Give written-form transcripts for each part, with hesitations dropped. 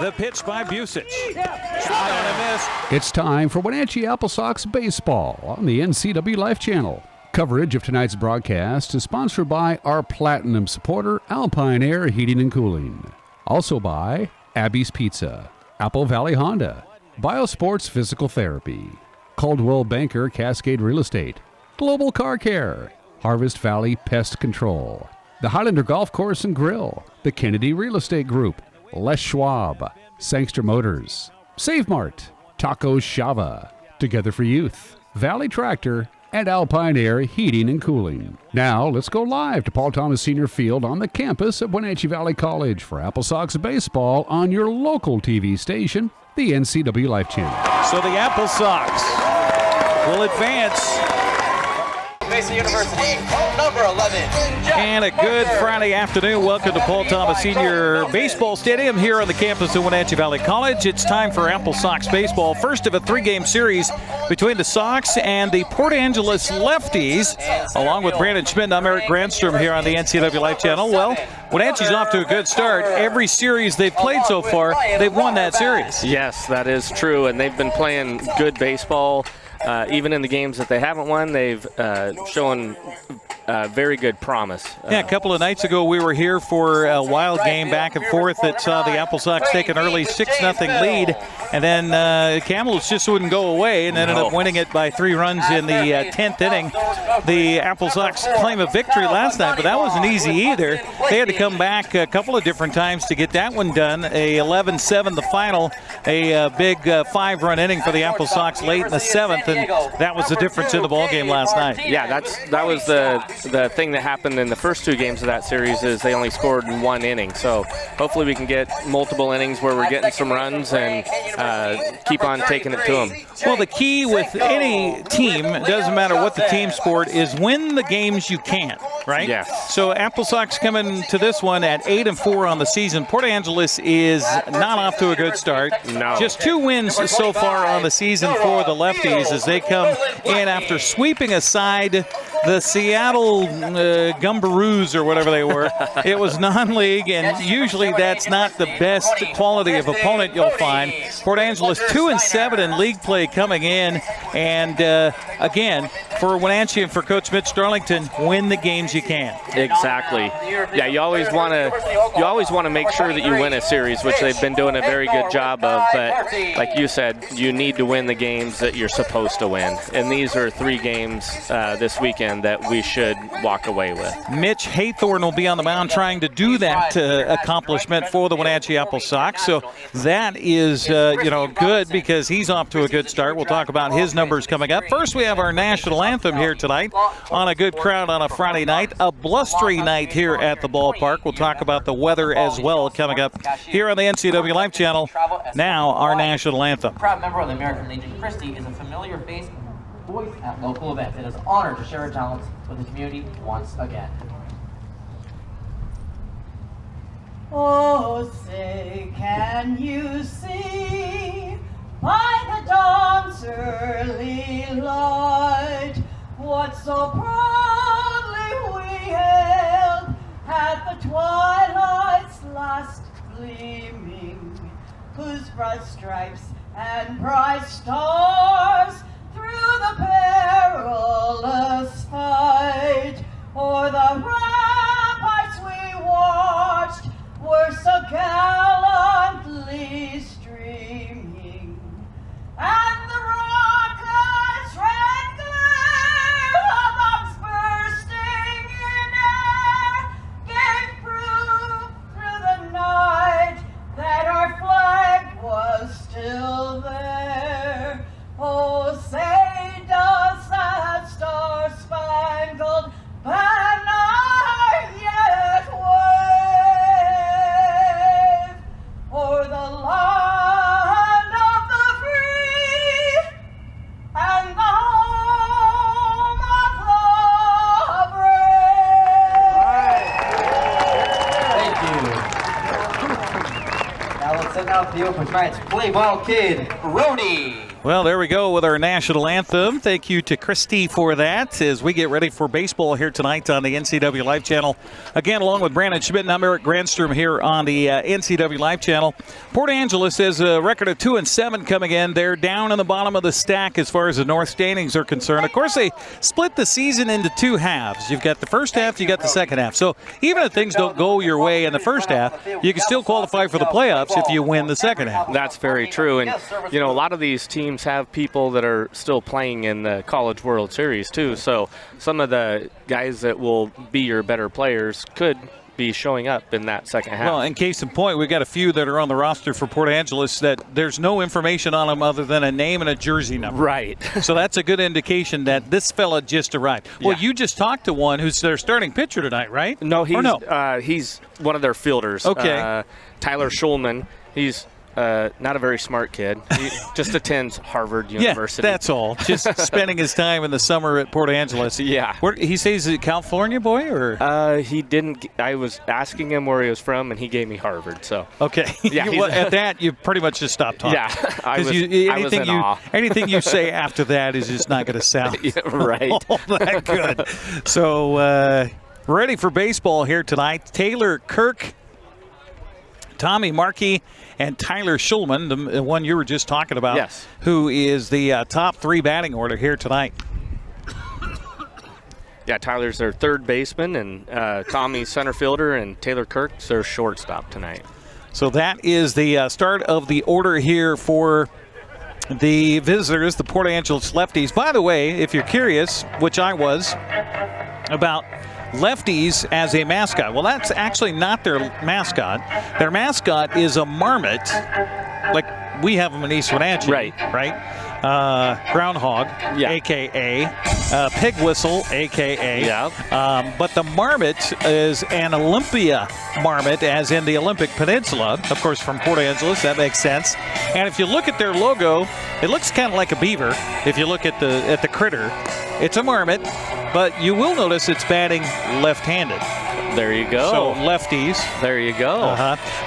The pitch by Busic. Swung on and missed. It's time for Wenatchee AppleSox baseball on the NCWLIFE Channel. Coverage of tonight's broadcast is sponsored by our platinum supporter, Alpine Air Heating and Cooling. Also by Abby's Pizza, Apple Valley Honda, Biosports Physical Therapy, Caldwell Banker Cascade Real Estate, Global Car Care, Harvest Valley Pest Control, the Highlander Golf Course and Grill, the Kennedy Real Estate Group, Les Schwab, Sangster Motors, Save Mart, Tacos Shava, Together for Youth, Valley Tractor, and Alpine Air Heating and Cooling. Now, let's go live to Paul Thomas Senior Field on the campus of Wenatchee Valley College for AppleSox baseball on your local TV station, the NCWLIFE Channel. So the AppleSox will advance. Mason University, number 11. And a good Friday afternoon. Welcome to Paul Thomas Senior Baseball Stadium here on the campus of Wenatchee Valley College. It's time for AppleSox baseball. First of a three-game series between the Sox and the Port Angeles Lefties. Along with Brandon Schmitten, I'm Eric Granstrom here on the NCWLIFE Channel. Well, Wenatchee's off to a good start. Every series they've played so far, they've won that series. Yes, that is true, and they've been playing good baseball. Even in the games that they haven't won, they've shown very good promise. Yeah, a couple of nights ago we were here for a wild game back and forth that saw the AppleSox take an early 6-0 lead, and then Camels just wouldn't go away and ended up winning it by 3 runs in the 10th inning. The AppleSox claim a victory last night, but that wasn't easy either. They had to come back a couple of different times to get that one done. A 11-7 the final, a big 5-run inning for the AppleSox late in the 7th, and that was the difference in the ball game last night. Yeah, that was the thing that happened in the first 2 games of that series is they only scored in 1 inning. So hopefully we can get multiple innings where we're getting some runs and keep on taking it to them. Well, the key with any team, doesn't matter what the team sport, is win the games you can, right? Yeah. So AppleSox coming to this one at 8-4 on the season. Port Angeles is not off to a good start. No. Just 2 wins so far on the season for the Lefties as they come in after sweeping aside the Seattle Gumbaroos or whatever they were. It was non-league, and usually that's not the best quality of opponent you'll find. Port Angeles 2-7 in league play coming in, and again, for Wenatchee and for Coach Mitch Darlington, win the games you can. Exactly. Yeah, you always want to make sure that you win a series, which they've been doing a very good job of. But like you said, you need to win the games that you're supposed to win, and these are 3 games this weekend that we should walk away with. Mitch Haythorne will be on the mound trying to do that accomplishment for the Wenatchee AppleSox. So that is good because he's off to a good start. We'll talk about his numbers coming up. First, we have our national anthem here tonight on a good crowd on a Friday night. A blustery night here at the ballpark. We'll talk about the weather as well coming up here on the NCWLIFE Channel. Now, our national anthem. Proud member of the American Legion, Christy is a familiar face voice at local events. It is an honor to share her talents with the community once again. Oh, say, can you see by the dawn's early light what so proudly we hailed at the twilight's last gleaming, whose bright stripes and bright stars through the perilous fight o'er the ramparts we watched were so gallantly streaming, and the rockets' red glare of arms bursting in air gave proof through the night that our flag was still there. Oh, say does that star-spangled banner yet wave o'er the land of the free and the home of the Thank you. Now let's send out the open tonight's play ball kid, Rody. Well, there we go with our national anthem. Thank you to Christy for that as we get ready for baseball here tonight on the NCWLIFE Channel. Again, along with Brandon Schmitten, I'm Eric Granstrom here on the NCWLIFE Channel. Port Angeles has a record of 2-7 coming in. They're down in the bottom of the stack as far as the North standings are concerned. Of course, they split the season into two halves. You've got the first half, you got the second half. So even if things don't go your way in the first half, you can still qualify for the playoffs if you win the second half. That's very true. And, you know, a lot of these teams have people that are still playing in the College World Series too, so some of the guys that will be your better players could be showing up in that second half. Well, in case in point, we've got a few that are on the roster for Port Angeles that there's no information on them other than a name and a jersey number. Right. So that's a good indication that this fella just arrived. Well, you just talked to one who's their starting pitcher tonight, right? No, he's one of their fielders. Okay. Tyler Schulman. He's not a very smart kid. He just attends Harvard University. Yeah, that's all. Just spending his time in the summer at Port Angeles. Yeah. He says he's a California boy, or? He didn't. I was asking him where he was from, and he gave me Harvard. So. Okay. Yeah. At that, you pretty much just stopped talking. Yeah. I was in awe. Anything you say after that is just not going to sound right. all that good. So, ready for baseball here tonight. Taylor Kirk, Tommy Markey, and Tyler Schulman, the one you were just talking about, yes, who is the top three batting order here tonight. Yeah, Tyler's their third baseman, and Tommy's center fielder, and Taylor Kirk's their shortstop tonight. So that is the start of the order here for the visitors, the Port Angeles Lefties. By the way, if you're curious, which I was, about Lefties as a mascot. Well, that's actually not their mascot. Their mascot is a marmot, like we have them in East Wenatchee. Right? Groundhog, a.k.a. Pig whistle, a.k.a. Yeah. But the marmot is an Olympia marmot, as in the Olympic Peninsula. Of course, from Port Angeles, that makes sense. And if you look at their logo, it looks kind of like a beaver. If you look at the critter, it's a marmot, but you will notice it's batting left-handed. There you go. So lefties. There you go.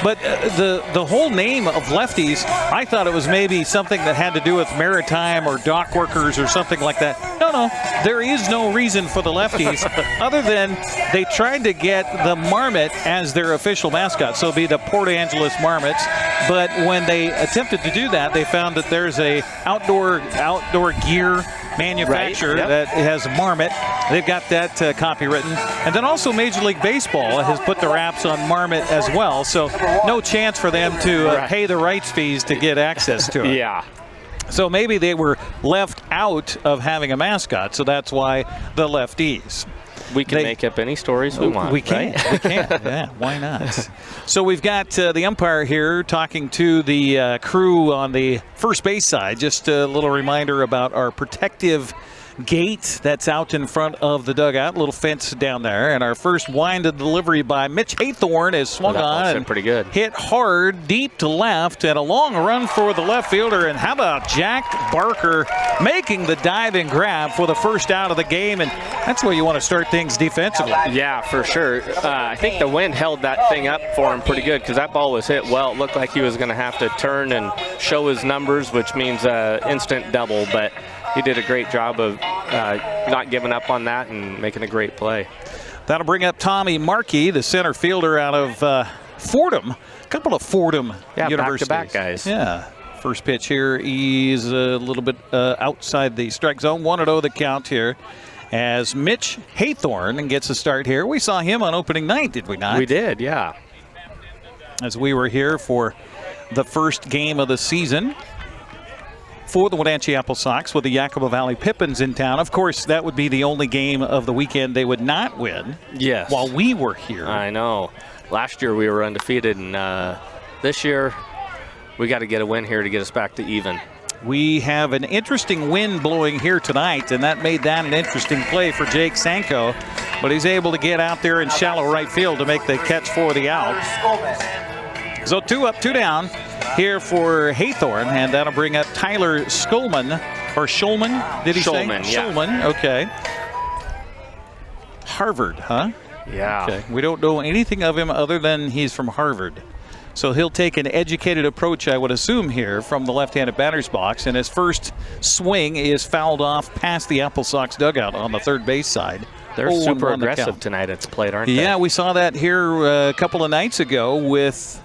But the whole name of Lefties, I thought it was maybe something that had to do with maritime or dock workers or something like that. No, there is no reason for the Lefties other than they tried to get the marmot as their official mascot, so it'd be the Port Angeles Marmots. But when they attempted to do that, they found that there's a outdoor gear manufacturer that has Marmot. They've got that copywritten. And then also Major League Baseball has put the wraps on Marmot as well, so no chance for them to pay the rights fees to get access to it. Yeah. So maybe they were left out of having a mascot, so that's why the Lefties. We can make up any stories we want. We can. Right? We can. Yeah, why not? So we've got the umpire here talking to the crew on the first base side. Just a little reminder about our protective gate that's out in front of the dugout, little fence down there. And our first wind of delivery by Mitch Haythorne is swung on and pretty good. Hit hard, deep to left, and a long run for the left fielder. And how about Jack Barker making the diving grab for the first out of the game? And that's where you want to start things defensively. Yeah, for sure. I think the wind held that thing up for him pretty good because that ball was hit well. It looked like he was going to have to turn and show his numbers, which means instant double, but he did a great job of not giving up on that and making a great play. That'll bring up Tommy Markey, the center fielder out of Fordham. A couple of Fordham universities. Back-to-back guys. Yeah. First pitch here, he's a little bit outside the strike zone. 1-0 the count here as Mitch Haythorne gets a start here. We saw him on opening night, did we not? We did, yeah. As we were here for the first game of the season for the Wenatchee AppleSox with the Yakima Valley Pippins in town. Of course, that would be the only game of the weekend they would not win. Yes. While we were here. I know. Last year we were undefeated, and this year we got to get a win here to get us back to even. We have an interesting wind blowing here tonight, and that made that an interesting play for Jake Sanko. But he's able to get out there in shallow right field to make the catch for the out. So 2 up, 2 down here for Haythorne, and that'll bring up Tyler Schulman, or Schulman, did he say? Yeah. Schulman, okay. Harvard, huh? Yeah. Okay. We don't know anything of him other than he's from Harvard. So he'll take an educated approach, I would assume, here from the left-handed batter's box. And his first swing is fouled off past the AppleSox dugout on the third base side. They're super aggressive tonight at the plate, aren't they? Yeah, we saw that here a couple of nights ago with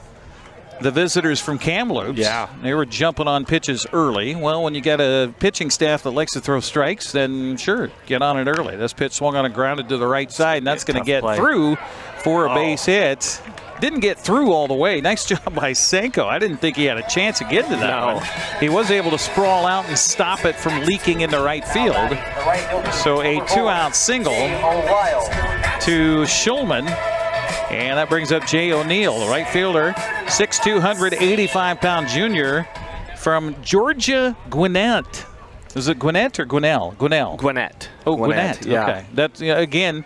the visitors from Kamloops. Yeah. They were jumping on pitches early. Well, when you got a pitching staff that likes to throw strikes, then sure, get on it early. This pitch swung on and grounded to the right side, and that's going to get through for a base hit. Didn't get through all the way. Nice job by Senko. I didn't think he had a chance of getting to that one. He was able to sprawl out and stop it from leaking into right field. So a 2-out single to Schulman. And that brings up Jay O'Neill, the right fielder, 6'2", 185-pound junior from Georgia Gwinnett. Is it Gwinnett or Gwinnell? Gwinnett. Oh, Gwinnett. Yeah. Okay. That's, again,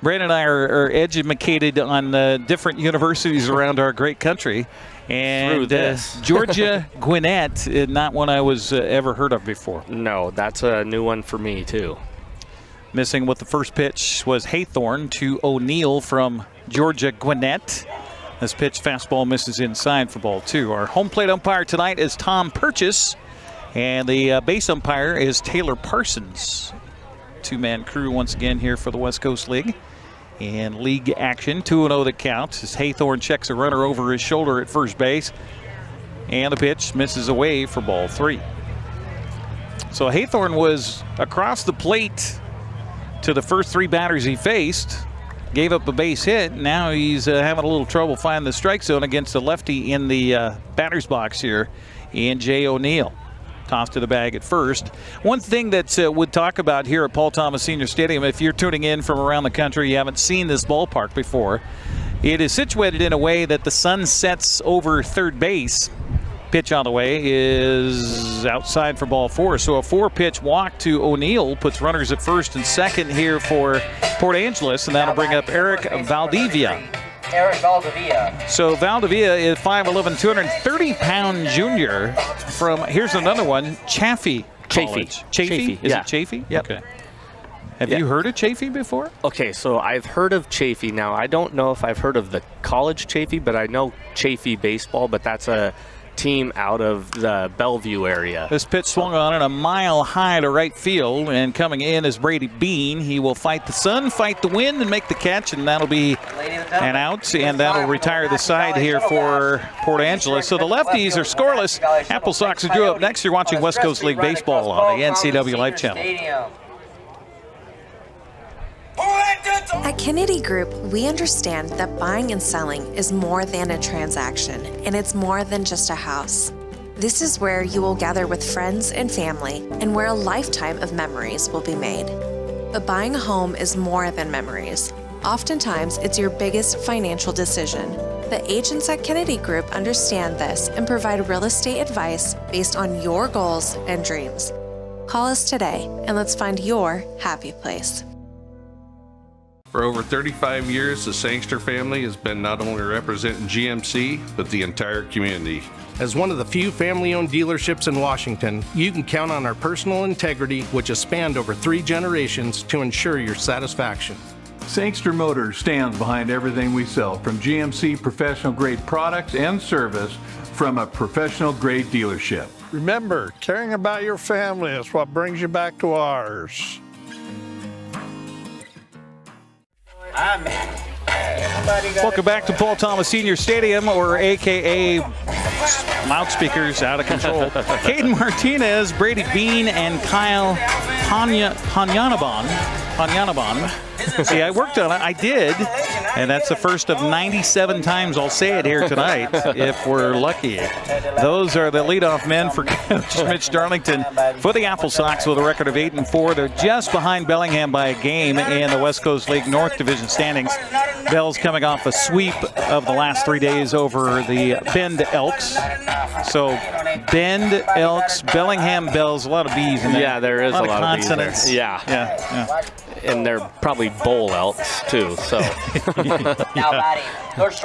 Brandon and I are educated on different universities around our great country. And Georgia Gwinnett, not one I was ever heard of before. No, that's a new one for me, too. Missing with the first pitch was Haythorne to O'Neill from Georgia Gwinnett. This pitch, fastball, misses inside for ball 2. Our home plate umpire tonight is Tom Purchase, and the base umpire is Taylor Parsons. Two-man crew once again here for the West Coast League. And league action, 2-0 that counts as Haythorne checks a runner over his shoulder at first base. And the pitch misses away for ball 3. So Haythorne was across the plate to the first 3 batters he faced. Gave up a base hit. Now he's having a little trouble finding the strike zone against the lefty in the batter's box here in Jay O'Neill. Tossed to the bag at first. One thing that we'd talk about here at Paul Thomas Senior Stadium, if you're tuning in from around the country, you haven't seen this ballpark before, it is situated in a way that the sun sets over third base. Pitch on the way is outside for ball 4. So a 4-pitch walk to O'Neill puts runners at first and second here for Port Angeles, and that'll bring up Eric Valdivia. So Valdivia is 5'11", 230-pound junior from, here's another one, Chaffee College. Chaffee? Is it Chaffee? Yep. Okay. Have you heard of Chaffee before? Okay, so I've heard of Chaffee. Now, I don't know if I've heard of the college Chaffee, but I know Chaffee baseball, but that's a team out of the Bellevue area. This pitch swung on it a mile high to right field, and coming in is Brady Bean. He will fight the sun, fight the wind, and make the catch, and that'll be an out, and that'll retire the side here for Port Angeles. So the lefties are scoreless. AppleSox are due up next. You're watching West Coast League Baseball on the NCWLIFE Channel. At Kennedy Group, we understand that buying and selling is more than a transaction, and it's more than just a house. This is where you will gather with friends and family, and where a lifetime of memories will be made. But buying a home is more than memories. Oftentimes, it's your biggest financial decision. The agents at Kennedy Group understand this and provide real estate advice based on your goals and dreams. Call us today, and let's find your happy place. For over 35 years, the Sangster family has been not only representing GMC, but the entire community. As one of the few family-owned dealerships in Washington, you can count on our personal integrity, which has spanned over 3 generations, to ensure your satisfaction. Sangster Motors stands behind everything we sell, from GMC professional-grade products and service from a professional-grade dealership. Remember, caring about your family is what brings you back to ours. Welcome back to Paul Thomas Senior Stadium, or AKA loudspeakers out of control. Caden Martinez, Brady Bean, and Kyle Panyanabon. See, I worked on it. I did. And that's the first of 97 times I'll say it here tonight, if we're lucky. Those are the leadoff men for Coach Mitch Darlington for the AppleSox with a record of 8-4. They're just behind Bellingham by a game in the West Coast League North Division standings. Bell's coming off a sweep of the last 3 days over the Bend Elks. So Bend, Elks, Bellingham, Bells, a lot of B's in there. Yeah, there is a lot of consonants. B's there. Yeah. And they're probably bull elks too. So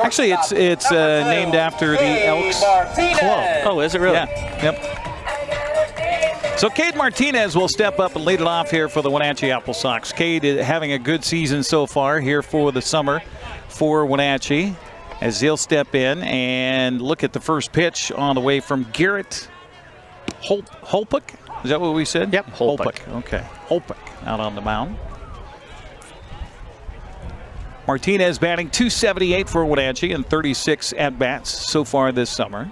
actually, it's named after the Elks Club. Oh, is it really? Yeah. Yep. So Cade Martinez will step up and lead it off here for the Wenatchee AppleSox. Cade is having a good season so far here for the summer for Wenatchee. as they'll step in and look at the first pitch on the way from Garrett Holpick. Is that what we said? Yep, Holpick. Okay, Holpick out on the mound. Martinez batting .278 for Wenatchee and 36 at-bats so far this summer.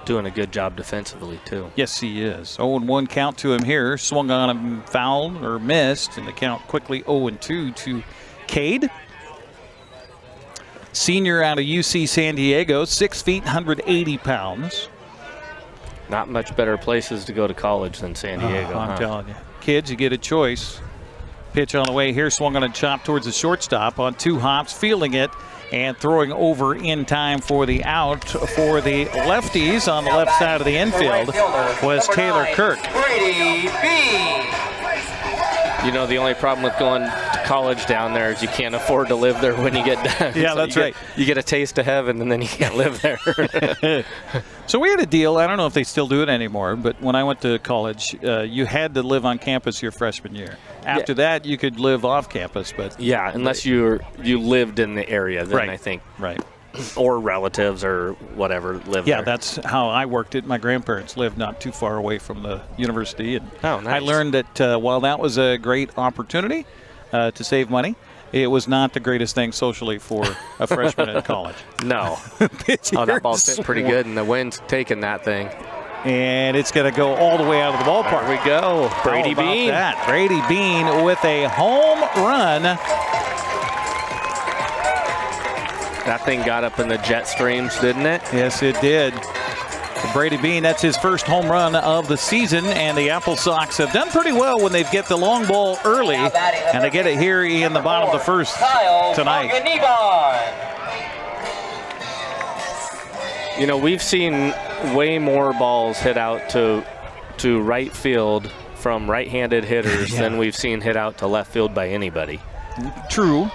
Doing a good job defensively, too. Yes, he is. 0-1 count to him here. Swung on him, fouled or missed, and the count quickly 0-2 to Cade. Senior out of UC San Diego, 6 feet, 180 pounds. Not much better places to go to college than San Diego. I'm telling you. Kids, you get a choice. Pitch on the way here, swung on a chop towards the shortstop on 2 hops, fielding it and throwing over in time for the out for the lefties on the left side of the infield was Taylor Kirk. Brady B. You know, the only problem with going to college down there is you can't afford to live there when you get done. Yeah, that's right. You get a taste of heaven, and then you can't live there. So we had a deal. I don't know if they still do it anymore, but when I went to college, you had to live on campus your freshman year. After that, you could live off campus, but yeah, unless you lived in the area, then I think or relatives or whatever live there. Yeah, that's how I worked it. My grandparents lived not too far away from the university, and I learned that while that was a great opportunity to save money, it was not the greatest thing socially for a freshman in college. No. That ball's hit pretty good, and the wind's taking that thing. And it's going to go all the way out of the ballpark. There we go. Brady Bean. That. Brady Bean with a home run. That thing got up in the jet streams, didn't it? Yes, it did. Brady Bean, that's his first home run of the season, and the AppleSox have done pretty well when they get the long ball early, and they get it here in the bottom of the first tonight. You know, we've seen way more balls hit out to right field from right-handed hitters than we've seen hit out to left field by anybody. True.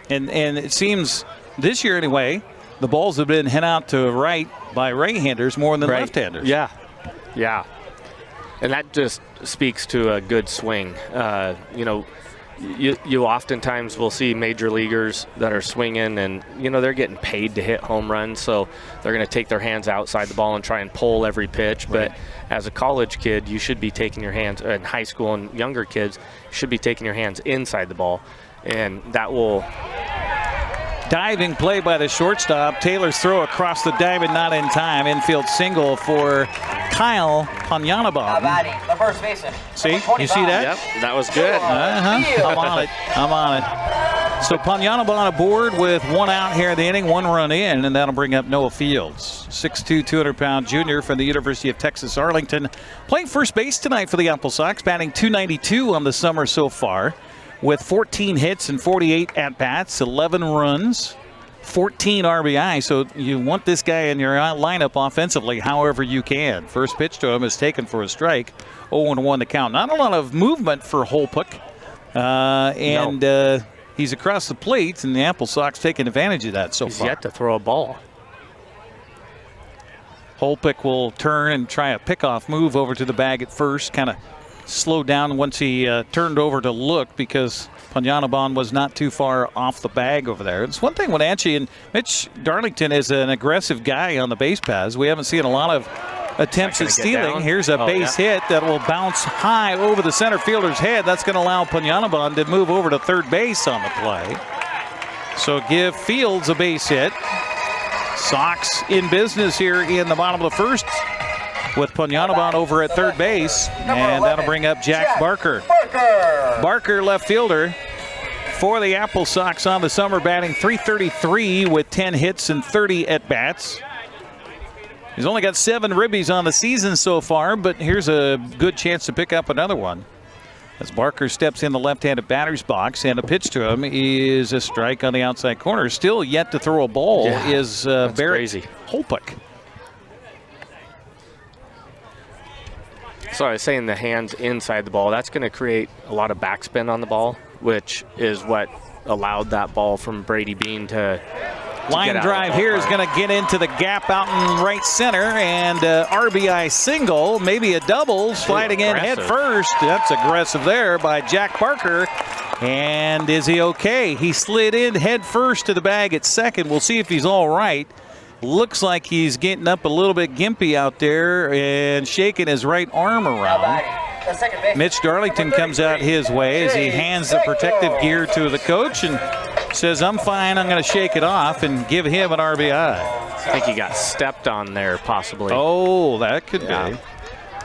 And it seems this year anyway, the balls have been hit out to right by right-handers more than left-handers. Yeah. Yeah. And that just speaks to a good swing. You know, you oftentimes will see major leaguers that are swinging, and you know they're getting paid to hit home runs, so they're going to take their hands outside the ball and try and pull every pitch. But as a college kid, you should be taking your hands, in high school and younger kids, you should be taking your hands inside the ball, and that will. Diving play by the shortstop. Taylor's throw across the diamond, not in time. Infield single for Kyle Panyanabon. The first baseman. See? You see that? Yep, that was good. I'm on it. I'm on it. So Panyanabon aboard with 1 out here in the inning, 1 run in, and that'll bring up Noah Fields. 6'2", 200-pound junior from the University of Texas Arlington. Playing first base tonight for the AppleSox, batting .292 on the summer so far, with 14 hits and 48 at-bats, 11 runs, 14 RBI. So you want this guy in your lineup offensively however you can. First pitch to him is taken for a strike. 0-1 the count. Not a lot of movement for Holpick. He's across the plate, and the AppleSox taking advantage of that so far. He's yet to throw a ball. Holpick will turn and try a pickoff move over to the bag at first, kind of slowed down once he turned over to look because Panyanabon was not too far off the bag over there. It's one thing Wenatchee, and Mitch Darlington is an aggressive guy on the base paths. We haven't seen a lot of attempts at stealing. Here's a base hit that will bounce high over the center fielder's head. That's going to allow Panyanabon to move over to third base on the play. So give Fields a base hit. Sox in business here in the bottom of the first, with Panyanabon over at third base, and that'll bring up Jack Barker. Barker, left fielder for the AppleSox on the summer, batting .333 with 10 hits and 30 at-bats. He's only got 7 ribbies on the season so far, but here's a good chance to pick up another one. As Barker steps in the left-handed batter's box, and a pitch to him is a strike on the outside corner. Still yet to throw a ball is Barrett Holpick. So I was saying the hands inside the ball, that's going to create a lot of backspin on the ball, which is what allowed that ball from Brady Bean to line drive here is going to get into the gap out in right center, and RBI single, maybe a double, sliding in head first. That's aggressive there by Jack Barker. And is he okay? He slid in head first to the bag at second. We'll see if he's all right. Looks like he's getting up a little bit gimpy out there and shaking his right arm around. Mitch Darlington comes out his way as he hands the protective gear to the coach and says, I'm fine, I'm going to shake it off and give him an RBI. I think he got stepped on there, possibly. Oh, that could be.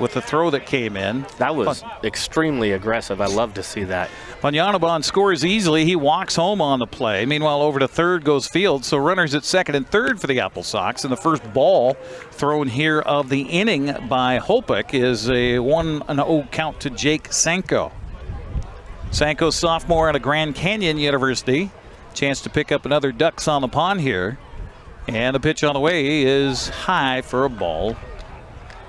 With the throw that came in. That was extremely aggressive. I love to see that. Panyanabon scores easily. He walks home on the play. Meanwhile, over to third goes Fields. So runners at second and third for the AppleSox. And the first ball thrown here of the inning by Holpick is a 1-0 count to Jake Sanko. Sanko, sophomore out of Grand Canyon University. Chance to pick up another Ducks on the pond here. And the pitch on the way is high for a ball.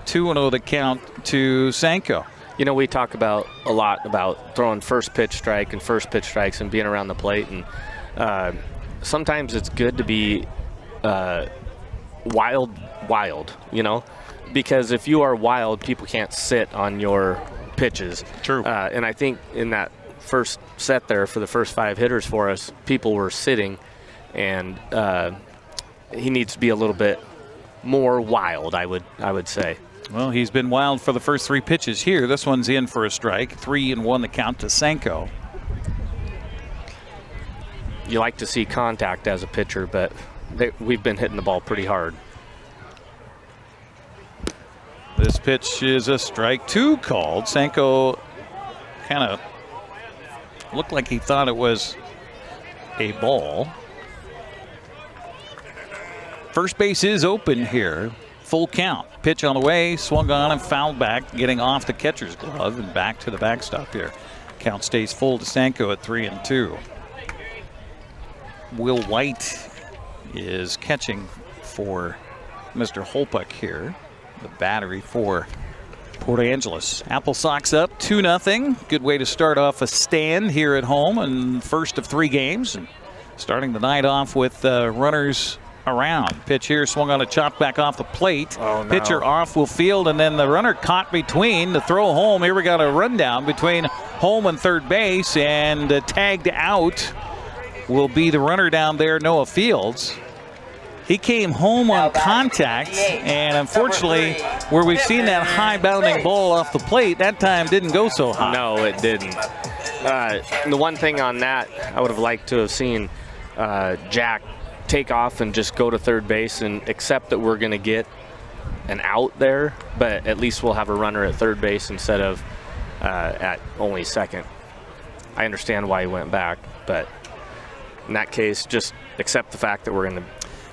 2-0 the count to Sanko. You know, we talk about a lot about throwing first pitch strike and first pitch strikes and being around the plate. And sometimes it's good to be wild, you know, because if you are wild, people can't sit on your pitches. True. And I think in that first set there for the first 5 hitters for us, people were sitting, and he needs to be a little bit more wild, I would say. Well, he's been wild for the first 3 pitches here. This one's in for a strike. 3-1 the count to Sanko. You like to see contact as a pitcher, but we've been hitting the ball pretty hard. This pitch is a strike 2 called. Sanko kind of looked like he thought it was a ball. First base is open here. Full count. Pitch on the way, swung on and fouled back, getting off the catcher's glove and back to the backstop here. Count stays full to Sanko at 3-2. Will White is catching for Mr. Holpick here. The battery for Port Angeles. AppleSox up 2-0. Good way to start off a stand here at home and first of 3 games. And starting the night off with runners around. Pitch here, swung on a chop back off the plate. Oh, no. Pitcher off will field, and then the runner caught between the throw home. Here we got a rundown between home and third base, and tagged out will be the runner down there, Noah Fields. He came home on contact, and unfortunately, where we've seen that high bounding ball off the plate, that time didn't go so high. No, it didn't. The one thing on that, I would have liked to have seen Jack take off and just go to third base and accept that we're going to get an out there, but at least we'll have a runner at third base instead of at only second. I understand why he went back, but in that case, just accept the fact that we're going to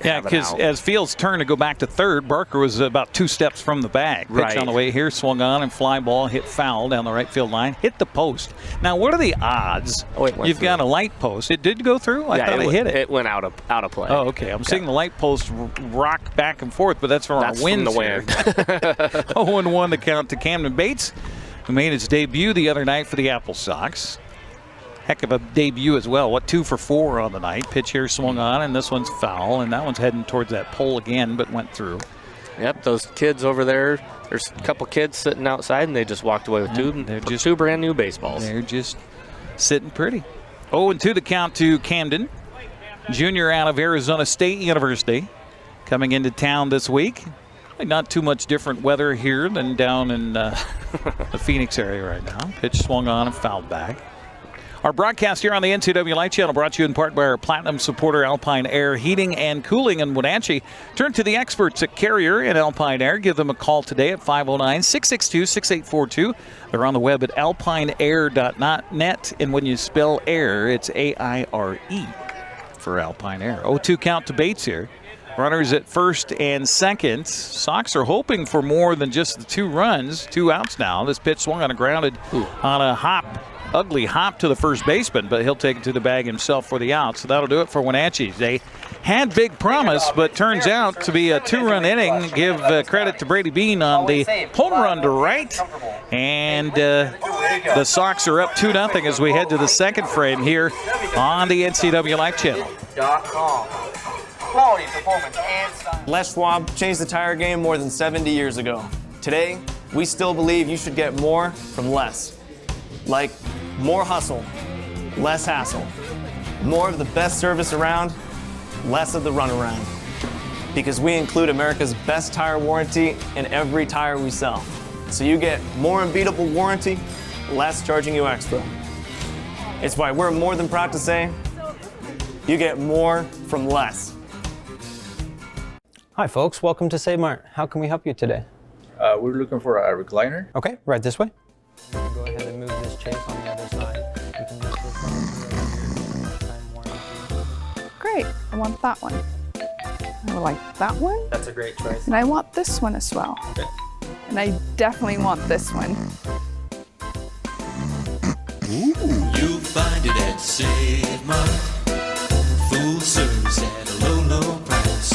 Yeah, because as Fields turned to go back to third, Barker was about 2 steps from the bag. Pitch Right. on the way here, swung on and fly ball, hit foul down the right field line, hit the post. Now, what are the odds? Oh, it went You've through. got a light post. It did go through? I thought it hit it. It went out of play. Oh, okay. I'm seeing the light post rock back and forth, but that's from That's our winds from the here. wind. 0-1 the count to Camden Bates, who made his debut the other night for the AppleSox. Heck of a debut as well. 2 for 4 on the night. Pitch here swung on, and this one's foul, and that one's heading towards that pole again, but went through. Yep, those kids over there, there's a couple kids sitting outside, and they just walked away with two brand new baseballs. They're just sitting pretty. 0-2 the count to Camden. Junior out of Arizona State University. Coming into town this week. Not too much different weather here than down in the Phoenix area right now. Pitch swung on and fouled back. Our broadcast here on the NCWLIFE Channel brought to you in part by our Platinum supporter Alpine Air Heating and Cooling in Wenatchee. Turn to the experts at Carrier and Alpine Air. Give them a call today at 509-662-6842. They're on the web at alpineair.net. And when you spell air, it's A-I-R-E for Alpine Air. 0-2 count to Bates here. Runners at first and second. Sox are hoping for more than just the 2 runs. 2 outs now. This pitch swung on a grounded on a hop. Ugly hop to the first baseman, but he'll take it to the bag himself for the out. So that'll do it for Wenatchee. They had big promise, but turns out to be a 2-run inning. Give credit to Brady Bean on the home run to right. And the Sox are up 2-0 as we head to the second frame here on the NCWLIFE Channel. Quality, performance, and style. Les Schwab changed the tire game more than 70 years ago. Today, we still believe you should get more from less. Like more hustle, less hassle. More of the best service around, less of the runaround. Because we include America's best tire warranty in every tire we sell. So you get more unbeatable warranty, less charging you extra. It's why we're more than proud to say, you get more from less. Hi folks, welcome to Save Mart. How can we help you today? We're looking for a recliner. Okay, right this way. Go ahead and move this chase on the other side. You can lift this up. Great, I want that one. I would like that one. That's a great choice. And I want this one as well. Okay. And I definitely want this one. You'll find it at Save Mart. Full service at a low, low price.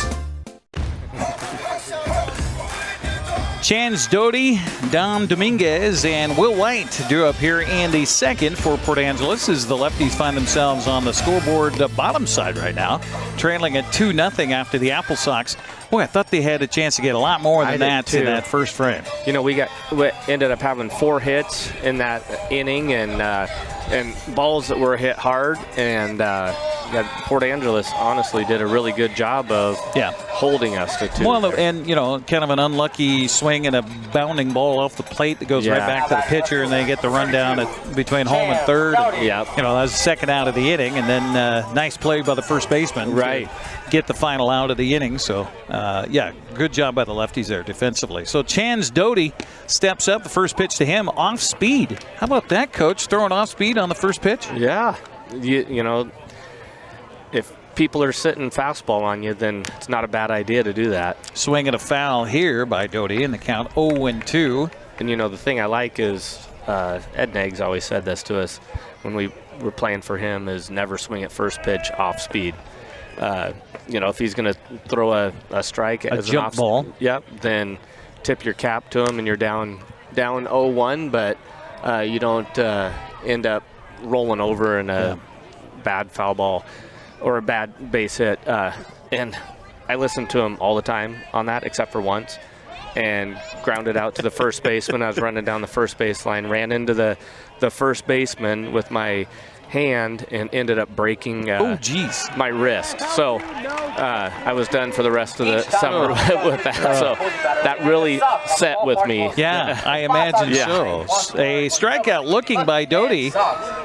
Chance Doty, Dom Dominguez, and Will White drew up here in the second for Port Angeles as the Lefties find themselves on the scoreboard bottom side right now, trailing at 2-0 after the AppleSox. Boy, I thought they had a chance to get a lot more than that in that first frame. You know, we ended up having 4 hits in that inning and balls that were hit hard, and Port Angeles honestly did a really good job of holding us to 2. Well, and, you know, kind of an unlucky swing and a bounding ball off the plate that goes right back to the pitcher, and they get the rundown between home and third. Yeah. You know, that was the second out of the inning, and then nice play by the first baseman. Right. To get the final out of the inning. So, good job by the Lefties there defensively. So, Chance Doty steps up. The first pitch to him, off speed. How about that, Coach? Throwing off speed on the first pitch? Yeah. You know, if people are sitting fastball on you, then it's not a bad idea to do that. Swing and a foul here by Doty in the count 0-2. And, you know, the thing I like is Ed Neggs always said this to us when we were playing for him is never swing at first pitch off speed. You know, if he's going to throw a strike as jump an ball, then tip your cap to him and you're down 0-1, but you don't end up rolling over in a bad foul ball or a bad base hit. And I listened to him all the time on that, except for once, and grounded out to the first baseman. I was running down the first base line, ran into the first baseman with my hand and ended up breaking my wrist. So I was done for the rest of the summer with that. So that really set with me. Yeah, I imagine so. A strikeout looking by Doty.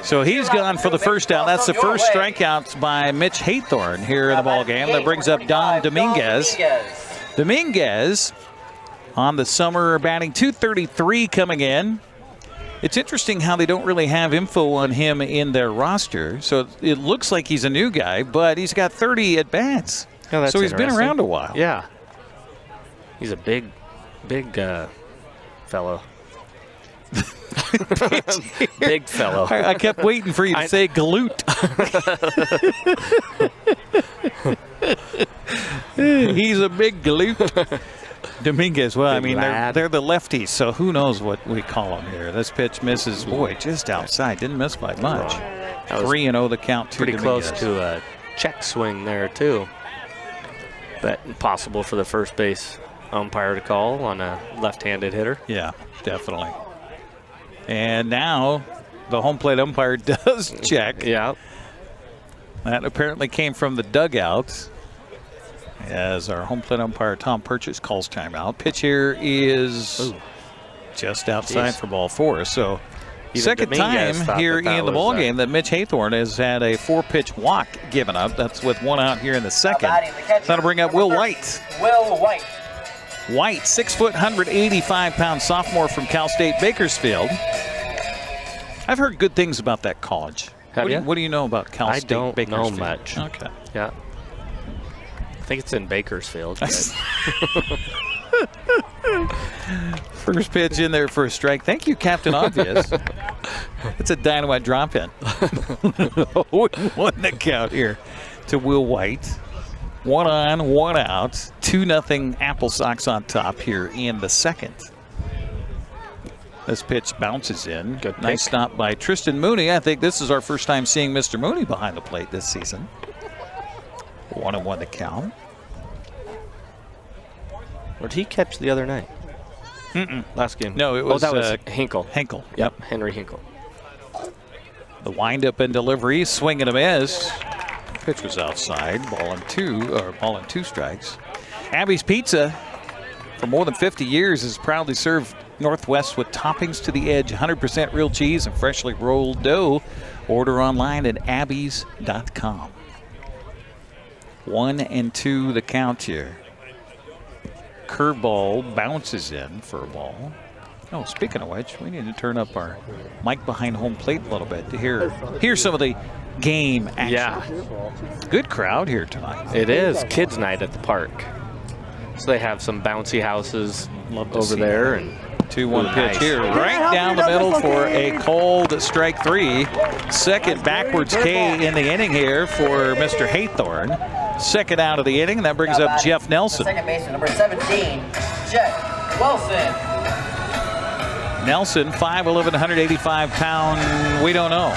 So he's gone for the first out. That's the first strikeout by Mitch Haythorne here in the ball game. That brings up Dom Dominguez. Dominguez on the summer batting .233 coming in. It's interesting how they don't really have info on him in their roster. So it looks like he's a new guy, but he's got 30 at-bats. Oh, that's so he's been around a while. Yeah. He's a big fellow. Big fellow. I kept waiting for you to say glute. He's a big glute. Dominguez, well, I mean, they're the lefties, so who knows what we call them here. This pitch misses, boy, just outside. Didn't miss by much. 3-0 the count to pretty Dominguez. close to a check swing there, too. But impossible for the first base umpire to call on a left-handed hitter. Yeah, definitely. And now the home plate umpire does check. Yeah. That apparently came from the dugout, as our home plate umpire Tom Purchase calls timeout. Pitch here is just outside for ball 4. So even second Dominguez time here in the ball game that Mitch Haythorne has had a 4-pitch walk given up. That's with 1 out here in the second. That'll bring up Will White. White, 6 foot, 185-pound sophomore from Cal State Bakersfield. I've heard good things about that college. What do you know about Cal State Bakersfield? I don't know much. Okay. Yeah. I think it's in Bakersfield. First pitch in there for a strike. Thank you, Captain Obvious. It's a dynamite drop in. 1 the count here to Will White. 1 on, 1 out. 2-0 AppleSox on top here in the second. This pitch bounces in. Good nice stop by Tristan Mooney. I think this is our first time seeing Mr. Mooney behind the plate this season. 1-1 the count. Or did he catch the other night? Mm-mm. Last game. No, it was that was Hinkle. Hinkle. Yep, Henry Hinkle. The windup and delivery, swing and a miss. Pitch was outside, ball and two strikes. Abby's Pizza, for more than 50 years, has proudly served Northwest with toppings to the edge, 100% real cheese and freshly rolled dough. Order online at abbeys.com. 1-2 the count here. Curveball bounces in for a ball. Oh, speaking of which, we need to turn up our mic behind home plate a little bit to hear some of the game action. Yeah. Good crowd here tonight. It is kids' night at the park. So they have some bouncy houses over there. And 2-1 pitch here, right down the middle for a cold strike 3. Second backwards K in the inning here for Mr. Haythorne. Second out of the inning, that brings up Jeff Nelson. Second baseman, number 17, Jeff Wilson. Nelson, 5'11", 185 pound, we don't know,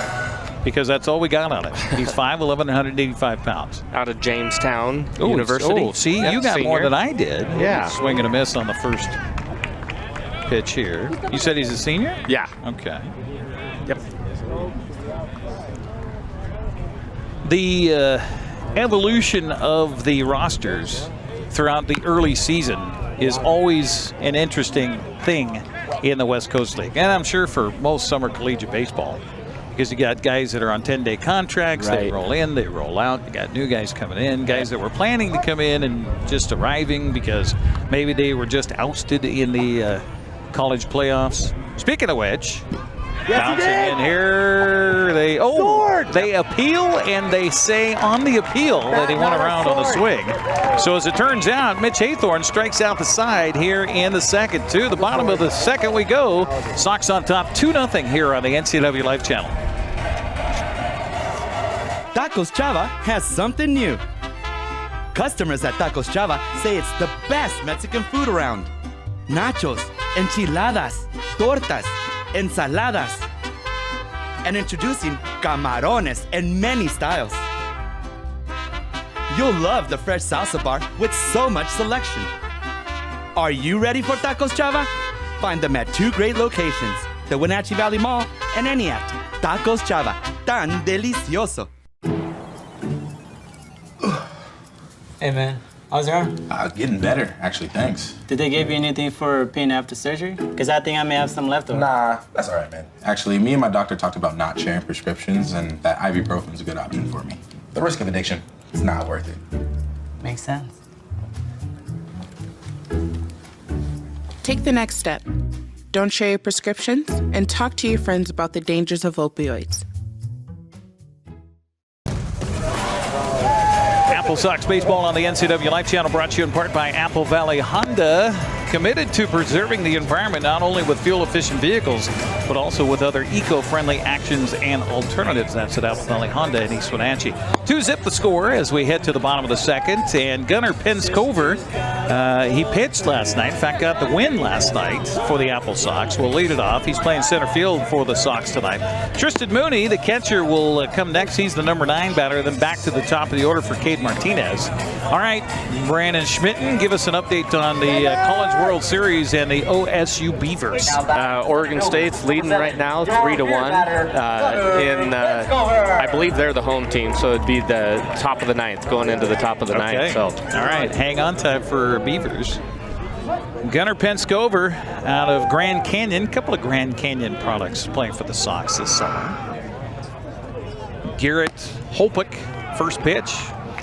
because that's all we got on it. He's 5'11", 185 pounds. Out of Jamestown University. Oh, see, you got senior. more than I did. Yeah. Swing and a miss on the first pitch here. You said he's a senior? Yeah. Okay. Yep. The evolution of the rosters throughout the early season is always an interesting thing in the West Coast League. And I'm sure for most summer collegiate baseball, because you got guys that are on 10-day contracts, right. They roll in, they roll out. You got new guys coming in, guys that were planning to come in and just arriving because maybe they were just ousted in the college playoffs. Speaking of which, bouncing in here, they appeal, and they say on the appeal that he went around on the swing. So as it turns out, Mitch Haythorne strikes out the side here in the second. To the bottom of the second we go. Sox on top 2-0 here on the NCWLIFE Channel. Tacos Chava has something new. Customers at Tacos Chava say it's the best Mexican food around. Nachos, enchiladas, tortas, ensaladas, and introducing camarones in many styles. You'll love the fresh salsa bar with so much selection. Are you ready for Tacos Chava? Find them at 2 great locations, the Wenatchee Valley Mall and Eniac. Tacos Chava, tan delicioso. Hey man, how's your arm? Getting better, actually, thanks. Did they give you anything for pain after surgery? Because I think I may have some left over. Nah, that's all right, man. Actually, me and my doctor talked about not sharing prescriptions, and that ibuprofen is a good option for me. The risk of addiction, it's not worth it. Makes sense. Take the next step. Don't share your prescriptions, and talk to your friends about the dangers of opioids. AppleSox baseball on the NCWLIFE Channel, brought to you in part by Apple Valley Honda, committed to preserving the environment not only with fuel-efficient vehicles, but also with other eco-friendly actions and alternatives. That's at Apple Valley Honda in East Wenatchee. 2-zip the score as we head to the bottom of the second, and Gunnar Penscover, he pitched last night. In fact, got the win last night for the AppleSox. We'll lead it off. He's playing center field for the Sox tonight. Tristan Mooney, the catcher, will come next. He's the number 9 batter. Then back to the top of the order for Cade Martinez. All right, Brandon Schmitten, give us an update on the College World Series and the OSU Beavers. Oregon State's leading right now 3-1. I believe they're the home team, so it'd be the top of the 9th, going into the top of the 9th. So. All right, hang on tight for Beavers. Gunnar Penscover out of Grand Canyon. A couple of Grand Canyon products playing for the Sox this summer. Garrett Holpick, first pitch.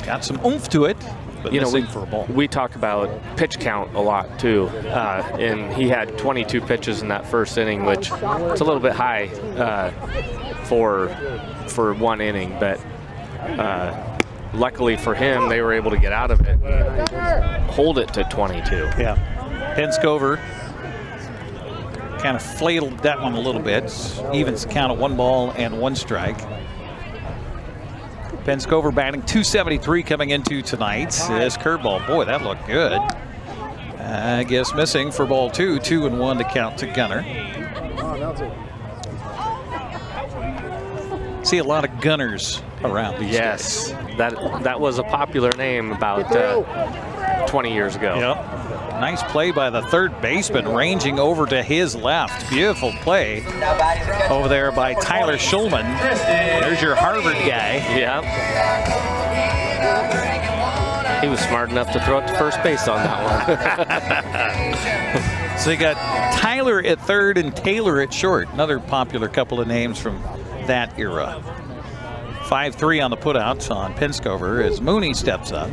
Got some oomph to it, but missing for a ball. We talk about pitch count a lot too, and he had 22 pitches in that first inning, which is a little bit high for one inning, but luckily for him, they were able to get out of it, hold it to 22. Yeah, Penscover kind of flailed that one a little bit. Evens the count of 1 ball and 1 strike. Penscover batting .273 coming into tonight. This curveball, boy, that looked good. I guess missing for ball 2, 2-1 to count to Gunnar. See a lot of Gunners around these days. That was a popular name about 20 years ago. Yep. Nice play by the third baseman, ranging over to his left. Beautiful play over there by Tyler Schulman. There's your Harvard guy. Yeah. He was smart enough to throw it to first base on that one. So you got Tyler at third and Taylor at short. Another popular couple of names from that era. 5-3 on the putouts on Penscover as Mooney steps up.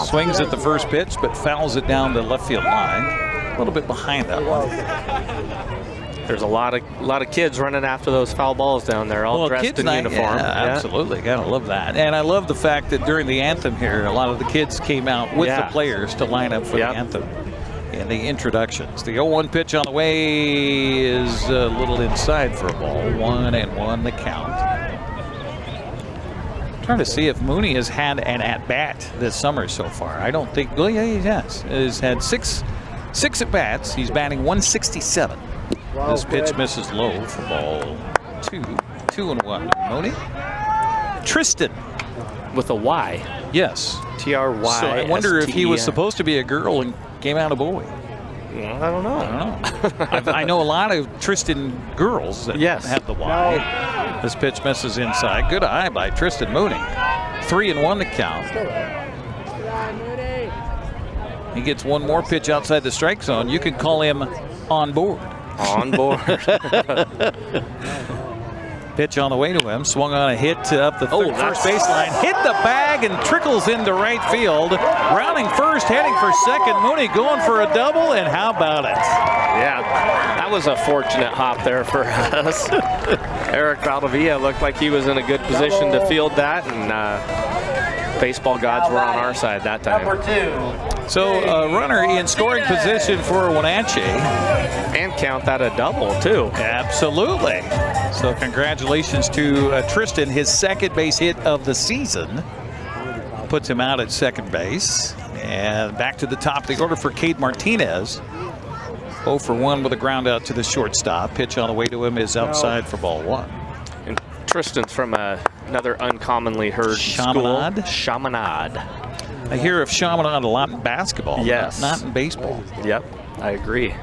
Swings at the first pitch, but fouls it down the left field line. A little bit behind that one. There's a lot of kids running after those foul balls down there, all dressed in uniform. Yeah, absolutely. Gotta love that. And I love the fact that during the anthem here, a lot of the kids came out with the players to line up for the anthem and the introductions. The 0-1 pitch on the way is a little inside for a ball. 1-1 the count. Trying to see if Mooney has had an at-bat this summer so far. I don't think, well, yeah, he has. He's had six at-bats. He's batting 167. This pitch misses low for ball 2. 2-1. Mooney. Tristan. With a Y. Yes. T-R-Y. So I wonder if he was supposed to be a girl and came out a boy. I don't know. I know a lot of Tristan girls that have the Y. This pitch misses inside. Good eye by Tristan Mooney. 3-1 the count. He gets one more pitch outside the strike zone. You can call him on board. On board. Pitch on the way to him. Swung on a hit up the first baseline. Hit the bag and trickles into right field. Rounding first, heading for second. Mooney going for a double, and how about it? Yeah, that was a fortunate hop there for us. Eric Valdivia looked like he was in a good position to field that, and baseball gods were on our side that time. So a runner in scoring position for Wenatchee. And count that a double, too. Absolutely. So congratulations to Tristan, his second base hit of the season. Puts him out at second base. And back to the top of the order for Cade Martinez. 0 for 1 with a ground out to the shortstop. Pitch on the way to him is outside for ball 1. And Tristan's from another uncommonly heard Chaminade? school. Chaminade. I hear of Chaminade a lot in basketball, yes, not in baseball. Yep, I agree.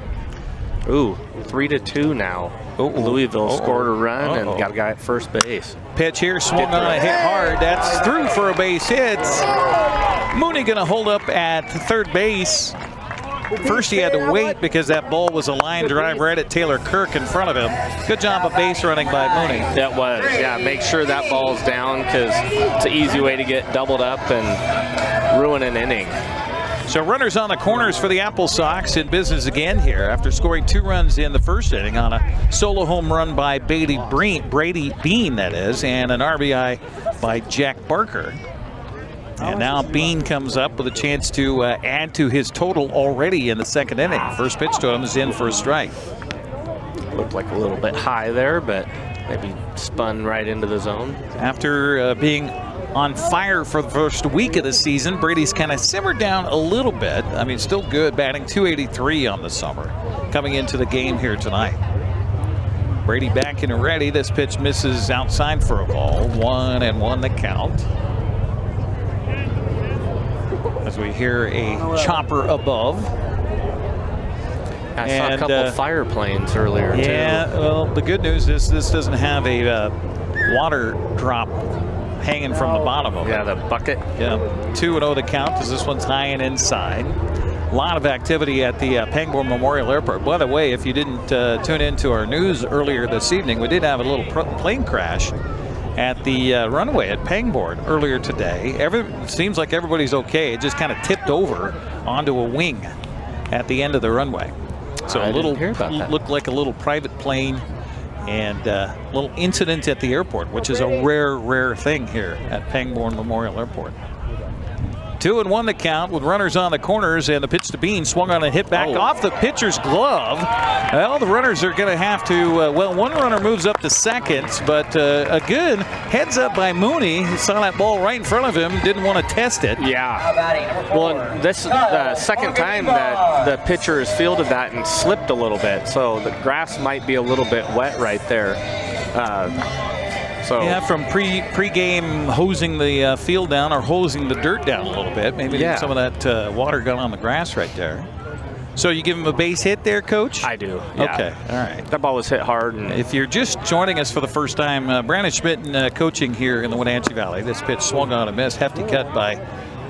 Ooh, 3-2 now. Louisville scored a run and got a guy at first base. Pitch here, swung on a hit hard. That's through for a base hit. Mooney going to hold up at third base. First he had to wait because that ball was a line drive right at Taylor Kirk in front of him. Good job of base running by Mooney. That was, yeah. Make sure that ball's down because it's an easy way to get doubled up and ruin an inning. So runners on the corners for the AppleSox in business again here after scoring 2 runs in the first inning on a solo home run by Brady Bean, that is, and an RBI by Jack Barker. And now Bean comes up with a chance to add to his total already in the second inning. First pitch to him is in for a strike. Looked like a little bit high there, but maybe spun right into the zone. After being on fire for the first week of the season, Brady's kind of simmered down a little bit. I mean, still good, batting .283 on the summer, coming into the game here tonight. Brady back and ready. This pitch misses outside for a ball. 1-1 the count. As we hear a chopper above. I saw a couple fire planes earlier, too. Yeah, well, the good news is this doesn't have a water drop hanging from the bottom of it. Yeah, the bucket. Yeah, 2-0 the count as this one's high and inside. A lot of activity at the Pangborn Memorial Airport. By the way, if you didn't tune into our news earlier this evening, we did have a little plane crash at the runway at Pangborn earlier today. Seems like everybody's okay. It just kind of tipped over onto a wing at the end of the runway. So a little looked like a little private plane and a little incident at the airport, which is a rare thing here at Pangborn Memorial Airport. 2-1 the count with runners on the corners, and the pitch to Bean swung on and hit back off the pitcher's glove. Well, the runners are going to have to, well, one runner moves up to second, but a good heads up by Mooney. He saw that ball right in front of him, didn't want to test it. Yeah. Well, this is the second time that the pitcher has fielded that and slipped a little bit, so the grass might be a little bit wet right there. So yeah, from pre-game hosing the field down or hosing the dirt down a little bit. Maybe some of that water got on the grass right there. So you give him a base hit there, Coach? I do. Yeah. Okay, all right. That ball was hit hard. And if you're just joining us for the first time, Brandon Schmitten coaching here in the Wenatchee Valley. This pitch swung on a miss, hefty cut by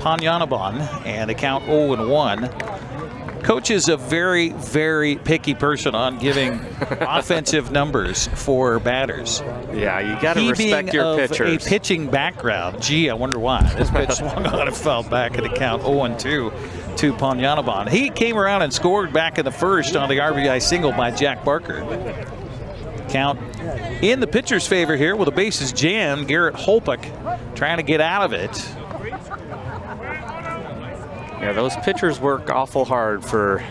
Panyanabon, and the count 0-1. Coach is a very, very picky person on giving offensive numbers for batters. Yeah, you got to respect your pitchers. A pitching background. Gee, I wonder why. This pitch swung on and fell back at the count 0-2 to Panyanabon. He came around and scored back in the first on the RBI single by Jack Barker. Count in the pitcher's favor here with the bases jammed. Garrett Holpick trying to get out of it. Yeah, those pitchers work awful hard for...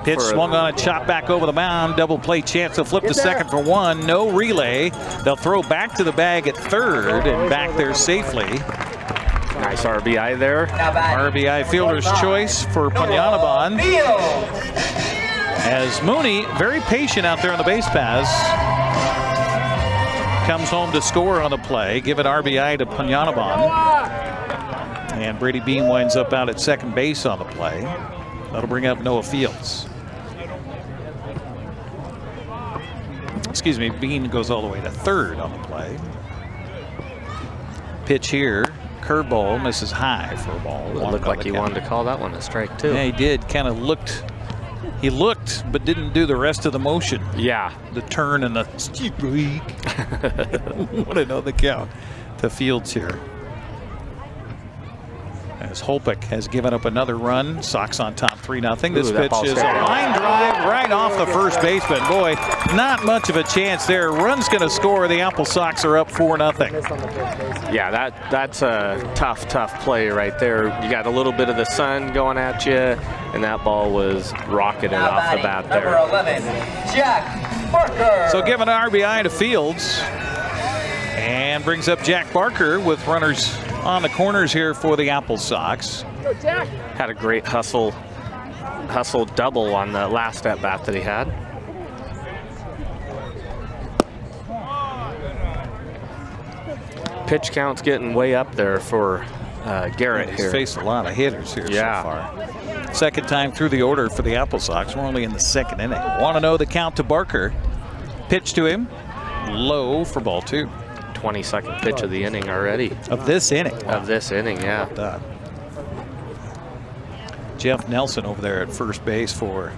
Pitch swung on a chop back over the mound. Double play chance to flip to second for one. No relay. They'll throw back to the bag at third and back there safely. Nice RBI there. RBI fielder's choice for Panyanabon. As Mooney, very patient out there on the base paths, comes home to score on the play. Give an RBI to Panyanabon. And Brady Bean winds up out at second base on the play. That'll bring up Noah Fields. Excuse me, Bean goes all the way to third on the play. Pitch here, curveball, misses high for a ball. It looked like he wanted to call that one a strike too. Yeah, he did. Kind of looked. He looked, but didn't do the rest of the motion. Yeah. The turn and the streak. What another count to Fields here. As Holpick has given up another run. Sox on top 3-0. This pitch is a line drive right off the first baseman. Boy, not much of a chance there. Run's going to score. The AppleSox are up 4-0. Yeah, that's a tough play right there. You got a little bit of the sun going at you, and that ball was rocketed off the bat there. Number 11, Jack Barker. So give an RBI to Fields. And brings up Jack Barker with runners on the corners here for the AppleSox. Had a great hustle double on the last at bat that he had. Pitch count's getting way up there for Garrett here. He's faced a lot of hitters here so far. Second time through the order for the AppleSox. We're only in the second inning. Want to know the count to Barker. Pitch to him. Low for ball two. 22nd pitch of the inning already. Of this inning? Wow. Of this inning, yeah. Jeff Nelson over there at first base for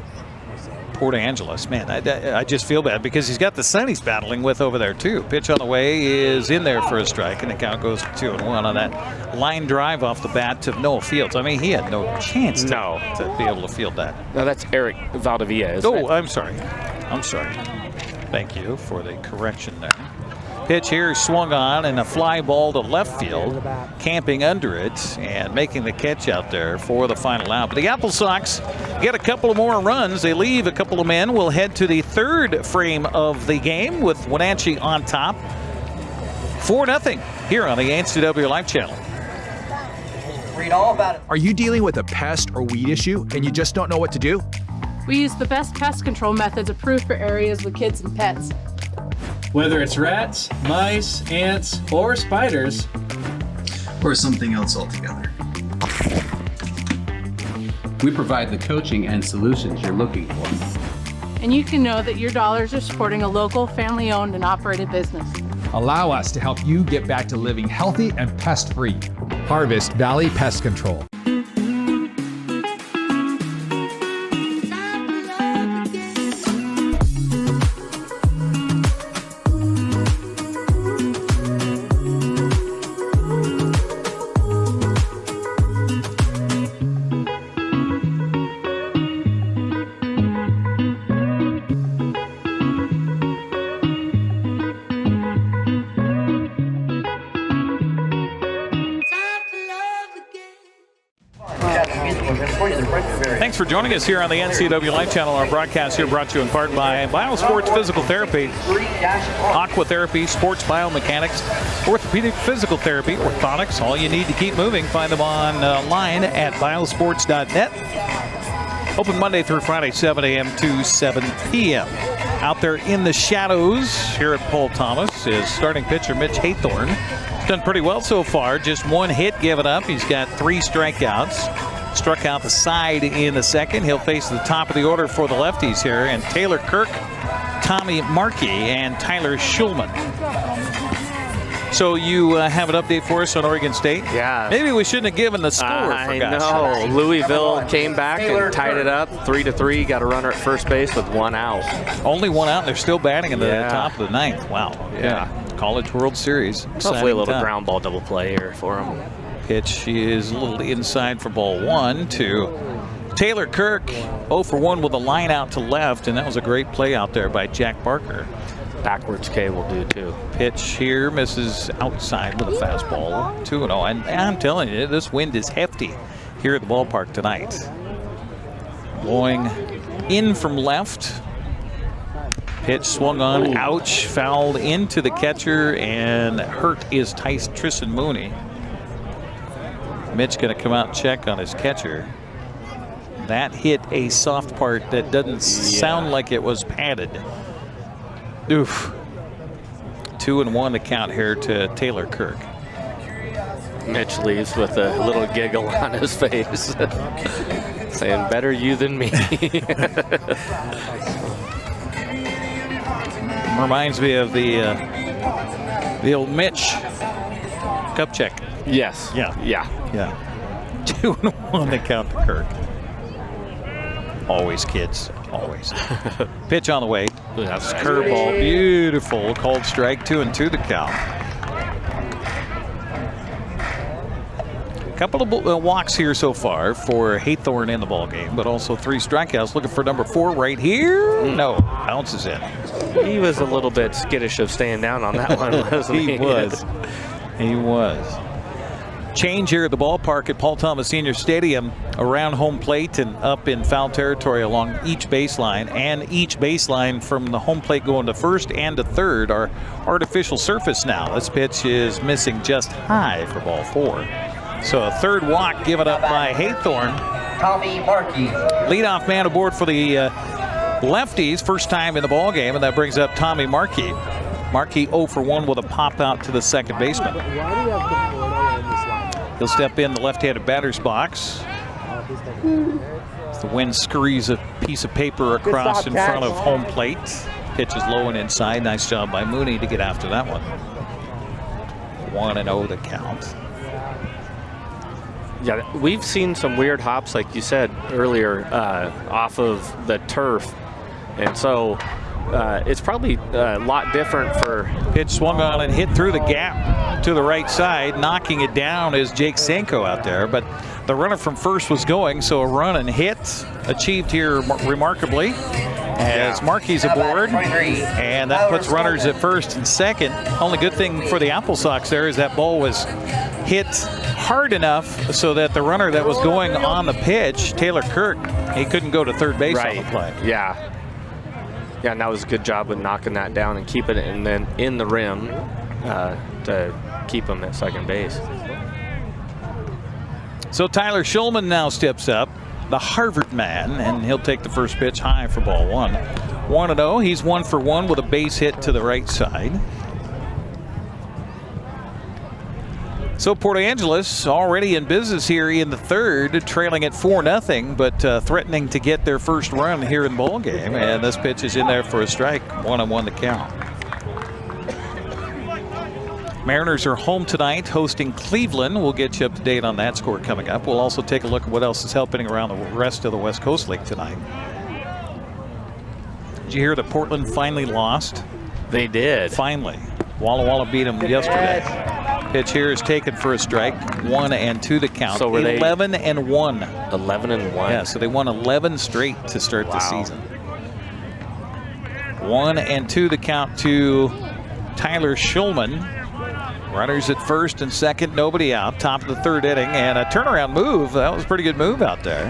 Port Angeles. Man, I just feel bad because he's got the son he's battling with over there too. Pitch on the way is in there for a strike, and the count goes to 2-1 on that line drive off the bat to Noah Fields. I mean, he had no chance to be able to field that. No, that's Eric Valdivia, isn't it? I'm sorry. Thank you for the correction there. Pitch here swung on and a fly ball to left field, camping under it and making the catch out there for the final out. But the AppleSox get a couple of more runs. They leave a couple of men. We'll head to the third frame of the game with Wenatchee on top. 4-0 here on the NCWLIFE Channel. Read all about it. Are you dealing with a pest or weed issue and you just don't know what to do? We use the best pest control methods approved for areas with kids and pets. Whether it's rats, mice, ants, or spiders, or something else altogether. We provide the coaching and solutions you're looking for. And you can know that your dollars are supporting a local, family-owned and operated business. Allow us to help you get back to living healthy and pest-free. Harvest Valley Pest Control. Thanks for joining us here on the NCWLIFE Channel. Our broadcast here brought to you in part by Biosports Physical Therapy, Aquatherapy, Sports Biomechanics, Orthopedic Physical Therapy, Orthotics, all you need to keep moving. Find them online at biosports.net. Open Monday through Friday, 7 a.m. to 7 p.m. Out there in the shadows here at Paul Thomas is starting pitcher Mitch Haythorne. He's done pretty well so far. Just one hit given up. He's got 3 strikeouts. Struck out the side in the second. He'll face the top of the order for the lefties here. And Taylor Kirk, Tommy Markey, and Tyler Schulman. So you have an update for us on Oregon State? Yeah. Maybe we shouldn't have given the score. I know. Louisville came back and tied it up 3-3. Got a runner at first base with 1 out. Only 1 out, and they're still batting in the top of the 9th. Wow. Yeah. College World Series. Hopefully a little ground ball double play here for them. Pitch is a little inside for ball 1 to Taylor Kirk. 0 for 1 with a line out to left, and that was a great play out there by Jack Barker. Backwards K will do too. Pitch here misses outside with a fastball. 2-0. And I'm telling you, this wind is hefty here at the ballpark tonight. Blowing in from left. Pitch swung on. Ouch. Fouled into the catcher, and hurt is Tristan Mooney. Mitch going to come out and check on his catcher. That hit a soft part that doesn't sound like it was padded. Oof. 2-1 to count here to Taylor Kirk. Mitch leaves with a little giggle on his face, saying, "Better you than me." Reminds me of the old Mitch cup check. Yes. Yeah. 2-1 to count to Kirk. Always, kids. Always. Pitch on the way. That's curveball. Beautiful. Called strike. 2-2 the count. A couple of walks here so far for Haythorne in the ball game, but also 3 strikeouts. Looking for number 4 right here. No. Bounces in. He was a little bit skittish of staying down on that one, wasn't he? He was. He was. Change here at the ballpark at Paul Thomas Senior Stadium, around home plate and up in foul territory along each baseline, and each baseline from the home plate going to first and to third are artificial surface now. This pitch is missing just high for ball 4. So a third walk given up by Haythorne. Tommy Markey. Leadoff man aboard for the lefties, first time in the ball game, and that brings up Tommy Markey. Markey 0 for 1 with a pop out to the second baseman. He'll step in the left-handed batter's box. The wind scurries a piece of paper across in front of home plate. Pitch is low and inside. Nice job by Mooney to get after that one. 1-0 the count. Yeah, we've seen some weird hops, like you said earlier, off of the turf. And so it's probably a lot different for... Pitch swung on and hit through the gap to the right side. Knocking it down is Jake Sanko out there. But the runner from first was going, so a run and hit achieved here remarkably as Markey's aboard. And that puts runners at first and second. Only good thing for the AppleSox there is that ball was hit hard enough so that the runner that was going on the pitch, Taylor Kirk, he couldn't go to third base on the play. Yeah, and that was a good job with knocking that down and keeping it and then in the rim to keep him at second base. So Tyler Schulman now steps up, the Harvard man, and he'll take the first pitch high for ball 1. 1-0. He's 1 for 1 with a base hit to the right side. So Port Angeles already in business here in the third, trailing at 4-0, but threatening to get their first run here in the ball game. And this pitch is in there for a strike. 1-1 the count. Mariners are home tonight hosting Cleveland. We'll get you up to date on that score coming up. We'll also take a look at what else is happening around the rest of the West Coast League tonight. Did you hear that Portland finally lost? They did. Finally. Walla Walla beat them yesterday. Pitch here is taken for a strike. 1-2 the count. So were 11-1. 11-1. Yeah, so they won 11 straight to start the season. 1-2 the count to Tyler Schulman. Runners at first and second, nobody out. Top of the third inning, and a turnaround move. That was a pretty good move out there.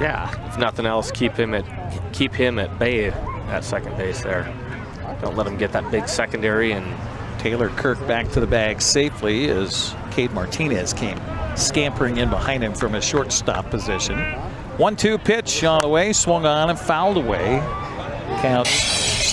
Yeah, if nothing else, keep him at bay at second base there. Don't let him get that big secondary. And Taylor Kirk back to the bag safely as Cade Martinez came scampering in behind him from a shortstop position. 1-2 pitch on the way, swung on and fouled away. Count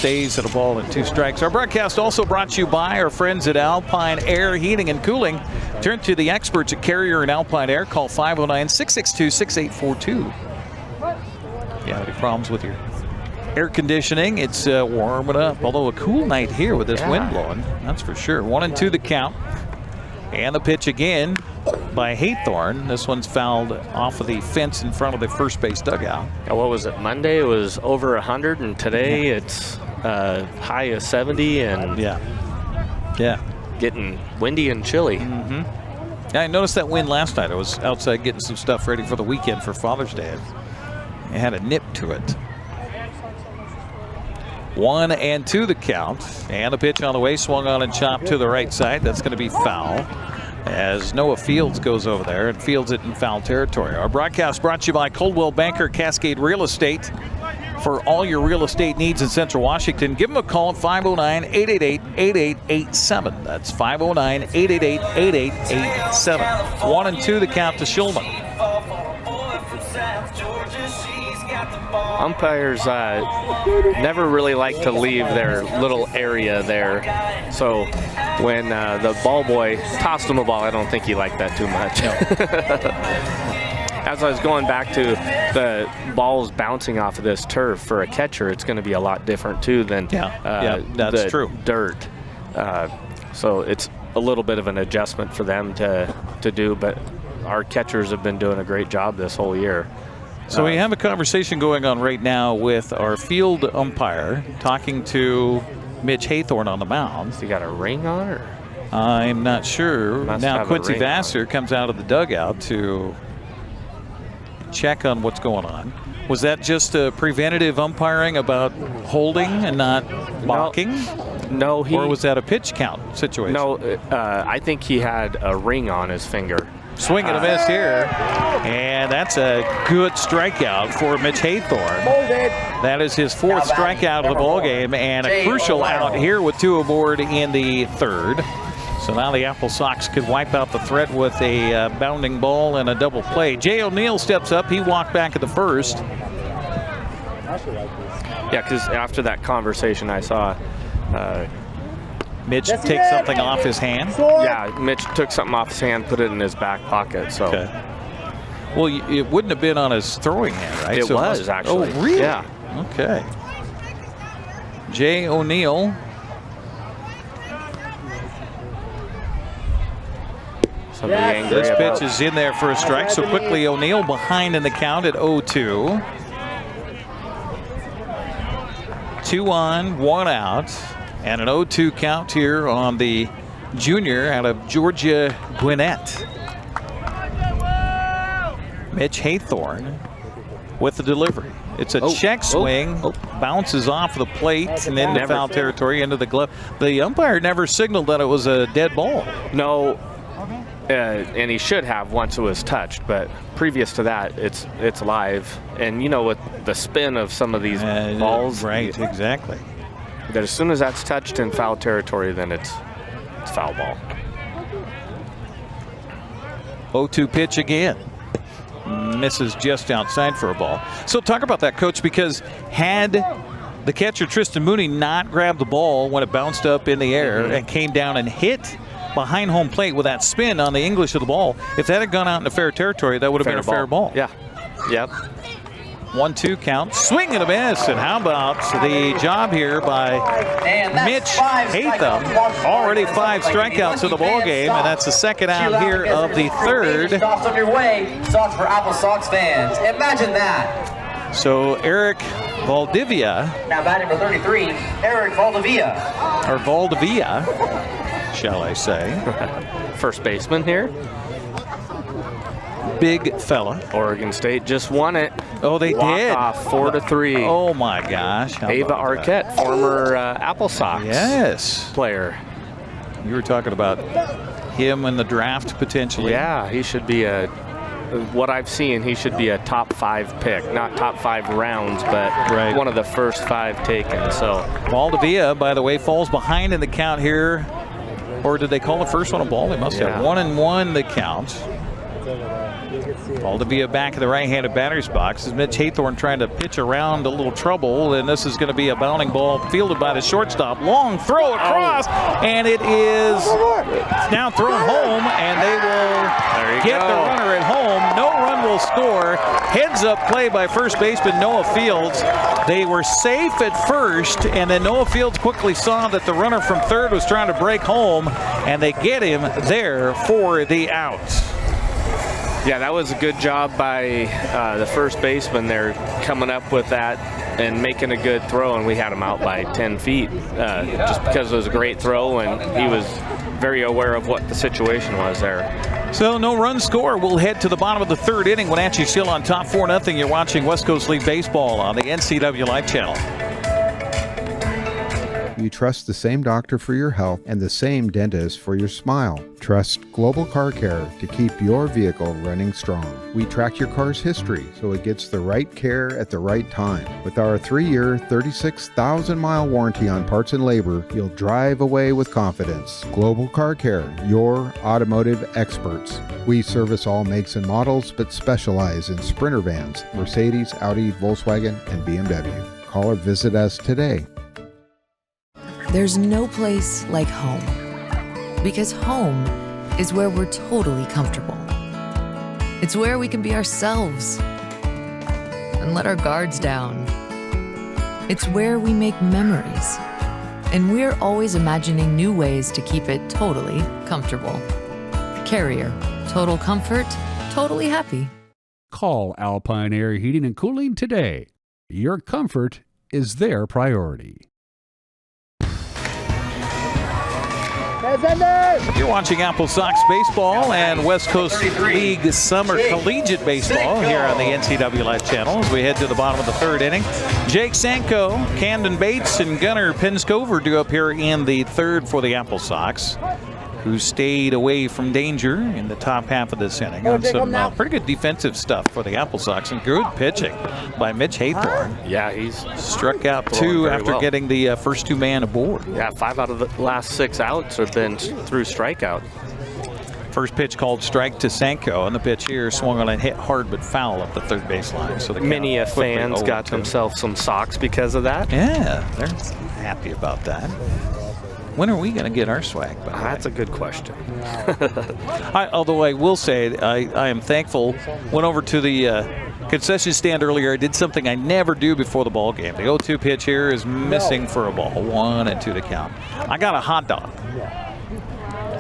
stays at a ball and 2 strikes. Our broadcast also brought to you by our friends at Alpine Air Heating and Cooling. Turn to the experts at Carrier and Alpine Air. Call 509-662-6842. If you have any problems with your air conditioning, it's warming up. Although a cool night here with this wind blowing, that's for sure. 1-2 the count. And the pitch again by Haythorne. This one's fouled off of the fence in front of the first base dugout. What was it? Monday it was over 100, and today it's high of 70, and getting windy and chilly. Yeah, I noticed that wind last night. I was outside getting some stuff ready for the weekend for Father's Day. It had a nip to it. 1-2 the count, and the pitch on the way, swung on and chopped to the right side. That's going to be foul as Noah Fields goes over there and fields it in foul territory. Our broadcast brought to you by Coldwell Banker Cascade Real Estate. For all your real estate needs in Central Washington, give them a call at 509-888-8887. That's 509-888-8887. 1-2 the count to Shulman. Umpires never really like to leave their little area there. So when the ball boy tossed him a ball, I don't think he liked that too much. As I was going back to the balls bouncing off of this turf, for a catcher, it's going to be a lot different too than that's true. Dirt. So it's a little bit of an adjustment for them to do, but our catchers have been doing a great job this whole year. So we have a conversation going on right now with our field umpire talking to Mitch Haythorne on the mound. He got a ring on, or? I'm not sure. Now Quincy Vassar comes out of the dugout to check on what's going on. Was that just a preventative umpiring about holding and not balking? No, or was that a pitch count situation? No, I think he had a ring on his finger. Swing and a miss here, and that's a good strikeout for Mitch Haythorne. That is his 4th strikeout of the ball game, and a crucial out here with 2 aboard in the 3rd. So now the AppleSox could wipe out the threat with a bounding ball and a double play. Jay O'Neill steps up. He walked back at the 1st. Yeah, because after that conversation I saw Mitch takes something off his hand? Yeah, Mitch took something off his hand, put it in his back pocket. So, well, it wouldn't have been on his throwing hand, right? It was actually. Oh, really? Yeah. Okay. Jay O'Neill. This pitch is in there for a strike. So quickly O'Neill behind in the count at 0-2. 2 on, 1 out. And an 0-2 count here on the junior out of Georgia Gwinnett. Mitch Haythorne with the delivery. It's a check swing, bounces off the plate and into foul territory, into the glove. The umpire never signaled that it was a dead ball. No, and he should have once it was touched, but previous to that, it's live. And you know, with the spin of some of these balls. Right, exactly. That as soon as that's touched in foul territory, then it's foul ball. 0-2 pitch again. Misses just outside for a ball. So talk about that, Coach, because had the catcher Tristan Mooney not grabbed the ball when it bounced up in the air and came down and hit behind home plate with that spin on the English of the ball, if that had gone out into fair territory, that would have been a fair ball. Yeah. Yep. 1-2 count, swing and a miss, and how about the job here by Mitch Haythorne? Already 5 strikeouts in the ball game, and that's the 2nd out here of the 3rd. Stops on your way, Sox for AppleSox fans. Imagine that. So Eric Valdivia. Now batting for 33, Eric Valdivia. Or Valdivia, shall I say. First baseman here. Big fella. Oregon State just won it. Oh, they did. Off 4-3. Oh my gosh. Ava Arquette, former AppleSox player. You were talking about him in the draft potentially. Yeah, he should be what I've seen, he should be a top 5 pick. Not top 5 rounds, but one of the first 5 taken. So Valdivia, by the way, falls behind in the count here. Or did they call the first one a ball? They must have. 1-1 the count. Valdivia back in the right-handed batter's box. As Mitch Haythorne trying to pitch around a little trouble, and this is going to be a bounding ball fielded by the shortstop. Long throw across, and it is now thrown home, and they will get the runner at home. No run will score. Heads-up play by first baseman Noah Fields. They were safe at first, and then Noah Fields quickly saw that the runner from third was trying to break home, and they get him there for the out. Yeah, that was a good job by the first baseman there, coming up with that and making a good throw, and we had him out by 10 feet just because it was a great throw, and he was very aware of what the situation was there. So no run score. We'll head to the bottom of the third inning. Wenatchee still on top 4-0. You're watching West Coast League Baseball on the NCWLIFE Channel. You trust the same doctor for your health and the same dentist for your smile. Trust Global Car Care to keep your vehicle running strong. We track your car's history so it gets the right care at the right time. With our 3-year, 36,000-mile warranty on parts and labor, you'll drive away with confidence. Global Car Care, your automotive experts. We service all makes and models, but specialize in Sprinter vans, Mercedes, Audi, Volkswagen, and BMW. Call or visit us today. There's no place like home, because home is where we're totally comfortable. It's where we can be ourselves and let our guards down. It's where we make memories, and we're always imagining new ways to keep it totally comfortable. Carrier, total comfort, totally happy. Call Alpine Air Heating and Cooling today. Your comfort is their priority. You're watching AppleSox Baseball and West Coast League Summer Collegiate Baseball here on the NCWLIFE Channel as we head to the bottom of the third inning. Jake Sanko, Camden Bates, and Gunnar Pinskov are due up here in the third for the AppleSox, who stayed away from danger in the top half of this inning on some pretty good defensive stuff for the AppleSox, and good pitching by Mitch Haythorne. Yeah, he's struck out 2 after getting the first 2 man aboard. Yeah, 5 out of the last 6 outs have been through strikeout. First pitch called strike to Sanko, and the pitch here swung on and hit hard but foul up the third baseline. So the many fans got themselves some socks because of that. Yeah, they're happy about that. When are we going to get our swag back? That's a good question. Although I will say I am thankful. Went over to the concession stand earlier. I did something I never do before the ball game. The 0-2 pitch here is missing for a ball. 1 and 2 to count. I got a hot dog.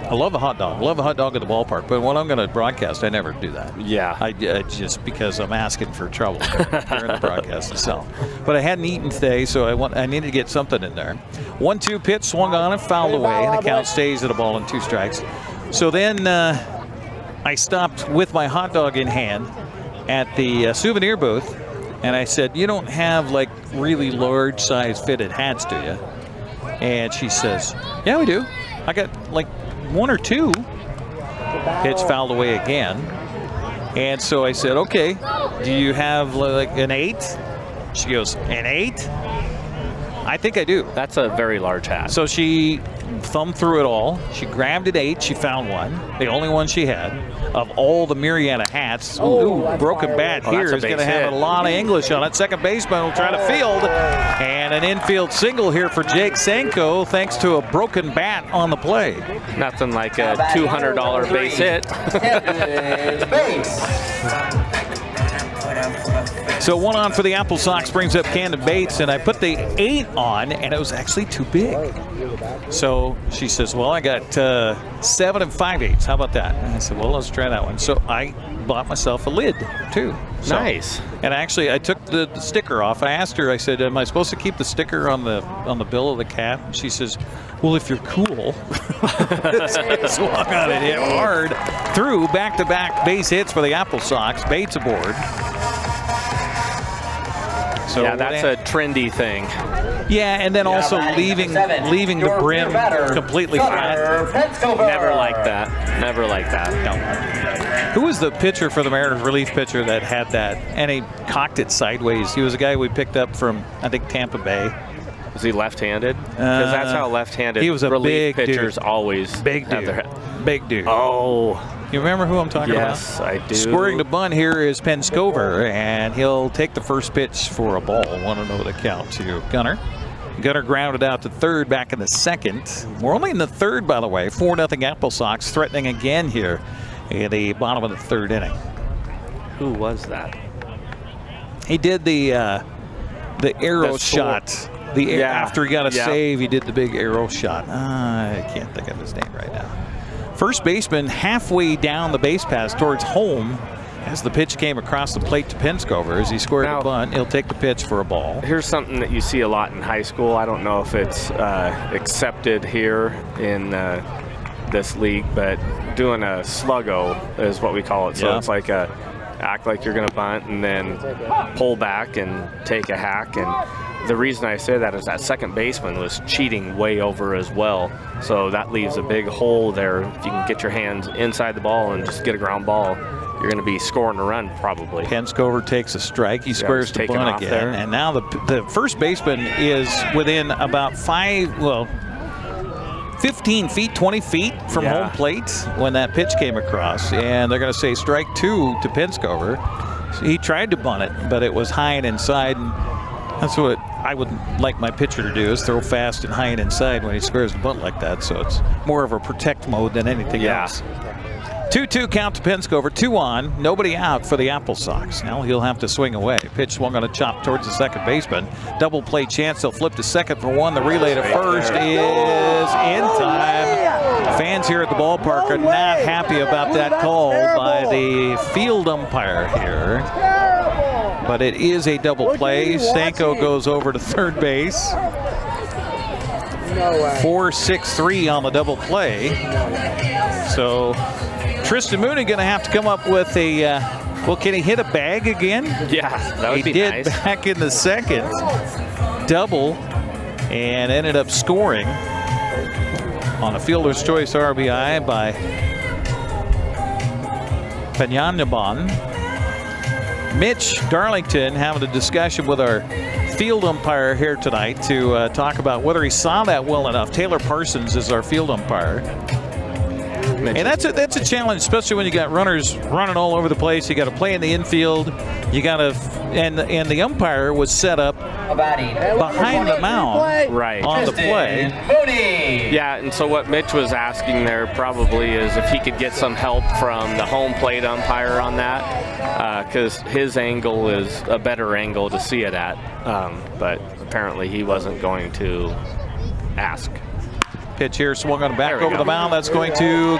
I love a hot dog. Love a hot dog at the ballpark. But when I'm going to broadcast, I never do that. Yeah. I just because I'm asking for trouble during the broadcast itself. But I hadn't eaten today, so I needed to get something in there. 1-2 pitch swung on and fouled away, and the count stays at a ball and 2 strikes. So then I stopped with my hot dog in hand at the souvenir booth, and I said, "You don't have like really large size fitted hats, do you?" And she says, "Yeah, we do. I got like 1 or 2. Pitch fouled away again. And so I said, "Okay, do you have like an 8? She goes, "An 8? I think I do." That's a very large hat. So she thumbed through it all. She grabbed an 8. She found one, the only one she had. Of all the myriad of hats, broken bat here is going to have a lot of English on it. Second baseman will try to field. And an infield single here for Jake Sanko thanks to a broken bat on the play. Nothing like a $200 base hit. So 1 on for the AppleSox brings up Camden Bates, and I put the 8 on, and it was actually too big. So she says, "Well, I got 7 5/8. How about that?" And I said, "Well, let's try that one." So I bought myself a lid too. So, nice. And actually, I took the sticker off. I asked her. I said, "Am I supposed to keep the sticker on the bill of the cap?" And she says, "Well, if you're cool." Swung on it, hit hard through back-to-back base hits for the AppleSox. Bates aboard. So yeah, that's a trendy thing. Yeah, and then also leaving the brim completely flat. Never like that. Never like that. No. Who was the pitcher for the Mariners, relief pitcher, that had that? And he cocked it sideways. He was a guy we picked up from, I think, Tampa Bay. Was he left-handed? Because that's how left-handed he was a relief big pitchers dude. always big have dude. their Big dude. Oh. You remember who I'm talking about? Yes, I do. Scoring the bunt here is Penscover, and he'll take the first pitch for a ball. 1-0 the count to Gunner. Gunner grounded out to third back in the second. We're only in the third, by the way. 4-0 AppleSox, threatening again here in the bottom of the third inning. Who was that? He did the arrow shot. After he got a save, he did the big arrow shot. I can't think of his name right now. First baseman halfway down the base pass towards home as the pitch came across the plate to Penscover. As he scored a bunt, he'll take the pitch for a ball. Here's something that you see a lot in high school. I don't know if it's accepted here in this league, but doing a sluggo is what we call it. So it's like act like you're going to bunt and then pull back and take a hack. And the reason I say that is that second baseman was cheating way over as well. So that leaves a big hole there. If you can get your hands inside the ball and just get a ground ball, you're going to be scoring a run probably. Penscover takes a strike. He squares the bunt again. And now the first baseman is within about 15 feet, 20 feet from home plate when that pitch came across. And they're going to say strike 2 to Penscover. So he tried to bunt it, but it was high and inside. And that's what I would like my pitcher to do, is throw fast and high and inside when he squares the bunt like that. So it's more of a protect mode than anything else. 2-2 count to Penscover, 2 on, nobody out for the AppleSox. Now he'll have to swing away. Pitch swung on a chop towards the second baseman. Double play chance, they'll flip to second for one. The relay to first is in time. Fans here at the ballpark are not happy about that call by the field umpire here. But it is a double play. Stanko goes over to third base. 4-6-3 on the double play. So Tristan Mooney going to have to come up with a, well, can he hit a bag again? Yeah, that would be nice. He did back in the second. Double, and ended up scoring on a fielder's choice RBI by Peñanaban. Mitch Darlington having a discussion with our field umpire here tonight to talk about whether he saw that well enough. Taylor Parsons is our field umpire. And that's a challenge, especially when you got runners running all over the place. You got to play in the infield. You got to, and the umpire was set up behind the mound on the play. Yeah, and so what Mitch was asking there probably is if he could get some help from the home plate umpire on that, because his angle is a better angle to see it at. But apparently he wasn't going to ask. Pitch here swung on back over the mound. That's going to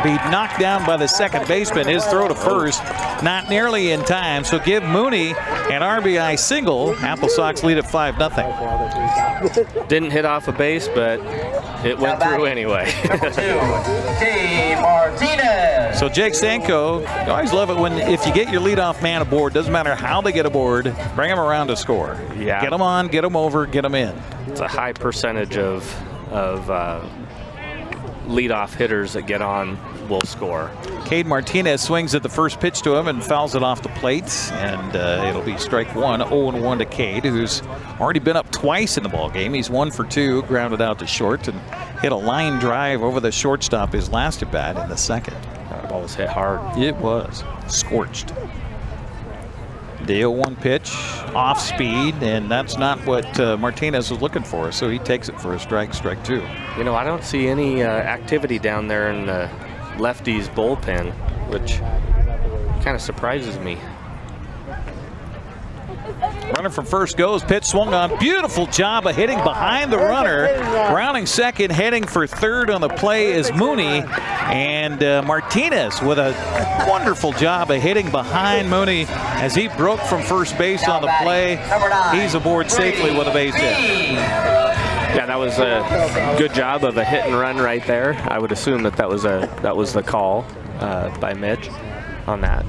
be knocked down by the second baseman. His throw to first, not nearly in time. So give Mooney an RBI single. AppleSox lead at 5-0. Didn't hit off a base, but it went through anyway. So Jake Stanko, I always love it when if you get your leadoff man aboard, doesn't matter how they get aboard, bring them around to score. Yeah. Get them on, get them over, get them in. It's a high percentage of leadoff hitters that get on will score. Cade Martinez swings at the first pitch to him and fouls it off the plate, and it'll be strike one. 0-1 to Cade, who's already been up twice in the ball game. He's 1 for 2, grounded out to short, and hit a line drive over the shortstop his last at bat in the second. That ball was hit hard. It was scorched. The 0-1 pitch, off speed, and that's not what Martinez was looking for, so he takes it for a strike 2. You know, I don't see any activity down there in the lefties bullpen, which kind of surprises me. Runner from first goes, pitch swung on. Beautiful job of hitting behind the runner. Rounding second, heading for third on the play is Mooney. And Martinez with a wonderful job of hitting behind Mooney as he broke from first base on the play. He's aboard safely with a base hit. Yeah, that was a good job of a hit and run right there. I would assume that was the call by Mitch on that.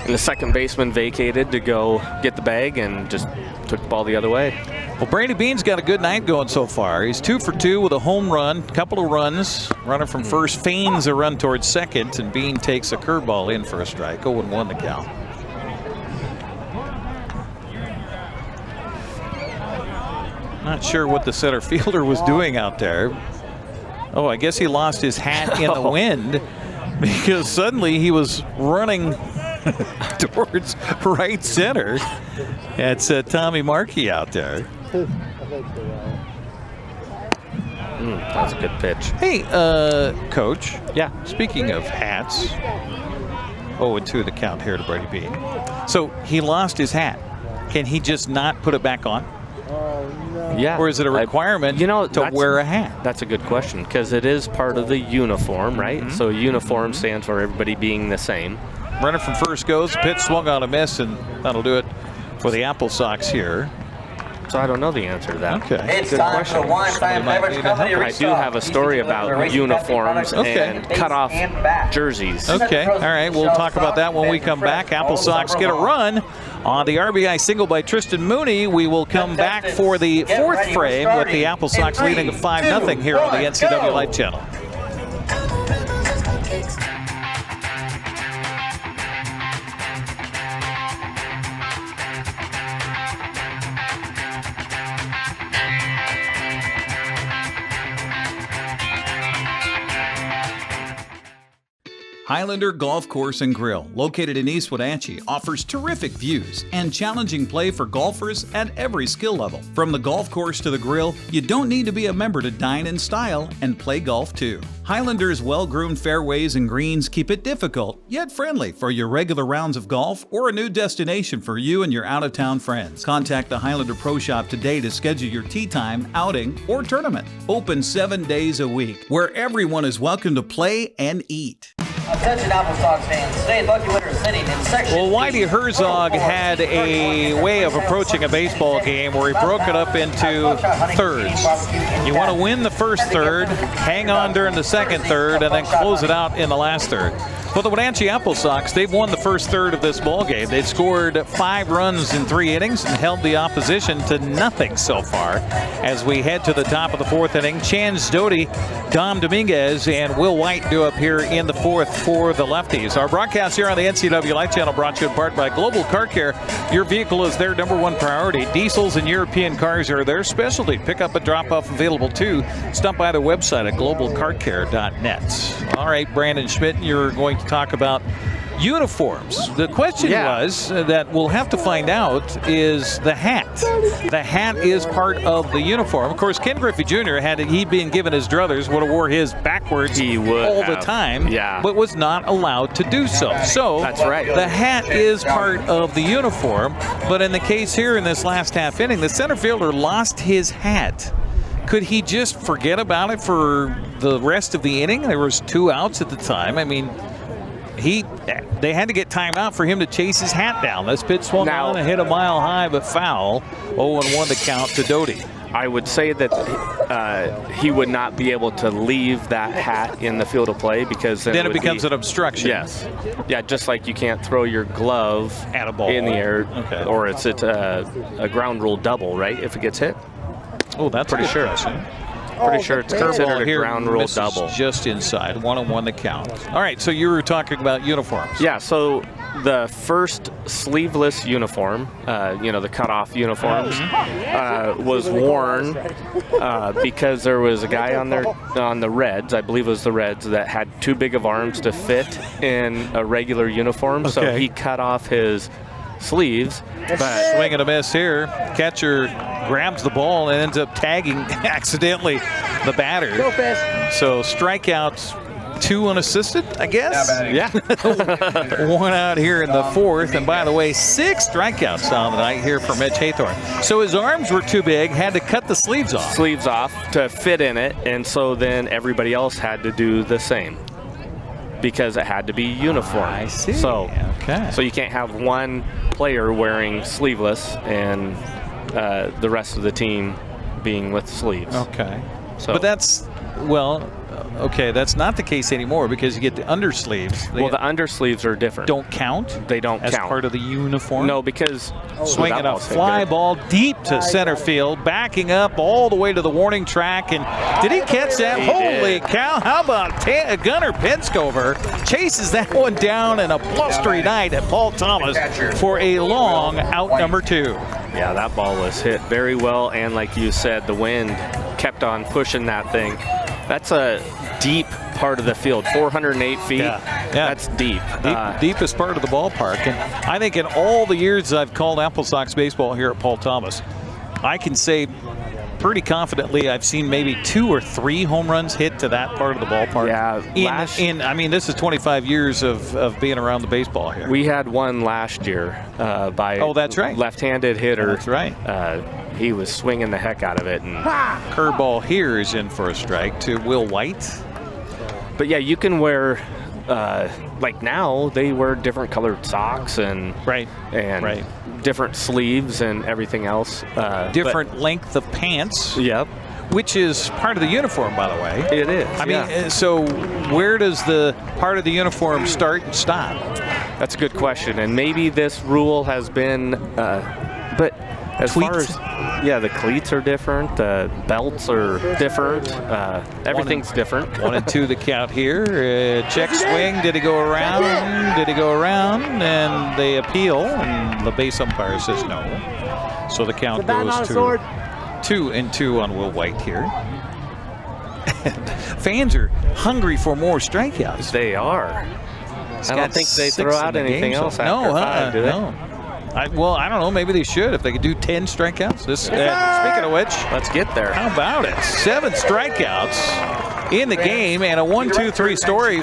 And the second baseman vacated to go get the bag and just took the ball the other way. Well, Brady Bean's got a good night going so far. He's 2 for 2 with a home run, couple of runs. Runner from first feigns a run towards second, and Bean takes a curveball in for a strike. 0-1 the count. Not sure what the center fielder was doing out there. Oh, I guess he lost his hat in the wind. because suddenly he was running towards right center. That's Tommy Markey out there. That's a good pitch. Hey, Coach. Yeah. Speaking of hats, 0-2 the count here to Brady B. So he lost his hat. Can he just not put it back on? Yeah. Or is it a requirement to wear a hat? That's a good question, because it is part of the uniform, right? So uniform stands for everybody being the same. Runner from first goes, pitch swung on a miss, and that'll do it for the AppleSox here. So I don't know the answer to that. Okay. It's time for Wine Time Beverage Company. I do have a story about uniforms and cut-off jerseys. Okay, all right, we'll talk about that when we come back. AppleSox get a run on the RBI single by Tristan Mooney. We will come back for the fourth frame with the AppleSox leading at 5-0 here on the NCWLIFE Channel. Highlander Golf Course and Grill, located in East Wenatchee, offers terrific views and challenging play for golfers at every skill level. From the golf course to the grill, you don't need to be a member to dine in style and play golf too. Highlander's well-groomed fairways and greens keep it difficult, yet friendly for your regular rounds of golf or a new destination for you and your out-of-town friends. Contact the Highlander Pro Shop today to schedule your tee time, outing, or tournament. Open 7 days a week, where everyone is welcome to play and eat. Attention AppleSox fans, today's lucky winner is sitting in section Well, Whitey Herzog had a way of approaching a baseball game where he broke it up into thirds. You want to win the first third, hang on during the second third, and then close it out in the last third. For the Wenatchee AppleSox, they've won the first third of this ball game. They've scored 5 runs in 3 innings and held the opposition to nothing so far. As we head to the top of the 4th inning, Chance Doty, Dom Dominguez, and Will White do up here in the 4th for the Lefties. Our broadcast here on the NCWLIFE Channel brought to you in part by Global Car Care. Your vehicle is their #1 priority. Diesels and European cars are their specialty. Pick-up and drop-off available too. Stop by their website at globalcarcare.net. All right, Brandon Schmitten, you're going to talk about uniforms. The question was that we'll have to find out is the hat. The hat is part of the uniform. Of course, Ken Griffey Jr. had he been given his druthers would have wore his backwards all the time, but was not allowed to do so. So that's right. The hat is part of the uniform, but in the case here in this last half inning, the center fielder lost his hat. Could he just forget about it for the rest of the inning? There was 2 outs at the time. I mean, they had to get timeout for him to chase his hat down. This pitch swung on and hit a mile high, but foul. 0-1 the count to Doty. I would say that he would not be able to leave that hat in the field of play because then it becomes an obstruction. Yes. Yeah, just like you can't throw your glove at a ball in the air, or it's a ground rule double, right? If it gets hit. Oh, that's pretty sure. Pretty sure it's considered a ground rule double. Just inside. 1-1 the count. All right, so you were talking about uniforms. Yeah, so the first sleeveless uniform, the cutoff uniforms, was worn because there was a guy on the Reds, I believe it was the Reds, that had too big of arms to fit in a regular uniform, so he cut off his sleeves. But swing and a miss here. Catcher grabs the ball and ends up tagging accidentally the batter. So strikeouts, 2 unassisted, I guess. Yeah. 1 out here in the 4th. And by the way, 6 strikeouts on the night here for Mitch Haythorne. So his arms were too big, had to cut the sleeves off. Sleeves off to fit in it, and so then everybody else had to do the same, because it had to be uniform. I see. So you can't have one player wearing sleeveless and the rest of the team being with sleeves. Okay. So, but that's, that's not the case anymore because you get the undersleeves. Well, the undersleeves are different. Don't count? They don't as count. part of the uniform? No, because swinging a fly ball deep to center field, backing up all the way to the warning track. And did he catch that? Holy cow. How about Gunnar Penscover chases that one down in a blustery night at Paul Thomas for a long out number 2. Yeah, that ball was hit very well. And like you said, the wind kept on pushing that thing. That's a deep part of the field, 408 feet. Yeah. That's deep. Deepest part of the ballpark. And I think in all the years I've called AppleSox baseball here at Paul Thomas, I can say pretty confidently I've seen maybe 2 or 3 home runs hit to that part of the ballpark. Yeah. I mean, this is 25 years of being around the baseball here. We had one last year by that's right. left-handed hitter. That's right. He was swinging the heck out of it. And curveball here is in for a strike to Will White. But yeah, you can wear, like now, they wear different colored socks and different sleeves and everything else. Different length of pants. Yep. Which is part of the uniform, by the way. It is. I mean, so where does the part of the uniform start and stop? That's a good question. And maybe this rule has been, but as far as, the cleats are different, belts are different, everything's different. 1 and 2 the count here. Check swing. Did he go around? Did he go around? And they appeal, and the base umpire says no. So the count goes to 2 and 2 on Will White here. Fans are hungry for more strikeouts. They are. I don't think they throw out anything else after 5, do they? No. I don't know. Maybe they should if they could do 10 strikeouts. Speaking of which, let's get there. How about it? 7 strikeouts in the game, and a 1-2-3 story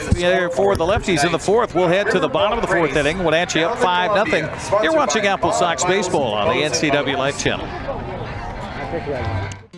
for the Lefties in the 4th. We'll head to the bottom of the 4th inning. Wenatchee up 5-0. You're watching AppleSox baseball on the NCWLIFE Channel.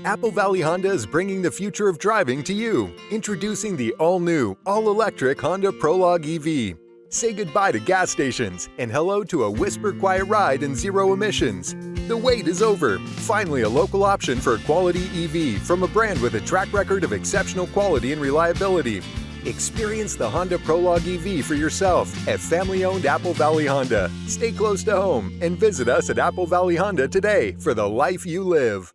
Apple Valley Honda is bringing the future of driving to you. Introducing the all-new, all-electric Honda Prologue EV. Say goodbye to gas stations and hello to a whisper-quiet ride and zero emissions. The wait is over. Finally, a local option for a quality EV from a brand with a track record of exceptional quality and reliability. Experience the Honda Prologue EV for yourself at family-owned Apple Valley Honda. Stay close to home and visit us at Apple Valley Honda today for the life you live.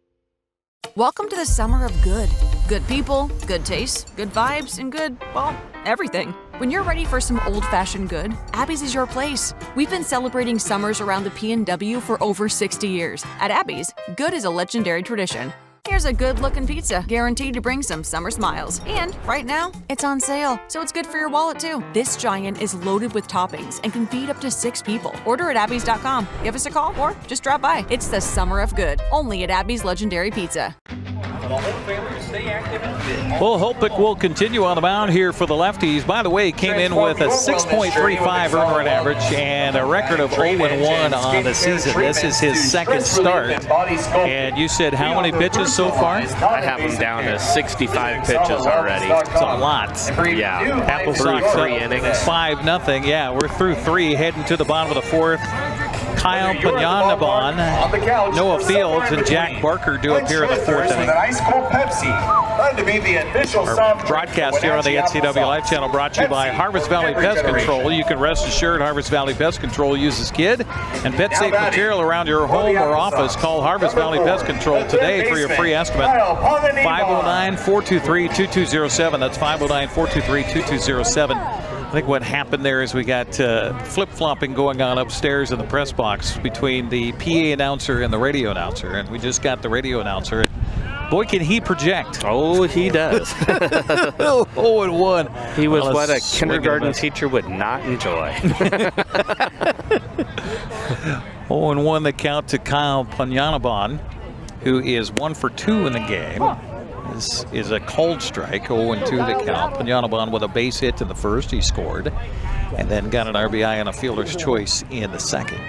Welcome to the summer of good. Good people, good taste, good vibes, and good, well, everything. When you're ready for some old-fashioned good, Abby's is your place. We've been celebrating summers around the PNW for over 60 years. At Abby's, good is a legendary tradition. Here's a good-looking pizza, guaranteed to bring some summer smiles. And right now, it's on sale, so it's good for your wallet too. This giant is loaded with toppings and can feed up to 6 people. Order at abbys.com. Give us a call or just drop by. It's the summer of good, only at Abby's Legendary Pizza. Well, Holpick will continue on the mound here for the Lefties. By the way, came in with a 6.35 earned run average and a record of 0-1 on the season. This is his second start. And you said how many pitches so far? I have him down to 65 pitches already. It's a lot. Yeah. AppleSox three innings. 5-0. Yeah, we're through 3, heading to the bottom of the 4th. Kyle Panyanaban, Noah Fields, and Jack Barker do appear in the 4th inning. Our broadcast here on the NCWLIFE Channel brought to you by Harvest Valley Pest Control. You can rest assured Harvest Valley Pest Control uses kid and pet safe material around your home or office. Call Harvest Valley Pest Control today for your free estimate. 509-423-2207. That's 509-423-2207. I think what happened there is we got flip-flopping going on upstairs in the press box between the PA announcer and the radio announcer, and we just got the radio announcer. Boy, can he project. Oh, he does. 0-1. He was what a kindergarten teacher would not enjoy. 0-1 the count to Kyle Panyanaban, who is 1 for 2 in the game. This is a cold strike, 0-2 the count. Panyanaban with a base hit in the first, he scored, and then got an RBI and a fielder's choice in the second.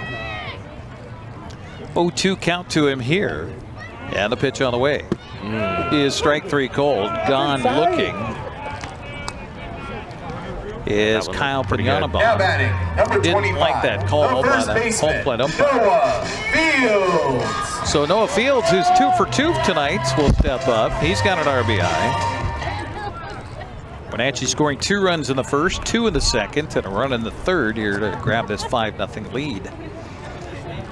0-2 count to him here, and the pitch on the way is strike 3 cold. Gone looking is Kyle Panyanaban. Now batting, number 25. Didn't like that call by the home plate umpire. Noah Fields. So Noah Fields, who's 2 for 2 tonight, will step up. He's got an RBI. Wenatchee scoring 2 runs in the first, 2 in the second, and a run in the third here to grab this 5-0 lead.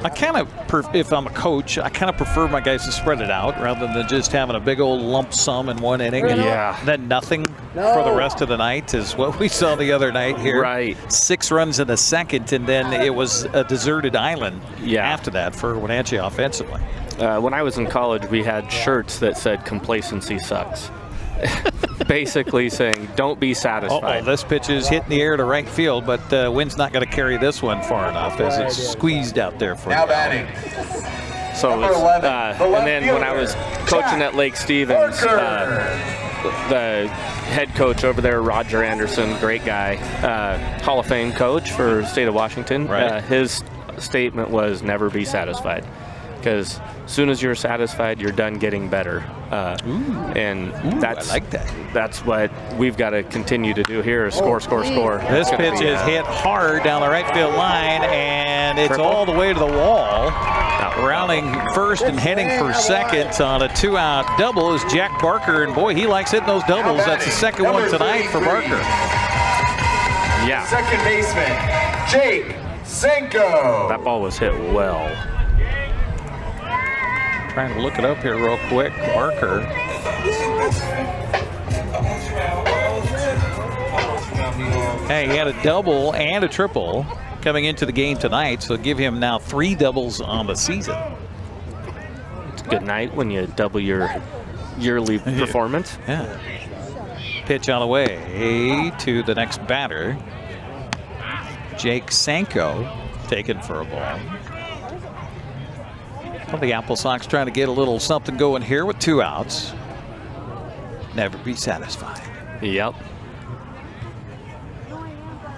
I kind of, if I'm a coach, I kind of prefer my guys to spread it out rather than just having a big old lump sum in one inning and then nothing for the rest of the night is what we saw the other night here. Right. 6 runs in the second, and then it was a deserted island after that for Wenatchee offensively. When I was in college, we had shirts that said "Complacency sucks." basically saying, don't be satisfied. This pitch is hitting the air to right field, but wind's not going to carry this one far enough as it's squeezed out there for now batting. So, and then when I was coaching at Lake Stevens, the head coach over there, Roger Anderson, great guy, Hall of Fame coach for the state of Washington. Right. His statement was never be satisfied, because as soon as you're satisfied, you're done getting better. That's, I like that. That's what we've got to continue to do here, is score, score, score. This pitch is hit hard down the right field line, and it's all the way to the wall. Rounding first and heading for second on a 2-out double is Jack Barker, and boy, he likes hitting those doubles. That's the second one tonight for Barker. Yeah. Second baseman, Jake Senko. That ball was hit well. Trying to look it up here real quick. Barker. Hey, he had a double and a triple coming into the game tonight, so give him now 3 doubles on the season. It's a good night when you double your yearly performance. Yeah. Pitch on the way to the next batter. Jake Sanko taken for a ball. Well, the AppleSox trying to get a little something going here with 2 outs. Never be satisfied. Yep.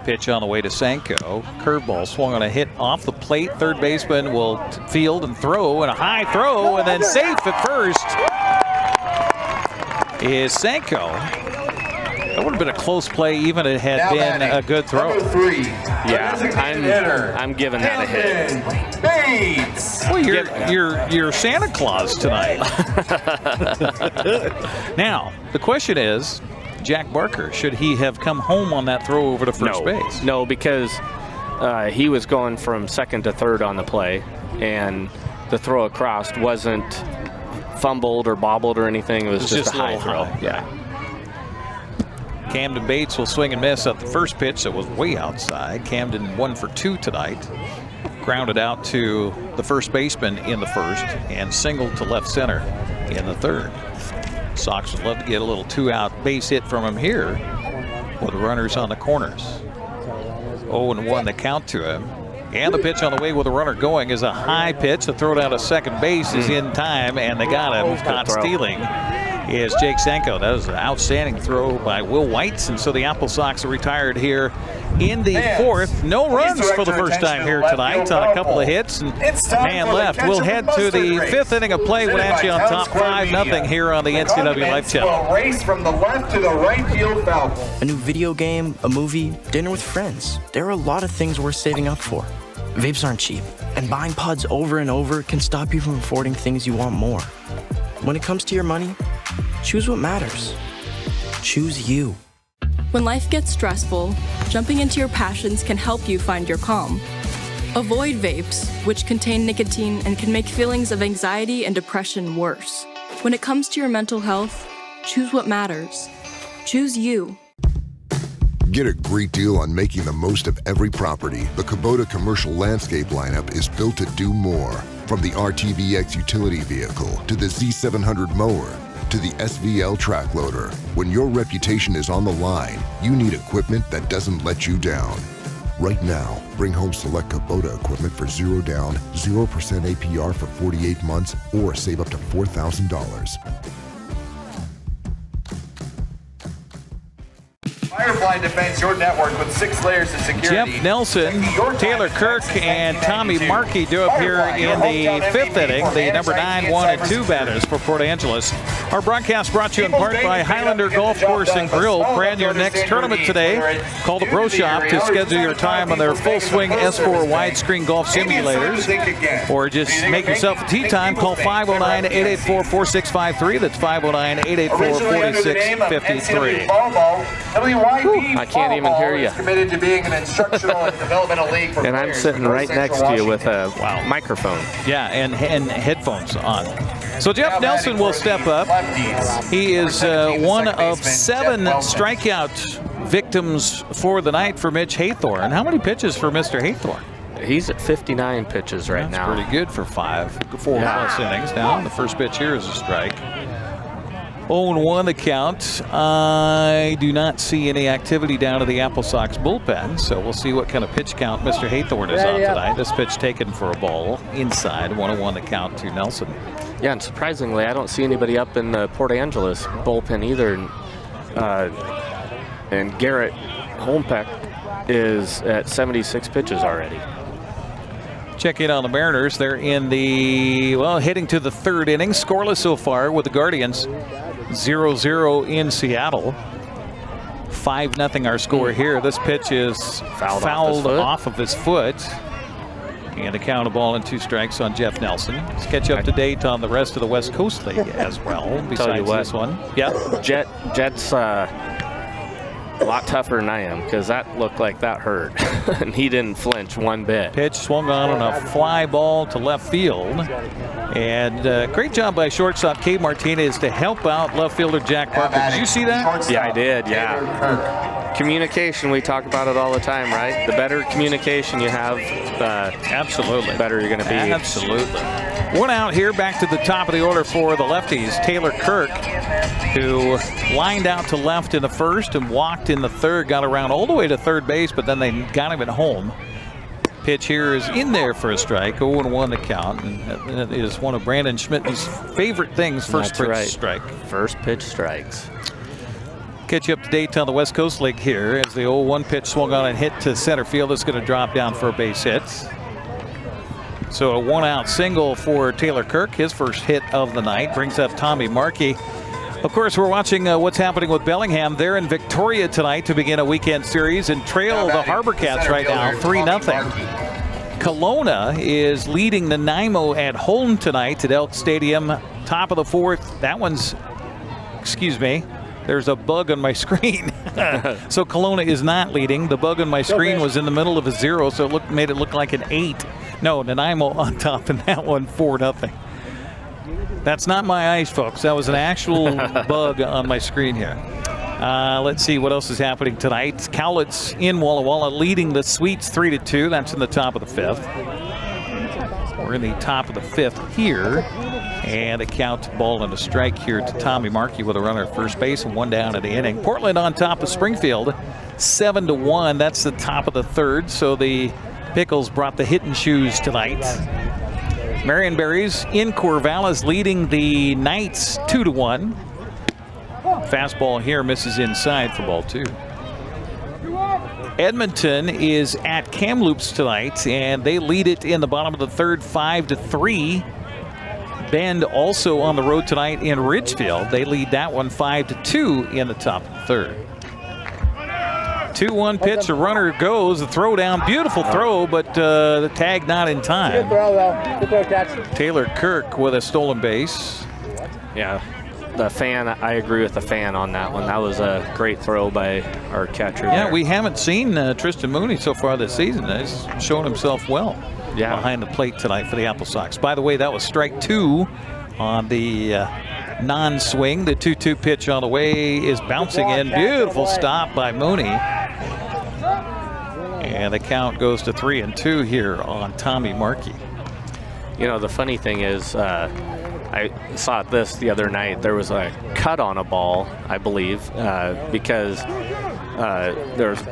Pitch on the way to Sanko. Curveball swung on a hit off the plate. Third baseman will field and throw, and a high throw, and then safe at first is Sanko. That would have been a close play, even if it had been a good throw. Yeah, I'm giving that a hit. Well, you're Santa Claus tonight. Now, the question is, Jack Barker, should he have come home on that throw over to first base? No, because he was going from second to third on the play, and the throw across wasn't fumbled or bobbled or anything. It was just a high throw. Yeah. Camden Bates will swing and miss at the first pitch that was way outside. Camden 1 for 2 tonight. Grounded out to the first baseman in the first and singled to left center in the third. Sox would love to get a little 2-out base hit from him here with the runners on the corners. 0-1 the count to him. And the pitch on the way with the runner going is a high pitch. The throw down to second base is in time, and they got him. Caught stealing is Jake Sanko. That was an outstanding throw by Will Whites, and so the AppleSox are retired here in the fourth. No runs for the first time here tonight on a couple of hits, and man left. We'll head to the 5th inning of play. Wenatchee on top 5-0 here on the NCWLIFE Channel. Race from the left to the right field foul. A new video game, a movie, dinner with friends. There are a lot of things worth saving up for. Vapes aren't cheap, and buying pods over and over can stop you from affording things you want more. When it comes to your money, choose what matters. Choose you. When life gets stressful, jumping into your passions can help you find your calm. Avoid vapes, which contain nicotine and can make feelings of anxiety and depression worse. When it comes to your mental health, choose what matters. Choose you. Get a great deal on making the most of every property. The Kubota commercial landscape lineup is built to do more. From the RTVX utility vehicle to the Z700 mower to the SVL track loader. When your reputation is on the line, you need equipment that doesn't let you down. Right now, bring home select Kubota equipment for 0 down, 0% APR for 48 months, or save up to $4,000. Firefly defends your network with 6 layers of security. Jeff Nelson, Taylor Kirk, and Tommy Markey do up here in the 5th inning. The number 9, 1, and 2 batters for Port Angeles. Our broadcast brought to you in part by Highlander Golf Course and Grill. Plan your next tournament today. Call the Pro Shop to schedule your time on their full swing S4 widescreen golf simulators. Or just make yourself a tee time. Call 509-884-4653. That's 509-884-4653. I can't even hear you. Committed to being an instructional and developmental league for and I'm sitting right next to you with a microphone. Yeah, and headphones on. So Jeff Nelson will step up. He is one of 7 strikeout victims for the night for Mitch Haythorne. How many pitches for Mr. Haythorne? He's at 59 pitches right now. Pretty good for 4+ innings now. The first pitch here is a strike. 0-1 the count. I do not see any activity down to the AppleSox bullpen, so we'll see what kind of pitch count Mr. Haythorne is on tonight. This pitch taken for a ball inside. 1-1 the count to Nelson. Yeah, and surprisingly, I don't see anybody up in the Port Angeles bullpen either. And Garrett Holmpeck is at 76 pitches already. Check in on the Mariners. They're in the, well, heading to the third inning. Scoreless so far with the Guardians. 0-0 in Seattle. 5-0 our score here. This pitch is fouled off of his foot. And a count of ball and 2 strikes on Jeff Nelson. Let's catch you up to date on the rest of the West Coast League as well, besides this one. Yeah. Jet's a lot tougher than I am, because that looked like that hurt. And he didn't flinch one bit. Pitch swung on a fly ball to left field. And great job by shortstop Cade Martinez to help out left fielder Jack Parker. Did you see that? Yeah, I did, yeah. Communication, we talk about it all the time, right? The better communication you have, absolutely, the better you're going to be. Absolutely. One out here, back to the top of the order for the lefties. Taylor Kirk, who lined out to left in the first and walked in the third, got around all the way to third base, but then they got him at home. Pitch here is in there for a strike. 0-1 the count, and that is one of Brandon Schmitten's favorite things. First pitch strike. First pitch strikes. Catch you up to date on the West Coast League here as the 0-1 pitch swung on and hit to center field. It's going to drop down for a base hit. So a 1-out single for Taylor Kirk, his first hit of the night, brings up Tommy Markey. Of course, we're watching what's happening with Bellingham. They're in Victoria tonight to begin a weekend series and trail the Harbor Cats right now 3-0. Kelowna is leading the Nanaimo at home tonight at Elk Stadium. Top of the fourth. That one's, excuse me, there's a bug on my screen. So Kelowna is not leading. The bug on my screen was in the middle of a 0, so it made it look like an 8. No, Nanaimo on top in that one, 4-0. That's not my eyes, folks. That was an actual bug on my screen here. Let's see what else is happening tonight. Cowlitz in Walla Walla leading the Sweets 3-2. That's in the top of the 5th. We're in the top of the 5th here. And a count, ball and a strike here to Tommy Markey with a runner at first base and 1 down in the inning. Portland on top of Springfield, 7-1. That's the top of the 3rd. So the Pickles brought the hitting shoes tonight. Marion Berries in Corvallis leading the Knights 2-1. Fastball here misses inside for ball 2. Edmonton is at Kamloops tonight, and they lead it in the bottom of the 3rd, 5-3. Bend also on the road tonight in Ridgefield. They lead that one 5-2 in the top of the 3rd. 2-1 pitch, a runner goes, the throw down, beautiful throw, but the tag not in time. Good throw, though. Good throw, catch. Taylor Kirk with a stolen base. Yeah, the fan, I agree with the fan on that one. That was a great throw by our catcher. Yeah, there. we haven't seen Tristan Mooney so far this season. He's shown himself well behind the plate tonight for the AppleSox. By the way, that was strike 2 on the non-swing. The 2-2 pitch on the way is bouncing in. Beautiful stop by Mooney. And the count goes to 3-2 here on Tommy Markey. You know, the funny thing is, I saw this the other night. There was a cut on a ball, I believe, because there's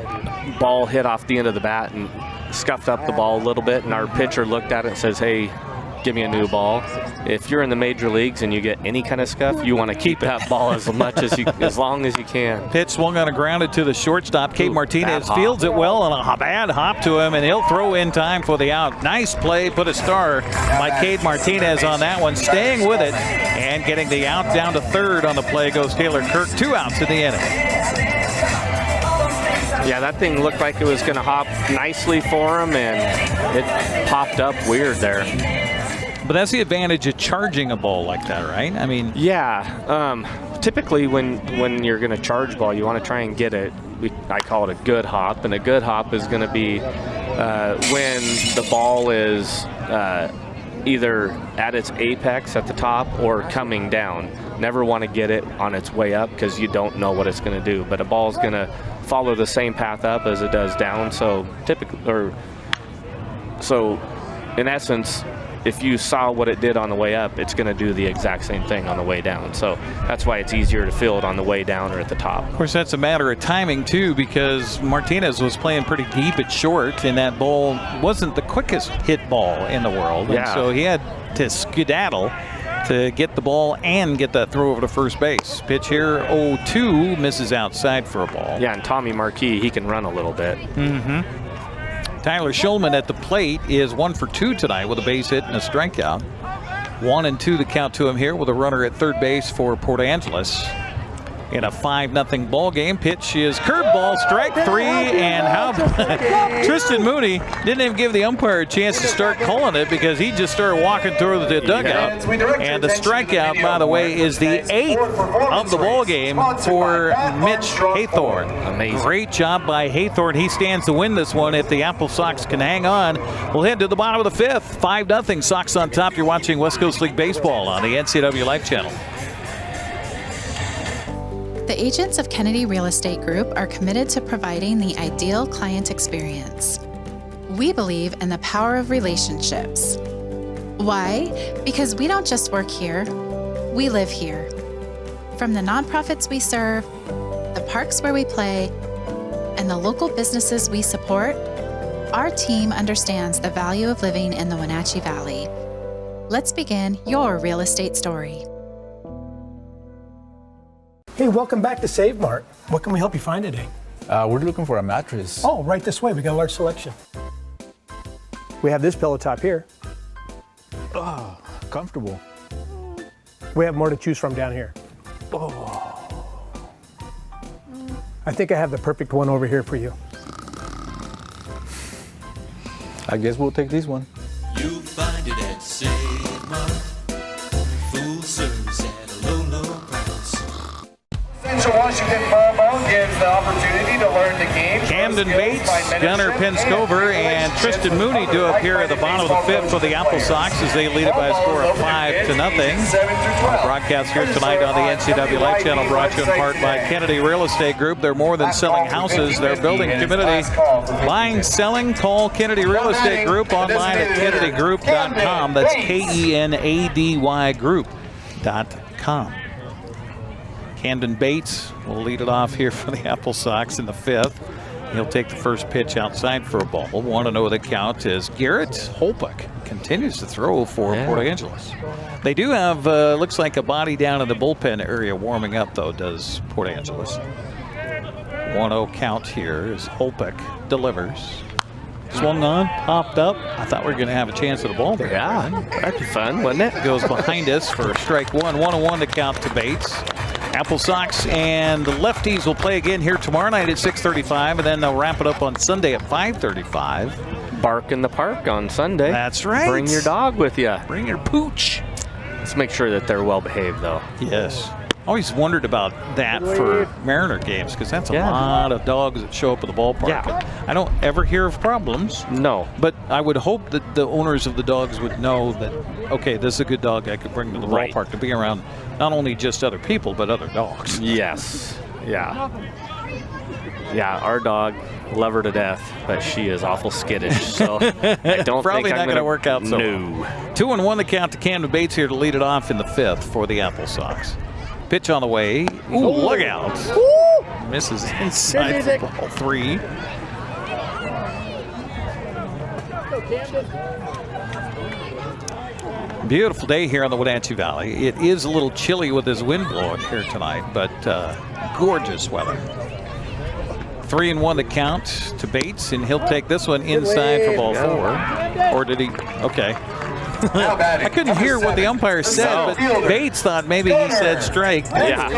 ball hit off the end of the bat and scuffed up the ball a little bit, and our pitcher looked at it and says, hey, give me a new ball. If you're in the major leagues and you get any kind of scuff, you want to keep that ball as much as you, as long as you can. Pitch swung on a grounded to the shortstop. Cade Martinez fields it well on a bad hop to him, and he'll throw in time for the out. Nice play, put a star by Cade Martinez on that one, staying with it and getting the out. Down to 3rd on the play goes Taylor Kirk. 2 outs in the inning. Yeah, that thing looked like it was going to hop nicely for him, and it popped up weird there. But that's the advantage of charging a ball like that, right? I mean, yeah. Typically, when you're going to charge ball, you want to try and get it. I call it a good hop, and a good hop is going to be when the ball is either at its apex at the top or coming down. Never want to get it on its way up because you don't know what it's going to do. But a ball is going to follow the same path up as it does down. So typically, so in essence, if you saw what it did on the way up, it's going to do the exact same thing on the way down. So that's why it's easier to field on the way down or at the top. Of course, that's a matter of timing, too, because Martinez was playing pretty deep at short, and that ball wasn't the quickest hit ball in the world. Yeah. And so he had to skedaddle to get the ball and get that throw over to first base. Pitch here, 0-2, misses outside for a ball. Yeah, and Tommy Marquis, he can run a little bit. Mm-hmm. Tyler Schulman at the plate is 1 for 2 tonight with a base hit and a strikeout. 1-2 the count to him here with a runner at third base for Port Angeles. In a 5-0 ball game, pitch is curveball, strike 3, and how Tristan Mooney didn't even give the umpire a chance to start calling it because he just started walking through the dugout. And the strikeout, by the way, is the 8th of the ball game for Mitch Haythorne. Amazing. Great job by Haythorne. He stands to win this one if the AppleSox can hang on. We'll head to the bottom of the 5th. 5-0 Sox on top. You're watching West Coast League Baseball on the NCWLIFE Channel. The agents of Kennedy Real Estate Group are committed to providing the ideal client experience. We believe in the power of relationships. Why? Because we don't just work here, we live here. From the nonprofits we serve, the parks where we play, and the local businesses we support, our team understands the value of living in the Wenatchee Valley. Let's begin your real estate story. Hey, welcome back to Save Mart. What can we help you find today? We're looking for a mattress. Oh, right this way. We got a large selection. We have this pillow top here. Oh, comfortable. We have more to choose from down here. Oh. I think I have the perfect one over here for you. I guess we'll take this one. You'll find it at Save Mart. Full service at a low, low price. Central Washington Ball gives the opportunity to learn the game. Camden Bates, Gunnar Penskover, and Tristan Mooney do up here at the bottom of the 5th for the AppleSox as they lead it by a score of 5-0. Our broadcast here tonight on the NCWLIFE Channel brought to you in part by Kennedy Real Estate Group. They're more than selling houses, they're building community. Buying, selling, call Kennedy Real Estate Group online at kennedygroup.com. That's K-E-N-A-D-Y group.com. Camden Bates will lead it off here for the AppleSox in the 5th. He'll take the first pitch outside for a ball. 1-0 the count as Garrett Holpuck continues to throw for Port Angeles. They do have, looks like a body down in the bullpen area warming up, though, does Port Angeles. 1-0 count here as Holpuck delivers. Swung on, popped up. I thought we were going to have a chance at a ball there. Yeah, that'd be fun, wouldn't it? Goes behind us for strike 1. 1-1 to count to Bates. AppleSox and the Lefties will play again here tomorrow night at 6:35, and then they'll wrap it up on Sunday at 5:35. Bark in the park on Sunday. That's right. Bring your dog with you. Bring your pooch. Let's make sure that they're well behaved, though. Yes. Always wondered about that for Mariner games because that's a lot of dogs that show up at the ballpark. Yeah. I don't ever hear of problems. No. But I would hope that the owners of the dogs would know that, okay, this is a good dog I could bring to the ballpark to be around not only just other people, but other dogs. Yes. Yeah. Yeah, our dog, love her to death, but she is awful skittish. So I don't Probably think not going to work out so No. well. 2-1 the count to Camden Bates here to lead it off in the 5th for the AppleSox. Pitch on the way. Ooh, look out. Ooh. Misses inside for ball 3. Beautiful day here on the Wenatchee Valley. It is a little chilly with this wind blowing here tonight, but gorgeous weather. 3-1 the count to Bates, and he'll take this one inside for ball 4. Or did he? Okay. I couldn't hear what the umpire said, but Bates thought maybe he said strike. Yeah.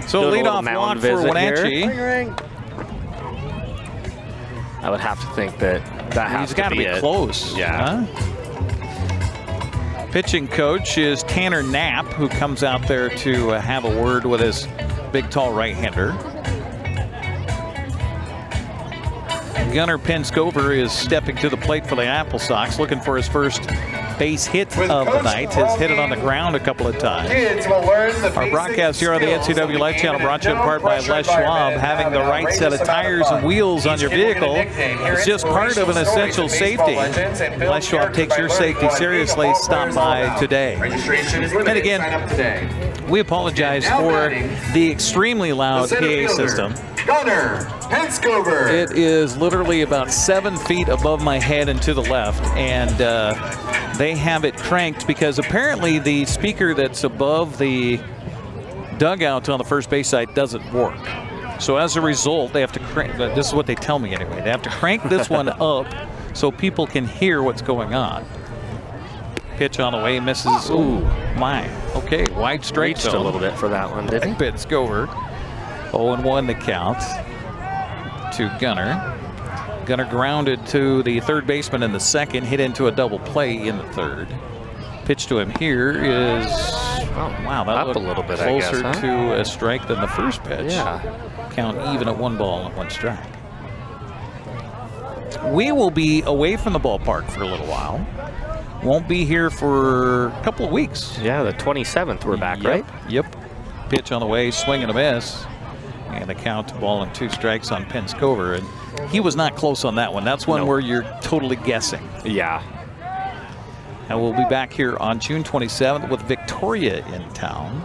So leadoff walk for Wenatchee. I would have to think that has got to be close. Yeah. Huh? Pitching coach is Tanner Knapp, who comes out there to have a word with his big, tall right-hander. Gunnar Penskover is stepping to the plate for the AppleSox, looking for his first base hit of the night. Has hit it on the ground a couple of times. Kids will learn the Our broadcast here on the NCWLIFE Channel brought to you in part by Les Schwab. Having the right set of tires and wheels on your vehicle is just part of an essential safety. Les Schwab takes your safety seriously. Stop by today. And again, we apologize for the extremely loud PA system. Gunner Penscover. It is literally about 7 feet above my head and to the left, and they have it cranked because apparently the speaker that's above the dugout on the first base side doesn't work. So as a result, they have to crank, this is what they tell me anyway, they have to crank this one up so people can hear what's going on. Pitch on the way, misses. Ooh, my. Okay, wide straight zone. Reached a little bit for that one, didn't he? Penscover. 0-1 the count to Gunner. Gunner grounded to the third baseman in the second, hit into a double play in the third. Pitch to him here is, oh wow, that looked a little bit closer to a strike than the first pitch. Yeah. Count even at 1 ball and 1 strike. We will be away from the ballpark for a little while. Won't be here for a couple of weeks. Yeah, the 27th we're back, right? Yep. Pitch on the way, swing and a miss. And the count, 1 and 2 strikes on Penscover. And he was not close on that one. That's one where you're totally guessing. Yeah. And we'll be back here on June 27th with Victoria in town.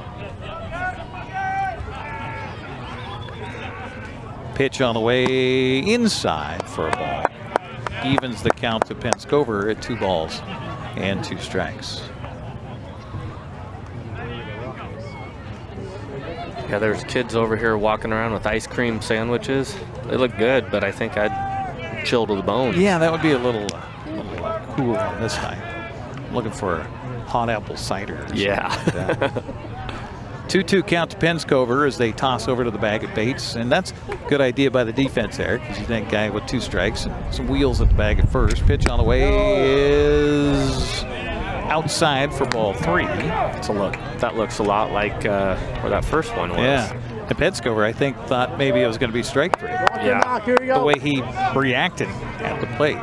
Pitch on the way inside for a ball. Evens the count to Penscover at 2 balls and 2 strikes. Yeah, there's kids over here walking around with ice cream sandwiches. They look good, but I think I'd chill to the bone. Yeah, that would be a little cool on this night. I'm looking for a hot apple cider. Yeah. 2-2 count to Penscover as they toss over to the bag at Bates. And that's a good idea by the defense there, because you think guy with 2 strikes and some wheels at the bag at first. Pitch on the way is outside for ball 3. It's a look. That looks a lot like where that first one was. Yeah. And Penscover, I think, thought maybe it was going to be strike 3. Yeah. The way he reacted at the plate.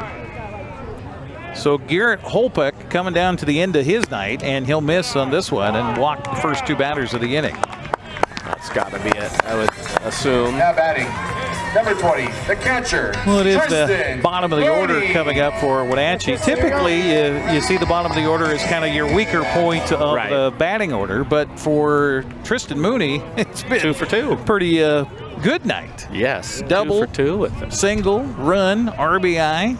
So Garrett Holpeck coming down to the end of his night, and he'll miss on this one and walk the first 2 batters of the inning. That's got to be it, I would assume. Now batting, number 20, the catcher. Well, it is the bottom of the order coming up for Wenatchee. Typically, you see the bottom of the order as kind of your weaker point of the batting order, but for Tristan Mooney, it's been 2 for 2. Pretty good night. Yes, double, 2 for 2 with them. Single, run, RBI.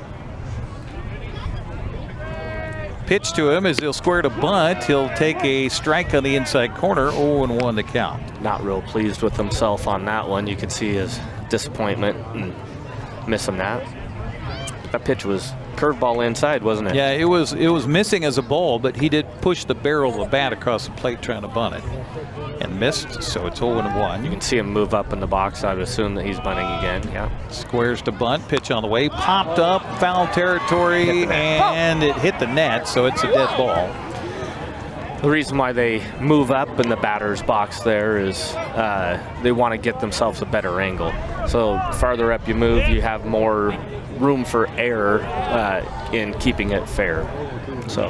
Pitch to him as he'll square to bunt. He'll take a strike on the inside corner. 0-1 the count. Not real pleased with himself on that one. You could see his disappointment and missing that. That pitch was curveball inside, wasn't it? Yeah, it was missing as a ball, but he did push the barrel of the bat across the plate trying to bunt it and missed, so it's 0-1. You can see him move up in the box. I would assume that he's bunting again. Yeah. Squares to bunt, pitch on the way, popped up, foul territory, and it hit the net, so it's a dead ball. The reason why they move up in the batter's box there is they want to get themselves a better angle. So farther up you move, you have more room for error in keeping it fair. So,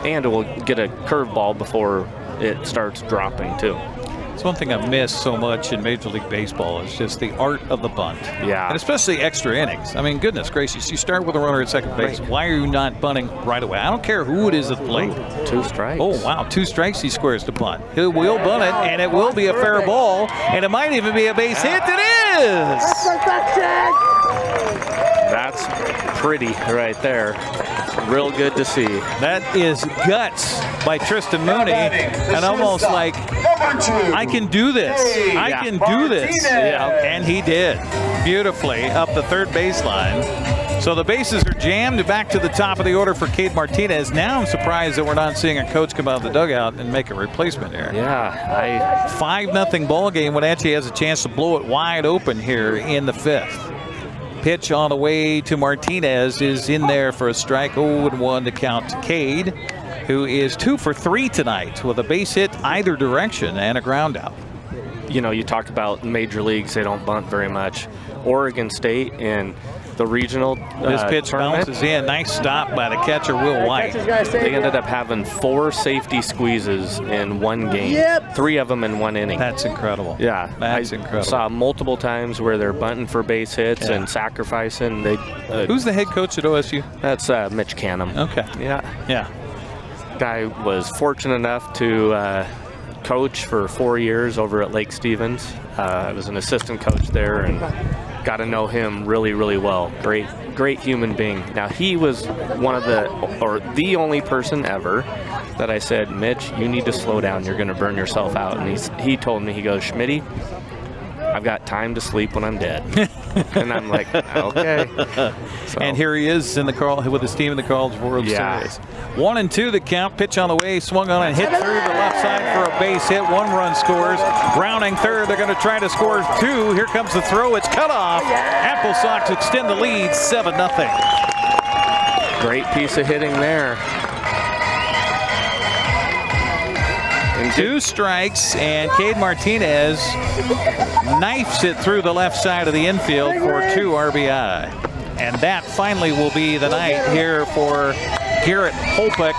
and it will get a curveball before it starts dropping too. It's one thing I've missed so much in Major League Baseball is just the art of the bunt. Yeah. And especially extra innings. I mean, goodness gracious, you start with a runner at second base. Right. Why are you not bunting right away? I don't care who it is at the plate. 2 strikes. Oh, wow. 2 strikes he squares to bunt. He will bunt it, and it will be a fair ball, and it might even be a base hit. It is! That's pretty right there. Real good to see. That is guts by Tristan Mooney, and almost like, I can do this. I can do this. Yeah. And he did beautifully up the third baseline. So the bases are jammed back to the top of the order for Cade Martinez. Now I'm surprised that we're not seeing a coach come out of the dugout and make a replacement here. Yeah. 5-0 ball game. Wenatchee has a chance to blow it wide open here in the 5th. Pitch on the way to Martinez is in there for a strike. 0-1 to count to Cade, who is 2 for 3 tonight with a base hit either direction and a ground out. You know, you talk about major leagues, they don't bunt very much. Oregon State and the regional This pitch tournament. bounces in. Nice stop by the catcher, Will White. They ended up having 4 safety squeezes in one game. 3 of them in one inning. That's incredible. Yeah, That's incredible. Saw multiple times where they're bunting for base hits and sacrificing. They. Who's the head coach at OSU? That's Mitch Canham. Okay. Yeah. Guy was fortunate enough to coach for 4 years over at Lake Stevens. I was an assistant coach there and got to know him really, really well. Great human being. Now, he was the only person ever that I said, Mitch, you need to slow down. You're going to burn yourself out. And he told me, he goes, Schmitty, I've got time to sleep when I'm dead. And I'm like, okay. So. And here he is in with his team in the College World Series. 1-2 the count. Pitch on the way, swung on and hit through the left side for a base hit. 1 run scores. Browning third. They're going to try to score 2. Here comes the throw. It's cut off. AppleSox extend the lead 7-0. Great piece of hitting there. And 2 strikes, and Cade Martinez knifes it through the left side of the infield for 2 RBI. And that finally will be the night here for Garrett Holpick,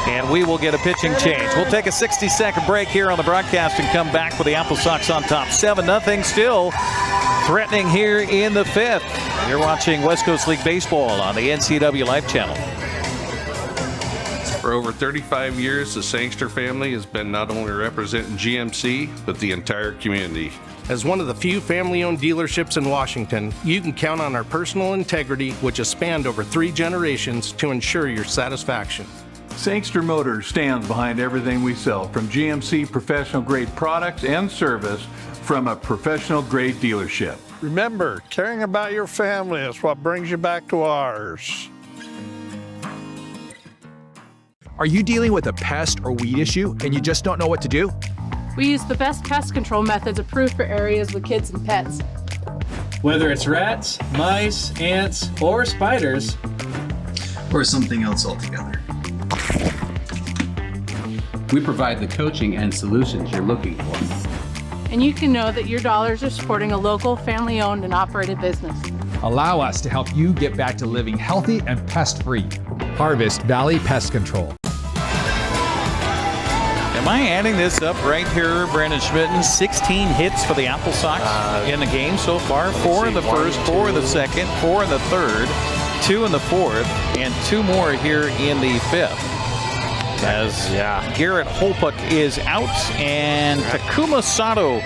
and we will get a pitching change. We'll take a 60-second break here on the broadcast and come back with the AppleSox on top. 7-0 still threatening here in the 5th. You're watching West Coast League Baseball on the NCWLIFE Channel. For over 35 years, the Sangster family has been not only representing GMC, but the entire community. As one of the few family-owned dealerships in Washington, you can count on our personal integrity, which has spanned over 3 generations, to ensure your satisfaction. Sangster Motors stands behind everything we sell, from GMC professional-grade products and service from a professional-grade dealership. Remember, caring about your family is what brings you back to ours. Are you dealing with a pest or weed issue and you just don't know what to do? We use the best pest control methods approved for areas with kids and pets. Whether it's rats, mice, ants, or spiders. Or something else altogether. We provide the coaching and solutions you're looking for. And you can know that your dollars are supporting a local, family-owned and operated business. Allow us to help you get back to living healthy and pest-free. Harvest Valley Pest Control. Am I adding this up right here, Brandon Schmitten? 16 hits for the AppleSox in the game so far. 4 in the first, 4 in the second, 4 in the third, 2 in the fourth, and 2 more here in the 5th. As Garrett Holpick is out, and Takuma Sato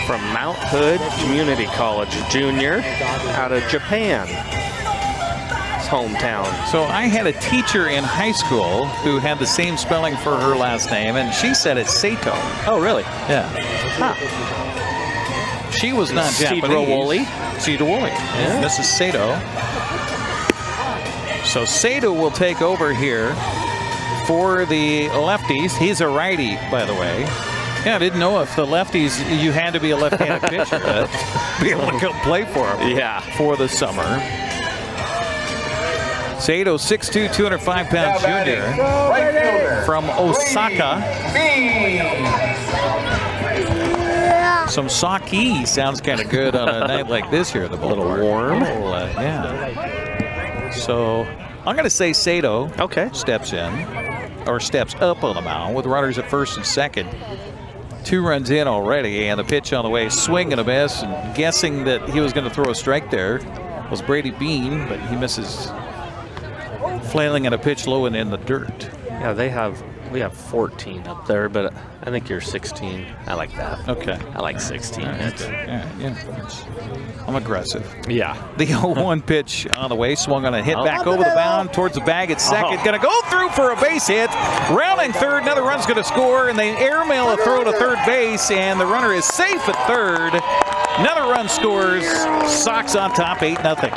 from Mount Hood Community College, junior, out of Japan. Hometown. So I had a teacher in high school who had the same spelling for her last name, and she said it's Sato. Oh, really? Yeah. Huh. She was not Japanese. Sidrawoli. Yeah. Mrs. Sato. So Sato will take over here for the lefties. He's a righty, by the way. Yeah, I didn't know if the lefties, you had to be a left-handed pitcher to be able to come play for them. Yeah. For the summer. Sato, 6'2", 205-pound junior from Osaka. Some sake sounds kind of good on a night like this here. The a little warm. Yeah. So I'm going to say Sato steps in, or steps up on the mound with runners at first and second. 2 runs in already, and the pitch on the way, swing and a miss. And guessing that he was going to throw a strike there was Brady Bean, but he misses. Flailing at a pitch low and in the dirt. Yeah, we have 14 up there, but I think you're 16. I like that. Okay. I like 16. I'm aggressive. Yeah. The 0-1 pitch on the way, swung on a hit back over the mound towards the bag at second. Going to go through for a base hit. Rounding third, another run's going to score, and they airmail a throw to third base, and the runner is safe at third. Another run scores. Sox on top, 8-0.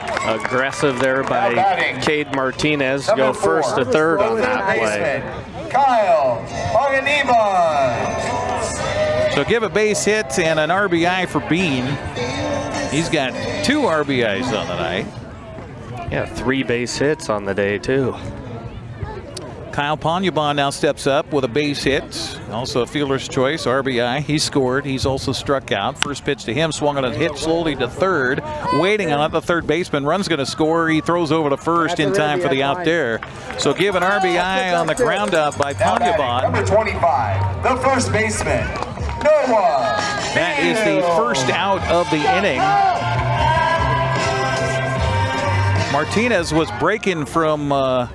Aggressive there by Cade Martinez. Go first to third on that play. Kyle Oganiban. So give a base hit and an RBI for Bean. He's got 2 RBIs on the night. Yeah, 3 base hits on the day, too. Kyle Ponubon now steps up with a base hit. Also a fielder's choice, RBI. He scored. He's also struck out. First pitch to him, swung on a hit slowly to third. Waiting on it, the third baseman. Run's going to score. He throws over to first in time for the out there. So give an RBI on the ground out by Ponubon. Number 25, the first baseman, Noah. That is the first out of the inning. Martinez was breaking from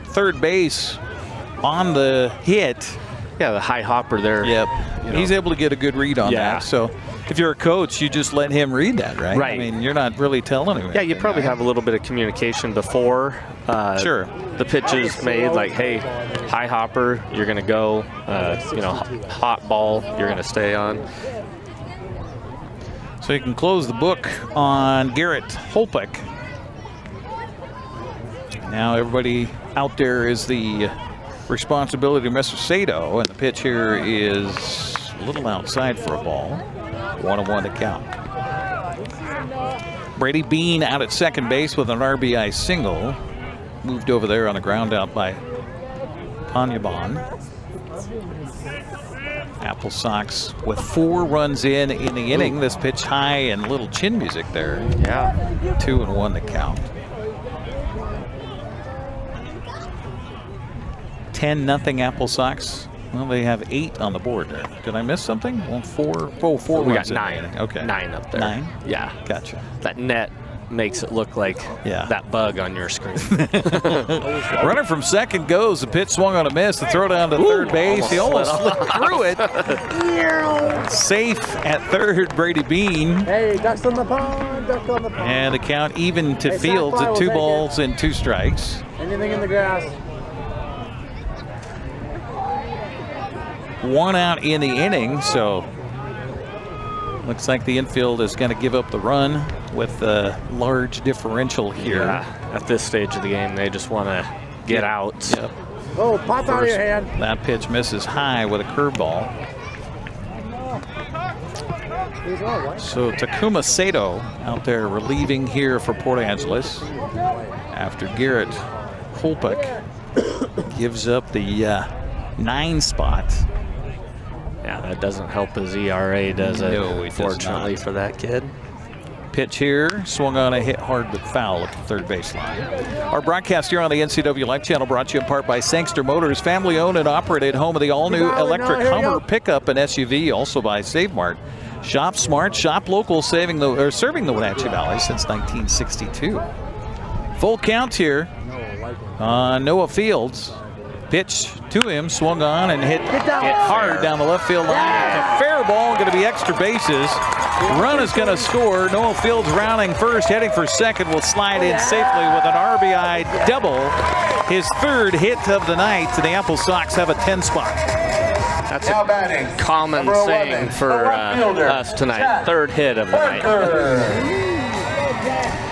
third base on the hit. Yeah, the high hopper there. Yep. He's able to get a good read on that. So if you're a coach, you just let him read that, right? Right. I mean, you're not really telling him. Yeah, you probably have a little bit of communication before sure. the pitch is made, like, hey, high hopper, you're going to go. Hot ball, you're going to stay on. So you can close the book on Garrett Holpick. Now everybody out there is the responsibility of Mr. Sato, and the pitch here is a little outside for a ball. 1-1 to count. Brady Bean out at second base with an RBI single. Moved over there on the ground out by Ponubon. AppleSox with 4 runs in the inning. This pitch high and little chin music there. Yeah. 2-1 to count. 10-0 AppleSox. Well, they have 8 on the board there. Did I miss something? Well, 4 We runs got 9. in the inning. Okay. 9 up there. 9? Yeah. Gotcha. That net makes it look like that bug on your screen. Runner from second goes. The pitch swung on a miss. The throw down to third base. He almost slipped through it. Safe at third, Brady Bean. Hey, ducks on the pond, ducks on the pond. And the count even to Fields at 2 balls and 2 strikes. Anything in the grass. 1 out in the inning, so looks like the infield is going to give up the run with a large differential here. Yeah, at this stage of the game, they just want to get out. Yep. Oh, pop out of your hand. That pitch misses high with a curveball. So Takuma Sato out there relieving here for Port Angeles after Garrett Holpick gives up the 9 spot. Yeah, that doesn't help his ERA, does it? No, it fortunately does not. for that kid. Pitch here, swung on a hit hard but foul at the third baseline. Our broadcast here on the NCWLIFE Channel brought to you in part by Sangster Motors, family owned and operated, home of the all-new electric Hummer pickup and SUV, also by Save Mart. Shop smart, shop local, serving the Wenatchee Valley since 1962. Full count here on Noah Fields. Pitch to him, swung on and hit hard down the left field line. A fair ball, going to be extra bases. Run is going to score. Noah Fields rounding first, heading for second, will slide in safely with an RBI double. His 3rd hit of the night, and the AppleSox have a 10 spot. That's a common saying for us tonight. 3rd hit of the night.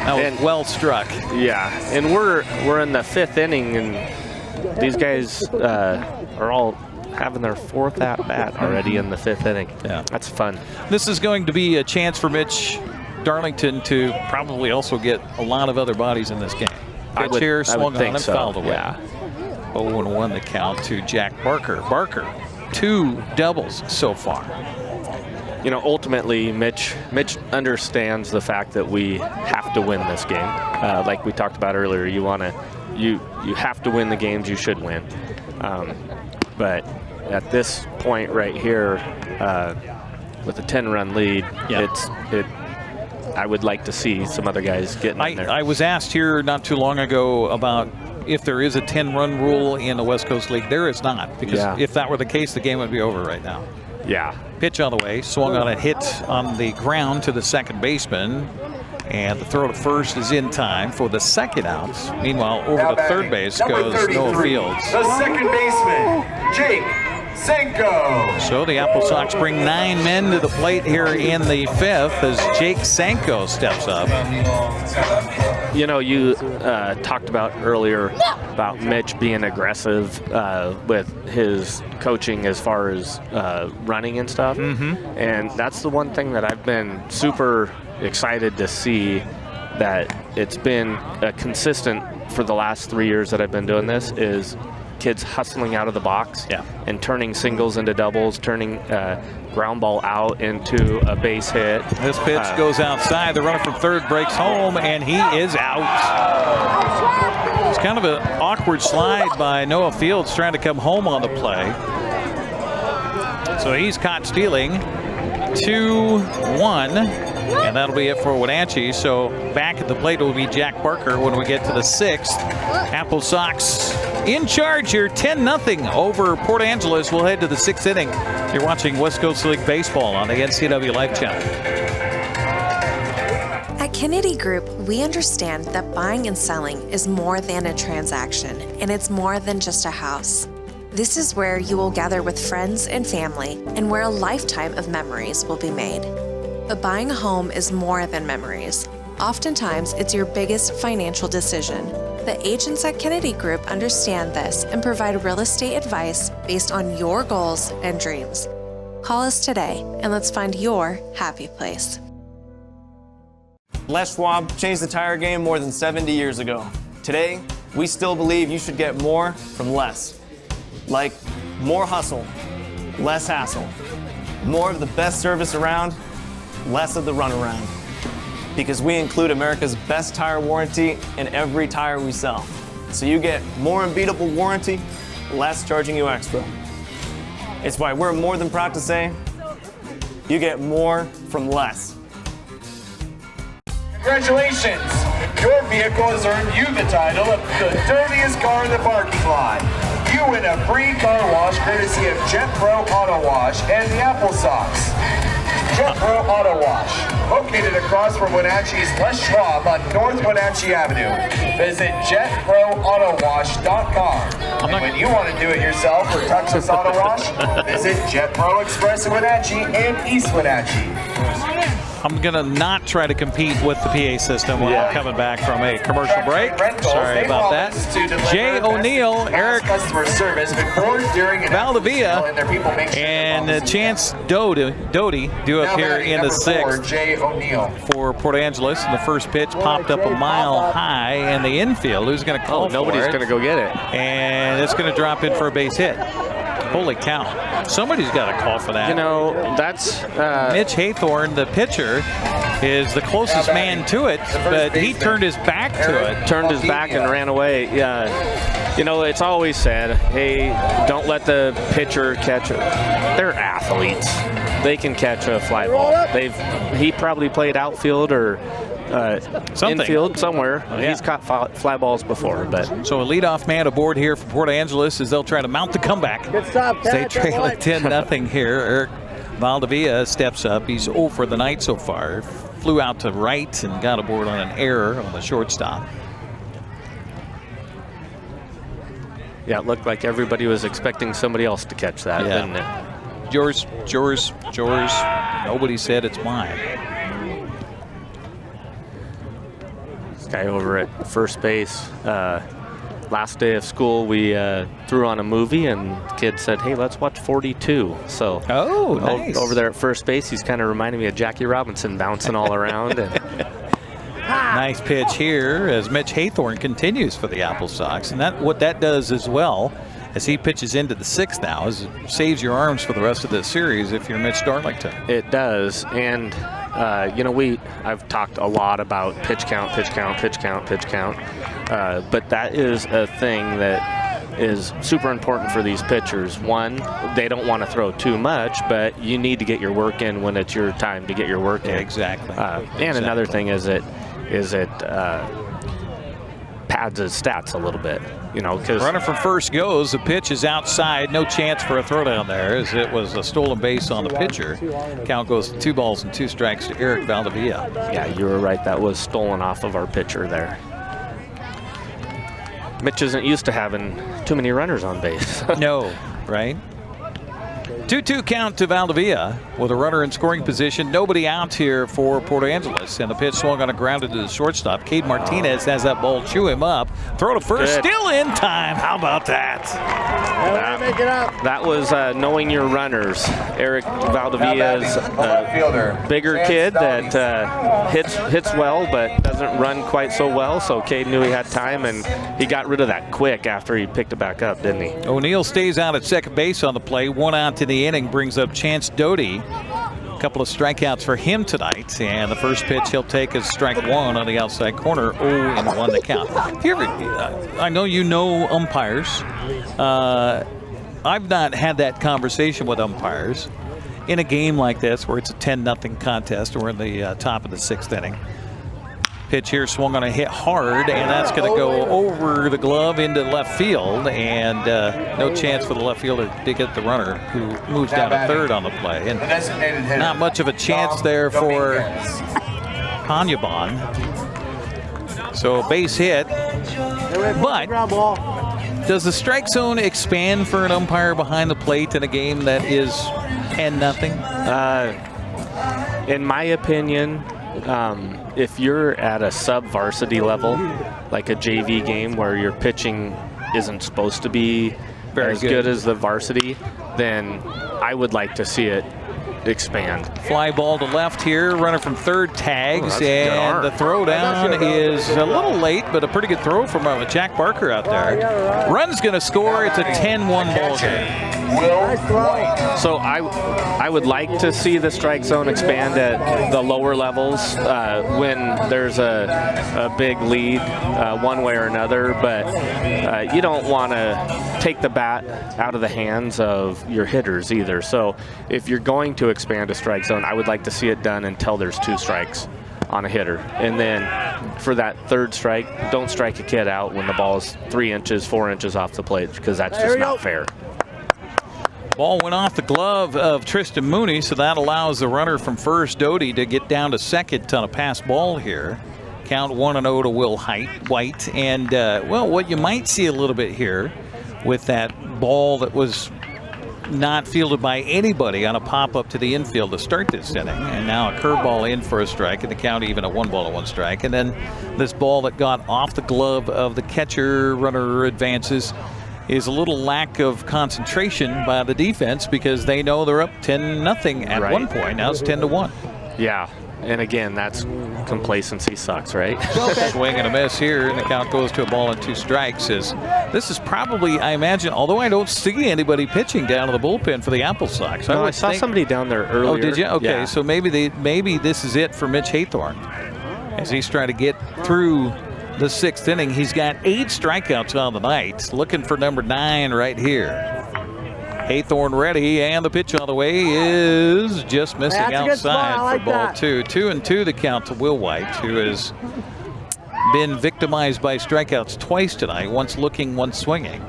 That was well struck. Yeah, and we're in the 5th inning, and these guys are all having their 4th at-bat already in the 5th inning. Yeah. That's fun. This is going to be a chance for Mitch Darlington to probably also get a lot of other bodies in this game. Pitch here, swung on and fouled away. Yeah. 0-1 the count to Jack Barker. Barker, 2 doubles so far. You know, ultimately, Mitch understands the fact that we have to win this game. Like we talked about earlier, you have to win the games you should win. But at this point right here, with a 10-run lead, I would like to see some other guys getting in there. I was asked here not too long ago about if there is a 10-run rule in the West Coast League. There is not, because if that were the case, the game would be over right now. Yeah. Pitch on the way, swung on a hit on the ground to the second baseman. And the throw to first is in time for the 2nd out. Meanwhile, over to third base goes Noah Fields. The second baseman, Jake Sanko. So the AppleSox bring 9 men to the plate here in the 5th as Jake Sanko steps up. You know, you talked about earlier about Mitch being aggressive with his coaching as far as running and stuff. And that's the one thing that I've been super excited to see, that it's been consistent for the last 3 years that I've been doing this, is kids hustling out of the box yeah, and turning singles into doubles, turning ground ball out into a base hit. This pitch goes outside. The runner from third breaks home, and he is out. It's kind of an awkward slide by Noah Fields trying to come home on the play. So he's caught stealing. 2-1, and that'll be it for Wenatchee. So back at the plate will be Jack Barker when we get to the 6th. AppleSox in charge here, 10-0 over Port Angeles. We'll head to the 6th inning. You're watching West Coast League Baseball on the NCWLIFE Channel. At Kennedy Group, we understand that buying and selling is more than a transaction, and it's more than just a house. This is where you will gather with friends and family, and where a lifetime of memories will be made. But buying a home is more than memories. Oftentimes, it's your biggest financial decision. The agents at Kennedy Group understand this and provide real estate advice based on your goals and dreams. Call us today, and let's find your happy place. Les Schwab changed the tire game more than 70 years ago. Today, we still believe you should get more from less. Like more hustle, less hassle. More of the best service around, less of the runaround. Because we include America's best tire warranty in every tire we sell. So you get more unbeatable warranty, less charging you extra. It's why we're more than proud to say, you get more from less. Congratulations! Your vehicle has earned you the title of the dirtiest car in the parking lot. You win a free car wash courtesy of Jet Pro Auto Wash and the AppleSox. Jet Pro Auto Wash, located across from Wenatchee's Les Schwab on North Wenatchee Avenue. Visit jetproautowash.com. And when you want to do it yourself or touchless auto wash, visit Jet Pro Express in Wenatchee and East Wenatchee. I'm going to not try to compete with the PA system when I'm coming back from a commercial break. Sorry about that. Jay O'Neill, Eric Valdivia, and Chance Doty due up here in the 6th for Port Angeles. And the first pitch popped up a mile high in the infield. Who's going to call for it? Nobody's going to go get it. And it's going to drop in for a base hit. Holy cow. Somebody's got to call for that. You know, that's... Mitch Haythorne, the pitcher, is the closest man to it, but he turned his back to it. Turned his back and ran away. Yeah. You know, it's always said, hey, don't let the pitcher catch it. They're athletes. They can catch a fly ball. He probably played outfield or infield somewhere. Oh, yeah. He's caught fly balls before. But so a leadoff man aboard here for Port Angeles as they'll try to mount the comeback. Good stop, they trail at 10-0 here. Eric Valdivia steps up. He's 0 for the night so far. Flew out to right and got aboard on an error on the shortstop. Yeah, it looked like everybody was expecting somebody else to catch that, didn't it? Yours. Nobody said it's mine. This guy over at first base, last day of school, we threw on a movie, and the kid said, hey, let's watch 42. So nice. Over there at first base, he's kind of reminding me of Jackie Robinson bouncing all around. And nice pitch here as Mitch Haythorne continues for the AppleSox. And what that does as well, as he pitches into the 6th now, is it saves your arms for the rest of the series if you're Mitch Darlington. It does. And, you know, I've talked a lot about pitch count. But that is a thing that is super important for these pitchers. One, they don't want to throw too much, but you need to get your work in when it's your time to get your work in. Exactly. And another thing is it pads his stats a little bit, you know, because runner from first goes. The pitch is outside. No chance for a throw down there, as it was a stolen base on the pitcher. Count goes to 2 balls and 2 strikes to Eric Valdivia. Yeah, you were right. That was stolen off of our pitcher there. Mitch isn't used to having too many runners on base. No, right? 2-2 count to Valdivia with a runner in scoring position. Nobody out here for Port Angeles. And the pitch swung on a grounded to the shortstop. Cade Martinez has that ball chew him up. Throw to first, still in time. How about that? That was knowing your runners. Eric Valdivia's bigger kid that hits well but doesn't run quite so well. So Cade knew he had time, and he got rid of that quick after he picked it back up, didn't he? O'Neill stays out at second base on the play. 1 out to the inning brings up Chance Doty. A couple of strikeouts for him tonight, and the first pitch he'll take is strike 1 on the outside corner. 0-1 the count. If you ever, I know you know umpires. I've not had that conversation with umpires in a game like this where it's a 10-0 contest. We're in the top of the 6th inning. Pitch here swung on a hit hard, and that's going to go over the glove into left field, and no chance for the left fielder to get the runner, who moves down to third on the play. And not much of a chance there for Panyabon. So base hit, but does the strike zone expand for an umpire behind the plate in a game that is 10-0? In my opinion, if you're at a sub-varsity level, like a JV game where your pitching isn't supposed to be very good as the varsity, then I would like to see it expand. Fly ball to left here. Runner from third tags, and the throw down is a little late, but a pretty good throw from Jack Barker out there. Run's going to score. It's a 10-1 ball game. So I would like to see the strike zone expand at the lower levels when there's a big lead one way or another, but you don't want to take the bat out of the hands of your hitters either. So if you're going to expand a strike zone, I would like to see it done until there's 2 strikes on a hitter. And then for that third strike, don't strike a kid out when the ball's 3 inches, 4 inches off the plate, because that's just not fair. Ball went off the glove of Tristan Mooney, so that allows the runner from first, Doty, to get down to second on a pass ball here. Count 1-0 to Will White. And, well, what you might see a little bit here with that ball that was not fielded by anybody on a pop-up to the infield to start this inning. And now a curveball in for a strike, and the count even a 1-1 strike. And then this ball that got off the glove of the catcher, runner advances, is a little lack of concentration by the defense because they know they're up 10-0 at one point. Now it's 10-1. Yeah, and again, that's complacency sucks, right? Swing and a miss here, and the count goes to a ball and 2 strikes. This is probably, I imagine, although I don't see anybody pitching down to the bullpen for the AppleSox. No, I saw somebody down there earlier. Oh, did you? Okay, yeah. So maybe this is it for Mitch Haythorne as he's trying to get through the 6th inning. He's got 8 strikeouts on the night. Looking for number 9 right here. Haythorne ready, and the pitch on the way is just missing outside for ball 2. 2-2 the count to Will White, who has been victimized by strikeouts twice tonight, once looking, once swinging.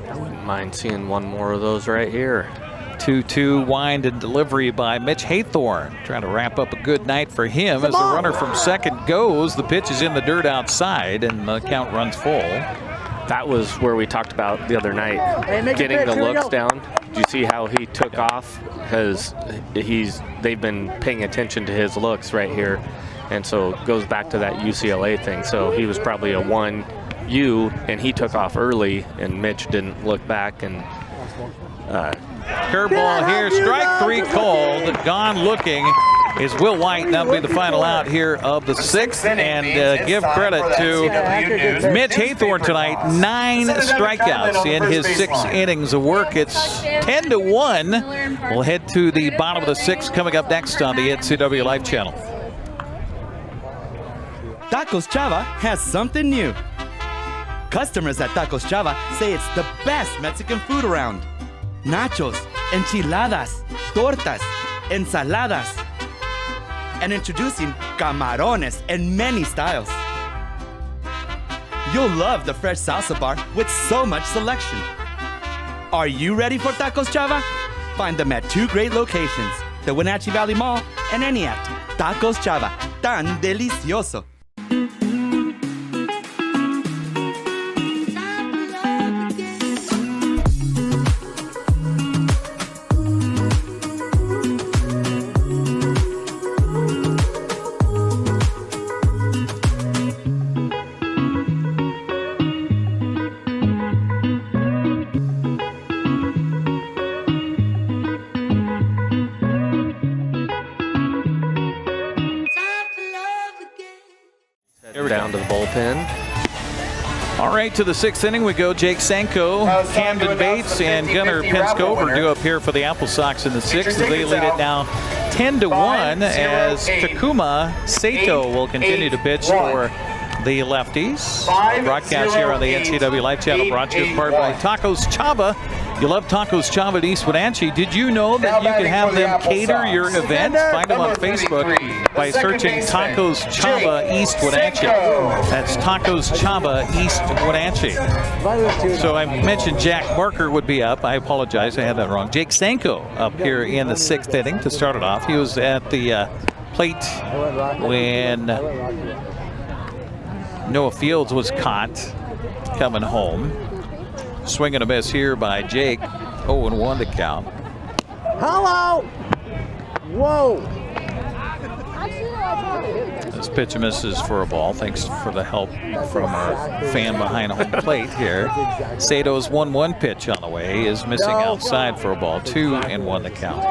I wouldn't mind seeing one more of those right here. 2-2 wind and delivery by Mitch Haythorne. Trying to wrap up a good night for him as the runner from second goes. The pitch is in the dirt outside, and the count runs full. That was where we talked about the other night, getting the looks down. Did you see how he took off? Because they've been paying attention to his looks right here, and so it goes back to that UCLA thing. So he was probably a 1U, and he took off early, and Mitch didn't look back. And curveball here, strike 3 called. Gone looking is Will White. That'll be the final out here of the 6th. And give credit to Mitch Haythorne tonight. 9 strikeouts in his 6 innings of work. It's 10-1. We'll head to the bottom of the 6th coming up next on the NCWLIFE Channel. Tacos Chava has something new. Customers at Tacos Chava say it's the best Mexican food around. Nachos, enchiladas, tortas, ensaladas, and introducing camarones in many styles. You'll love the fresh salsa bar with so much selection. Are you ready for Tacos Chava? Find them at 2 great locations, the Wenatchee Valley Mall and Eniac. Tacos Chava, tan delicioso. bullpen. All right, to the 6th inning we go. Jake Sanko, Camden Bates, and Gunnar Penskover due up here for the AppleSox in the 6th. As they lead it now 10-1 as Takuma Sato will continue to pitch for the Lefties. Broadcast here on the NCWLIFE Channel, brought to you in part by Tacos Chava. You love Tacos Chava at East Wenatchee. Did you know that you can have them cater your event? Find them on Facebook by searching Tacos Chava East Wenatchee. That's Tacos Chava East Wenatchee. So I mentioned Jack Barker would be up. I apologize, I had that wrong. Jake Sanko up here in the 6th inning to start it off. He was at the plate when Noah Fields was caught coming home. Swing and a miss here by Jake. 0-1 to count. Hello! Whoa! This pitch misses for a ball. Thanks for the help from our fan behind home plate here. Sato's 1-1 pitch on the way is missing outside for a ball. 2-1 to count.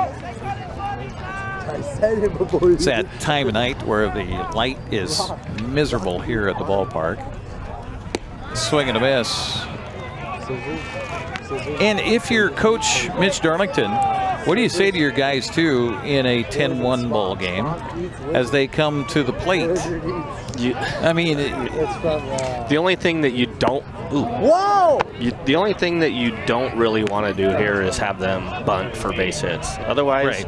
It's that time of night where the light is miserable here at the ballpark. Swing and a miss. And if you're Coach Mitch Darlington, what do you say to your guys, too, in a 10-1 ball game as they come to the plate? The only thing that you don't the only thing that you don't really want to do here is have them bunt for base hits. Otherwise,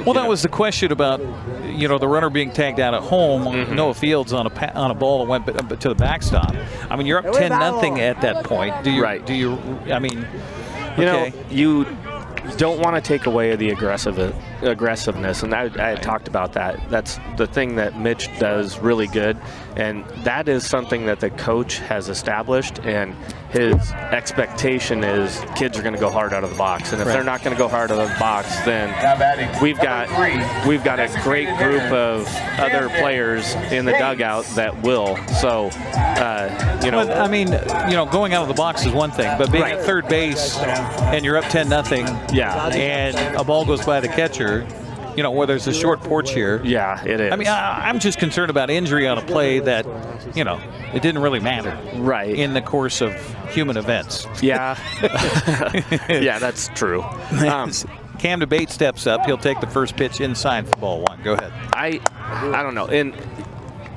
well, that was the question about, you know, the runner being tagged out at home. Noah Fields on a ball that went to the backstop. I mean, you're up 10-0 at that point. Do you? Do you? I mean, you know, you don't want to take away the aggressiveness, and I had talked about that. That's the thing that Mitch does really good, and that is something that the coach has established, and his expectation is kids are going to go hard out of the box, and if they're not going to go hard out of the box, then we've got a great group of other players in the dugout that will. So, you know, I mean, you know, going out of the box is one thing, but being at third base and you're up 10-0, and a ball goes by the catcher, you know, where there's a short porch here. Yeah, it is. I mean, I'm just concerned about injury on a play that, you know, it didn't really matter. In the course of human events. Yeah. Yeah, that's true. Camden Bates steps up. He'll take the first pitch inside for ball 1. Go ahead. I don't know. In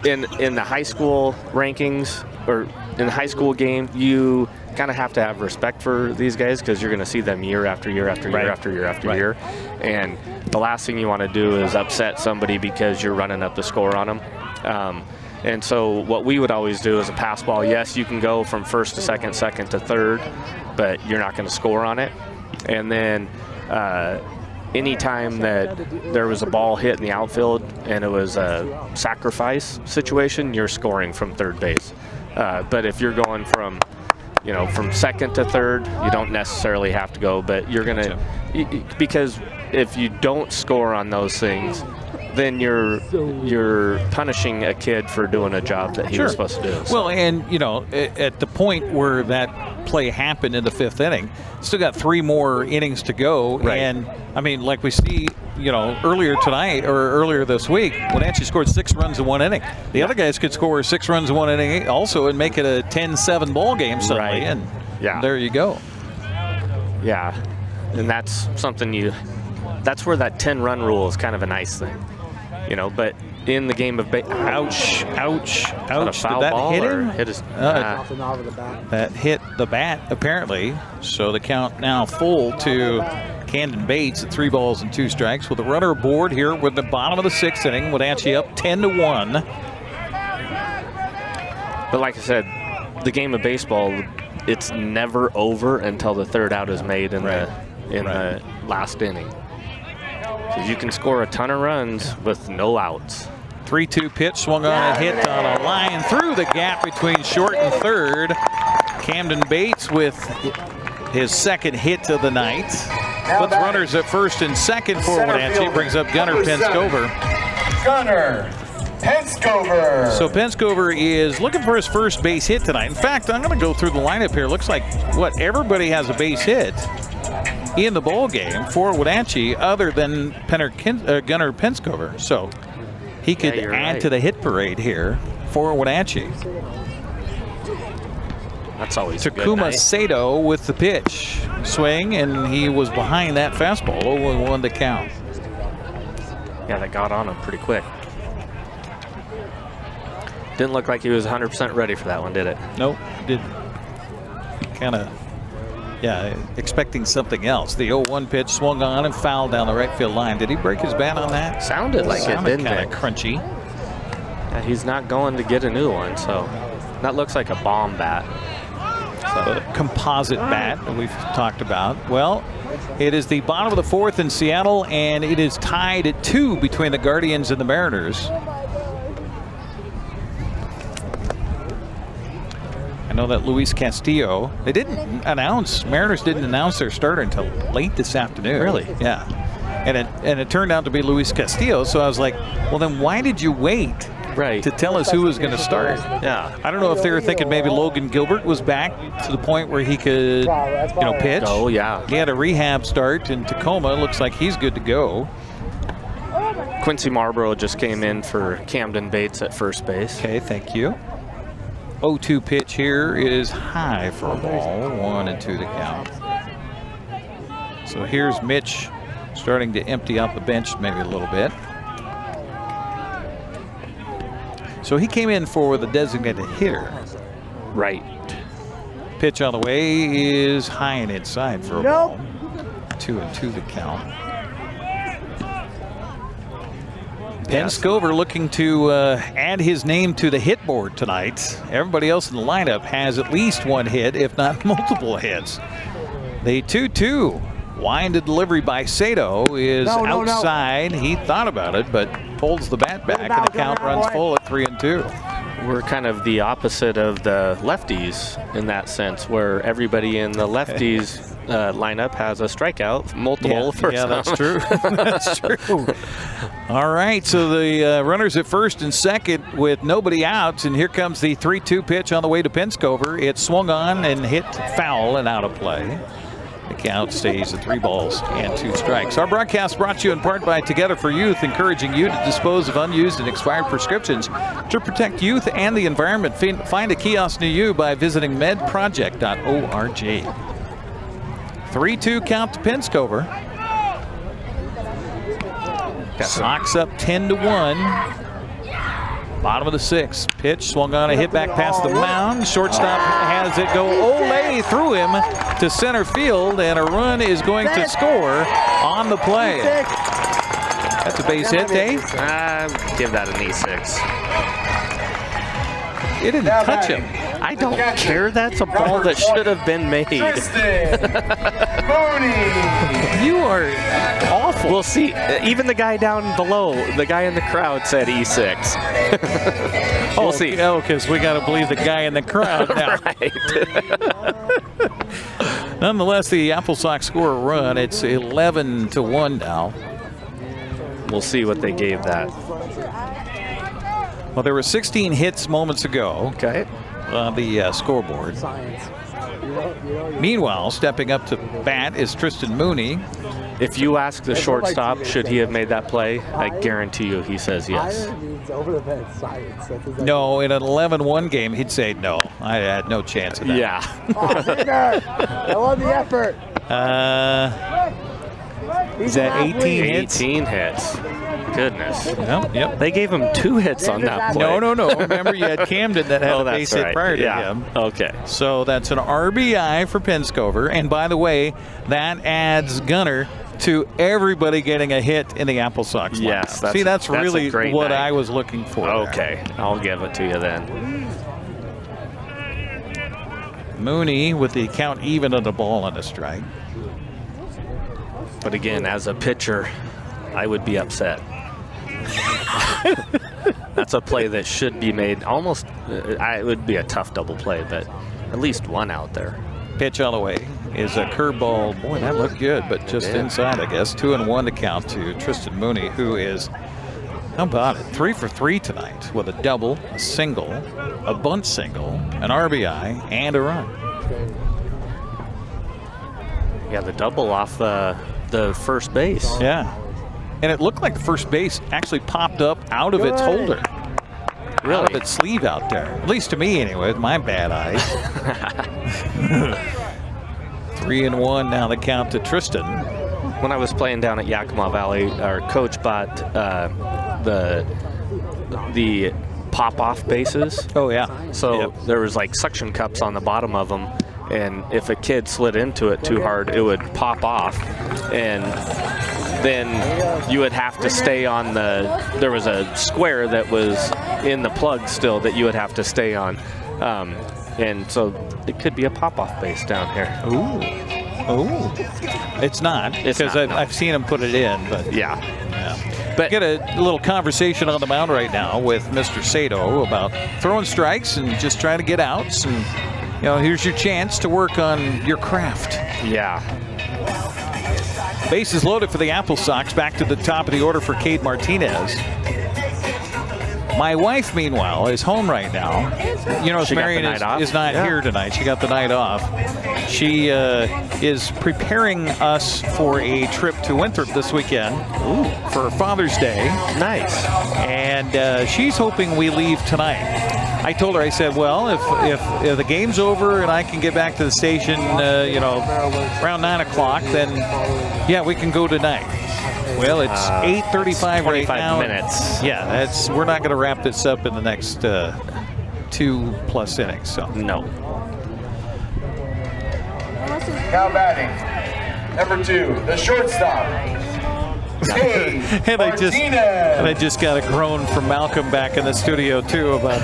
the high school rankings or in the high school game, you kind of have to have respect for these guys because you're going to see them year after year after year after year after year. And the last thing you want to do is upset somebody because you're running up the score on them. And so what we would always do is a pass ball. Yes, you can go from first to second, second to third, but you're not going to score on it. And then anytime that there was a ball hit in the outfield and it was a sacrifice situation, you're scoring from third base. But if you're going from second to third, you don't necessarily have to go, but you're going to, because if you don't score on those things, then you're punishing a kid for doing a job that he was supposed to do. So. Well, and, you know, at the point where that play happened in the 5th inning, still got 3 more innings to go. And, I mean, like we see, you know, earlier tonight or earlier this week, Wenatchee scored 6 runs in 1 inning. The other guys could score 6 runs in 1 inning also and make it a 10-7 ball game suddenly. And there you go. Yeah, and that's something that's where that 10-run rule is kind of a nice thing. You know, but in the game of ouch. Did that hit him? That hit the bat, apparently. So the count now full to Camden Bates at 3 balls and 2 strikes with a runner aboard here with the bottom of the 6th inning. Wenatchee up 10-1. But like I said, the game of baseball, it's never over until the 3rd out is made in the last inning. You can score a ton of runs with no outs. 3-2 pitch, swung on a hit on a line through the gap between short and third. Camden Bates with his 2nd hit of the night. With runners at first and second for Wenatchee, brings up Gunnar Penskover. Gunnar Penskover. So Penskover is looking for his first base hit tonight. In fact, I'm going to go through the lineup here. Looks like everybody has a base hit in the ball game for Wenatchee other than Gunnar Penskover. So he could add to the hit parade here. for Wenatchee. That's always a good Takuma night. Sato with the pitch. Swing, and he was behind that fastball. 0-1 to count. Yeah, that got on him pretty quick. Didn't look like he was 100% ready for that one, did it? Nope, didn't. Kind of, yeah, expecting something else. The 0-1 pitch swung on and fouled down the right field line. Did he break his bat on that? Sounded like it, didn't kind it? of crunchy. Yeah, he's not going to get a new one, so that looks like a bomb bat. A composite bat that we've talked about. Well, it is the bottom of the 4th in Seattle, and it is tied at 2 between the Guardians and the Mariners. I know that Luis Castillo, Mariners didn't announce their starter until late this afternoon. Really? Yeah. And it turned out to be Luis Castillo, so I was like, well, then why did you wait? Right. To tell us who was going to start. Yeah. I don't know if they were thinking maybe Logan Gilbert was back to the point where he could, pitch. Oh, yeah. He had a rehab start in Tacoma. Looks like he's good to go. Quincy Marlborough just came in for Camden Bates at first base. Okay, thank you. 0-2 pitch here is high for a ball. 1-2 to count. So here's Mitch starting to empty out the bench maybe a little bit. So he came in for the designated hitter. Right. Pitch on the way is high and inside for a ball. 2-2 the count. Penn Scover looking to add his name to the hit board tonight. Everybody else in the lineup has at least one hit, if not multiple hits. The 2-2 wind to delivery by Sato is outside. He thought about it, but pulls the bat back, and the count runs full at 3-2. We're kind of the opposite of the lefties in that sense, where everybody in the lefties lineup has a strikeout, multiple first. Yeah, that's true. That's true. All right, so the runners at first and second with nobody out, and here comes the 3-2 pitch on the way to Penscover. It swung on and hit foul and out of play. The count stays at 3-2 strikes. Our broadcast brought to you in part by Together for Youth, encouraging you to dispose of unused and expired prescriptions to protect youth and the environment. Find a kiosk near you by visiting medproject.org. 3-2 count to Penscover. Sox up 10-1. Bottom of the 6th. Pitch swung on, a hit back past the mound. Shortstop has it go. Ole threw him to center field, and a run is going to score on the play. That's a base hit, Dave. Give that an E6. It didn't touch him. I don't care. That's a ball that should have been made. You are awful. We'll see. Even the guy down below, the guy in the crowd said E6. We'll see. Oh, because we got to believe the guy in the crowd now. Right. Nonetheless, the AppleSox score a run. It's 11-1 now. We'll see what they gave that. Well, there were 16 hits moments ago. Okay. On the scoreboard. Meanwhile, stepping up to bat is Tristan Mooney. If you ask the shortstop, should he have made that play, I guarantee you he says yes. No, in an 11-1 game, he'd say no. I had no chance of that. Yeah. I love the effort. Is that 18 hits? 18 hits. Goodness. Yep. They gave him 2 hits on that play. No. Remember, you had Camden that had a base hit prior to him. Okay. So that's an RBI for Penscover. And by the way, that adds Gunner to everybody getting a hit in the AppleSox lineup. Yes. See, that's really what night. I was looking for. Okay. I'll give it to you then. Mooney with the count even on the ball and a strike. But again, as a pitcher, I would be upset. That's a play that should be made almost. It would be a tough double play, but at least one out there. Pitch all the way is a curveball. Boy, that looked good, but just inside, I guess. 2-1 to count to Tristan Mooney, who is, how about it, 3 for 3 tonight with a double, a single, a bunt single, an RBI, and a run. Yeah, the double off the first base. Yeah. And it looked like the first base actually popped up out of its holder. out of its sleeve out there. At least to me, anyway, with my bad eyes. 3-1 now the count to Tristan. When I was playing down at Yakima Valley, our coach bought the pop-off bases. Oh, yeah. So there was like suction cups on the bottom of them, and if a kid slid into it too hard, it would pop off, and then you would have to stay on there was a square that was in the plug still that you would have to stay on. And so it could be a pop-off base down here. Ooh. Oh. It's not, because I've seen them put it in, but yeah. But get a little conversation on the mound right now with Mr. Sato about throwing strikes and just trying to get outs, and here's your chance to work on your craft. Yeah. Bases loaded for the AppleSox. Back to the top of the order for Cade Martinez. My wife, meanwhile, is home right now. Marion is not here tonight. She got the night off. She is preparing us for a trip to Winthrop this weekend for Father's Day. Nice. And she's hoping we leave tonight. I told her, I said, well, if the game's over and I can get back to the station, around 9 o'clock, then yeah, we can go tonight. Well, it's 8:35 right now. 25 minutes. Yeah, we're not going to wrap this up in the next 2+ innings. So no. Now batting, number 2, the shortstop. and I just got a groan from Malcolm back in the studio too about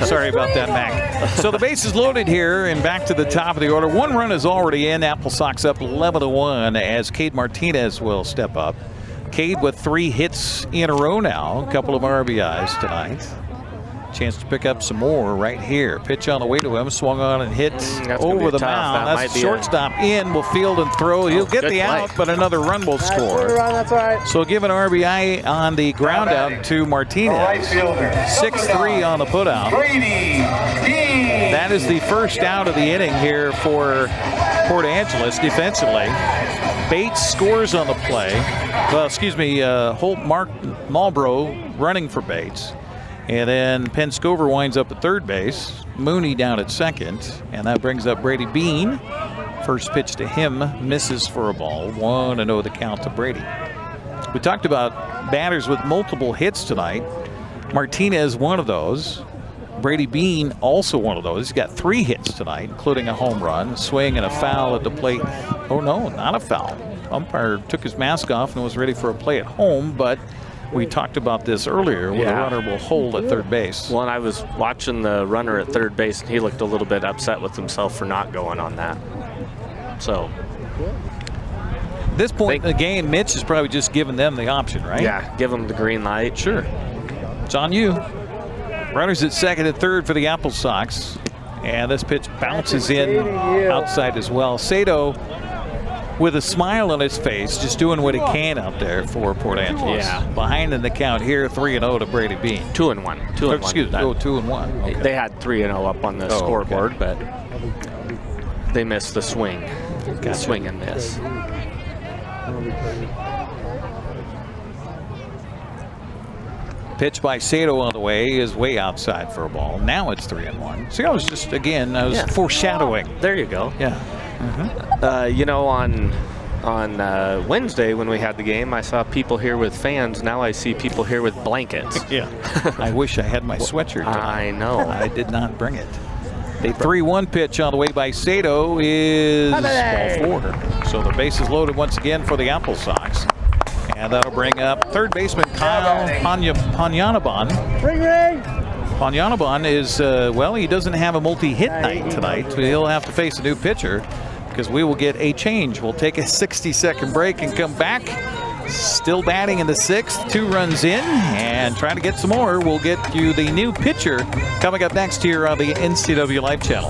sorry about that, Mac. So the base is loaded here and back to the top of the order. 1 run is already in. AppleSox up 11-1 as Cade Martinez will step up. Cade with 3 hits in a row now, a couple of RBIs tonight. Chance to pick up some more right here. Pitch on the way to him, swung on and hit over the mound. That's shortstop in, will field and throw. He'll get the out, but another run will score. That's all right. So give an RBI on the ground out to Martinez. 6-3 on the putout. That is the first out of the inning here for Port Angeles defensively. Bates scores on the play. Mark Marlboro running for Bates. And then Penscover winds up at third base. Mooney down at second. And that brings up Brady Bean. First pitch to him misses for a ball. 1-0 the count to Brady. We talked about batters with multiple hits tonight. Martinez, one of those. Brady Bean, also one of those. He's got 3 hits tonight, including a home run, swing, and a foul at the plate. Oh, no, not a foul. Umpire took his mask off and was ready for a play at home, but we talked about this earlier where the runner will hold at third base. Well, and I was watching the runner at third base, and he looked a little bit upset with himself for not going on that. So, at this point in the game, Mitch is probably just giving them the option, right? Yeah, give them the green light. Sure. It's on you. Runners at second and third for the AppleSox. And this pitch bounces in outside as well. Sato with a smile on his face, just doing what he can out there for Port Angeles. Yeah. Behind in the count here, 3-0 to Brady Bean. 2-1. 2-1. Excuse me. 2-1. Okay. They had 3-0 up on the scoreboard, but they missed the swing. Gotcha. Swing and miss. Pitch by Sato on the way is way outside for a ball. Now it's 3-1. See, I was foreshadowing. There you go. Yeah. On Wednesday when we had the game, I saw people here with fans. Now I see people here with blankets. Yeah. I wish I had my sweatshirt tonight. I know. I did not bring it. The 3-1 pitch on the way by Sato is ball 4. So the base is loaded once again for the AppleSox. And that'll bring up third baseman Kyle Panyanaban. Ring, ring. Panyanaban is, he doesn't have a multi-hit night tonight. So he'll have to face a new pitcher because we will get a change. We'll take a 60-second break and come back. Still batting in the 6th, 2 runs in, and trying to get some more. We'll get you the new pitcher coming up next here on the NCWLIFE Channel.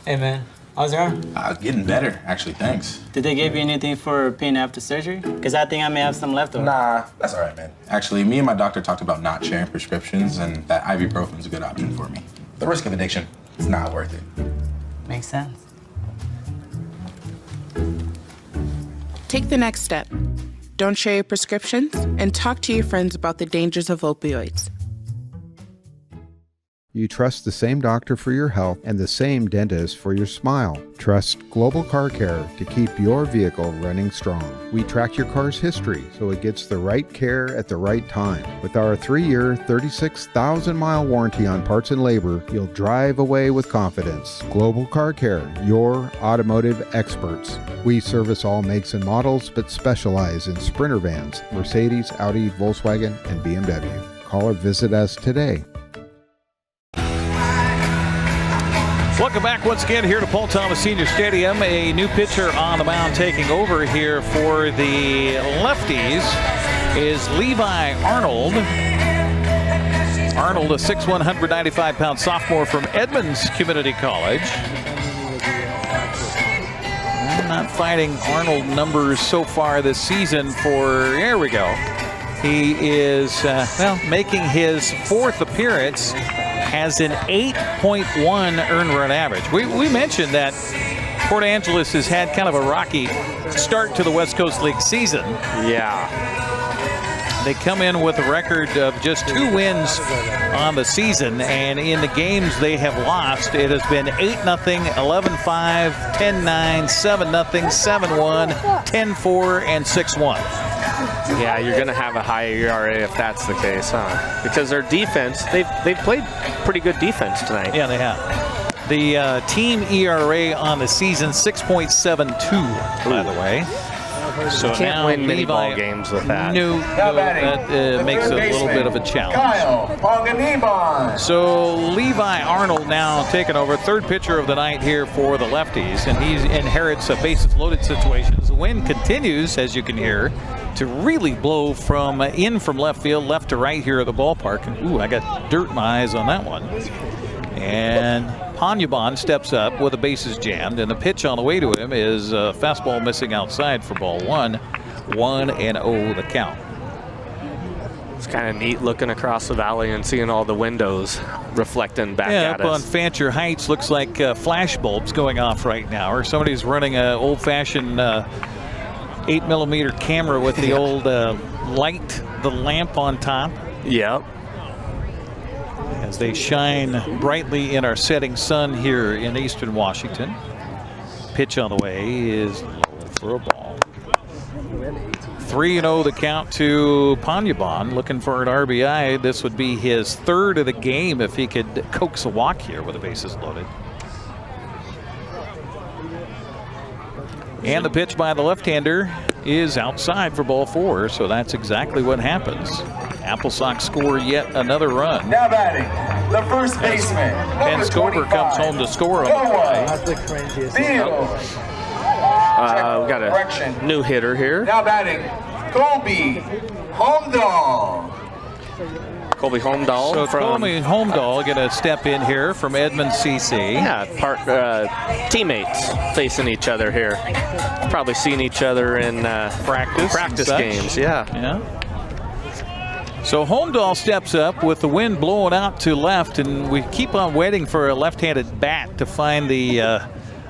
Hey, man. How's it going? Getting better, actually, thanks. Did they give you anything for pain after surgery? Because I think I may have some left over. Nah, that's all right, man. Actually, me and my doctor talked about not sharing prescriptions, and that ibuprofen is a good option for me. The risk of addiction, it's not worth it. Makes sense. Take the next step. don't share your prescriptions, and talk to your friends about the dangers of opioids. You trust the same doctor for your health and the same dentist for your smile. Trust Global Car Care to keep your vehicle running strong. We track your car's history so it gets the right care at the right time. With our 3-year, 36,000-mile warranty on parts and labor, you'll drive away with confidence. Global Car Care, your automotive experts. We service all makes and models, but specialize in Sprinter vans, Mercedes, Audi, Volkswagen, and BMW. Call or visit us today. Welcome back once again here to Paul Thomas Senior Stadium. A new pitcher on the mound taking over here for the Lefties is Levi Arnold. Arnold, a 6'1", 195-pound sophomore from Edmonds Community College. I'm not finding Arnold numbers so far this season for, there we go. He is, making his 4th appearance, has an 8.1 earned run average. We mentioned that Port Angeles has had kind of a rocky start to the West Coast League season. Yeah. They come in with a record of just 2 wins on the season, and in the games they have lost, it has been 8-0, 11-5, 10-9, 7-0, 7-1, 10-4, and 6-1. Yeah, you're going to have a high ERA if that's the case, huh? Because their defense, they've played pretty good defense tonight. Yeah, they have. The team ERA on the season, 6.72, by the way. So you can't win many ball games with that. No, that makes it a little bit of a challenge. So Levi Arnold now taking over, 3rd pitcher of the night here for the Lefties, and he inherits a bases loaded situation. The wind continues, as you can hear, to really blow from left field, left to right here at the ballpark. And ooh, I got dirt in my eyes on that one. And Panyabon steps up with the bases jammed, and the pitch on the way to him is a fastball missing outside for ball 1. 1-0 the count. It's kind of neat looking across the valley and seeing all the windows reflecting back at us. Up on Fancher Heights, looks like flash bulbs going off right now, or somebody's running an old-fashioned 8mm camera with the old the lamp on top. Yep. As they shine brightly in our setting sun here in eastern Washington. Pitch on the way is low for a ball. 3-0 the count to Panyabon, looking for an RBI. This would be his 3rd of the game if he could coax a walk here with the bases loaded. And the pitch by the left-hander is outside for ball 4, so that's exactly what happens. AppleSox score yet another run. Now batting, the first baseman, Ben Scover comes home to score on the play. That's the craziest. Field. We got a new hitter here. Now batting, Colby Holmdahl. Colby Holmdahl. So Colby Holmdahl going to step in here from Edmonds CC. Yeah, teammates facing each other here. Probably seen each other in practice games. Yeah. So Holmdahl steps up with the wind blowing out to left, and we keep on waiting for a left-handed bat to find the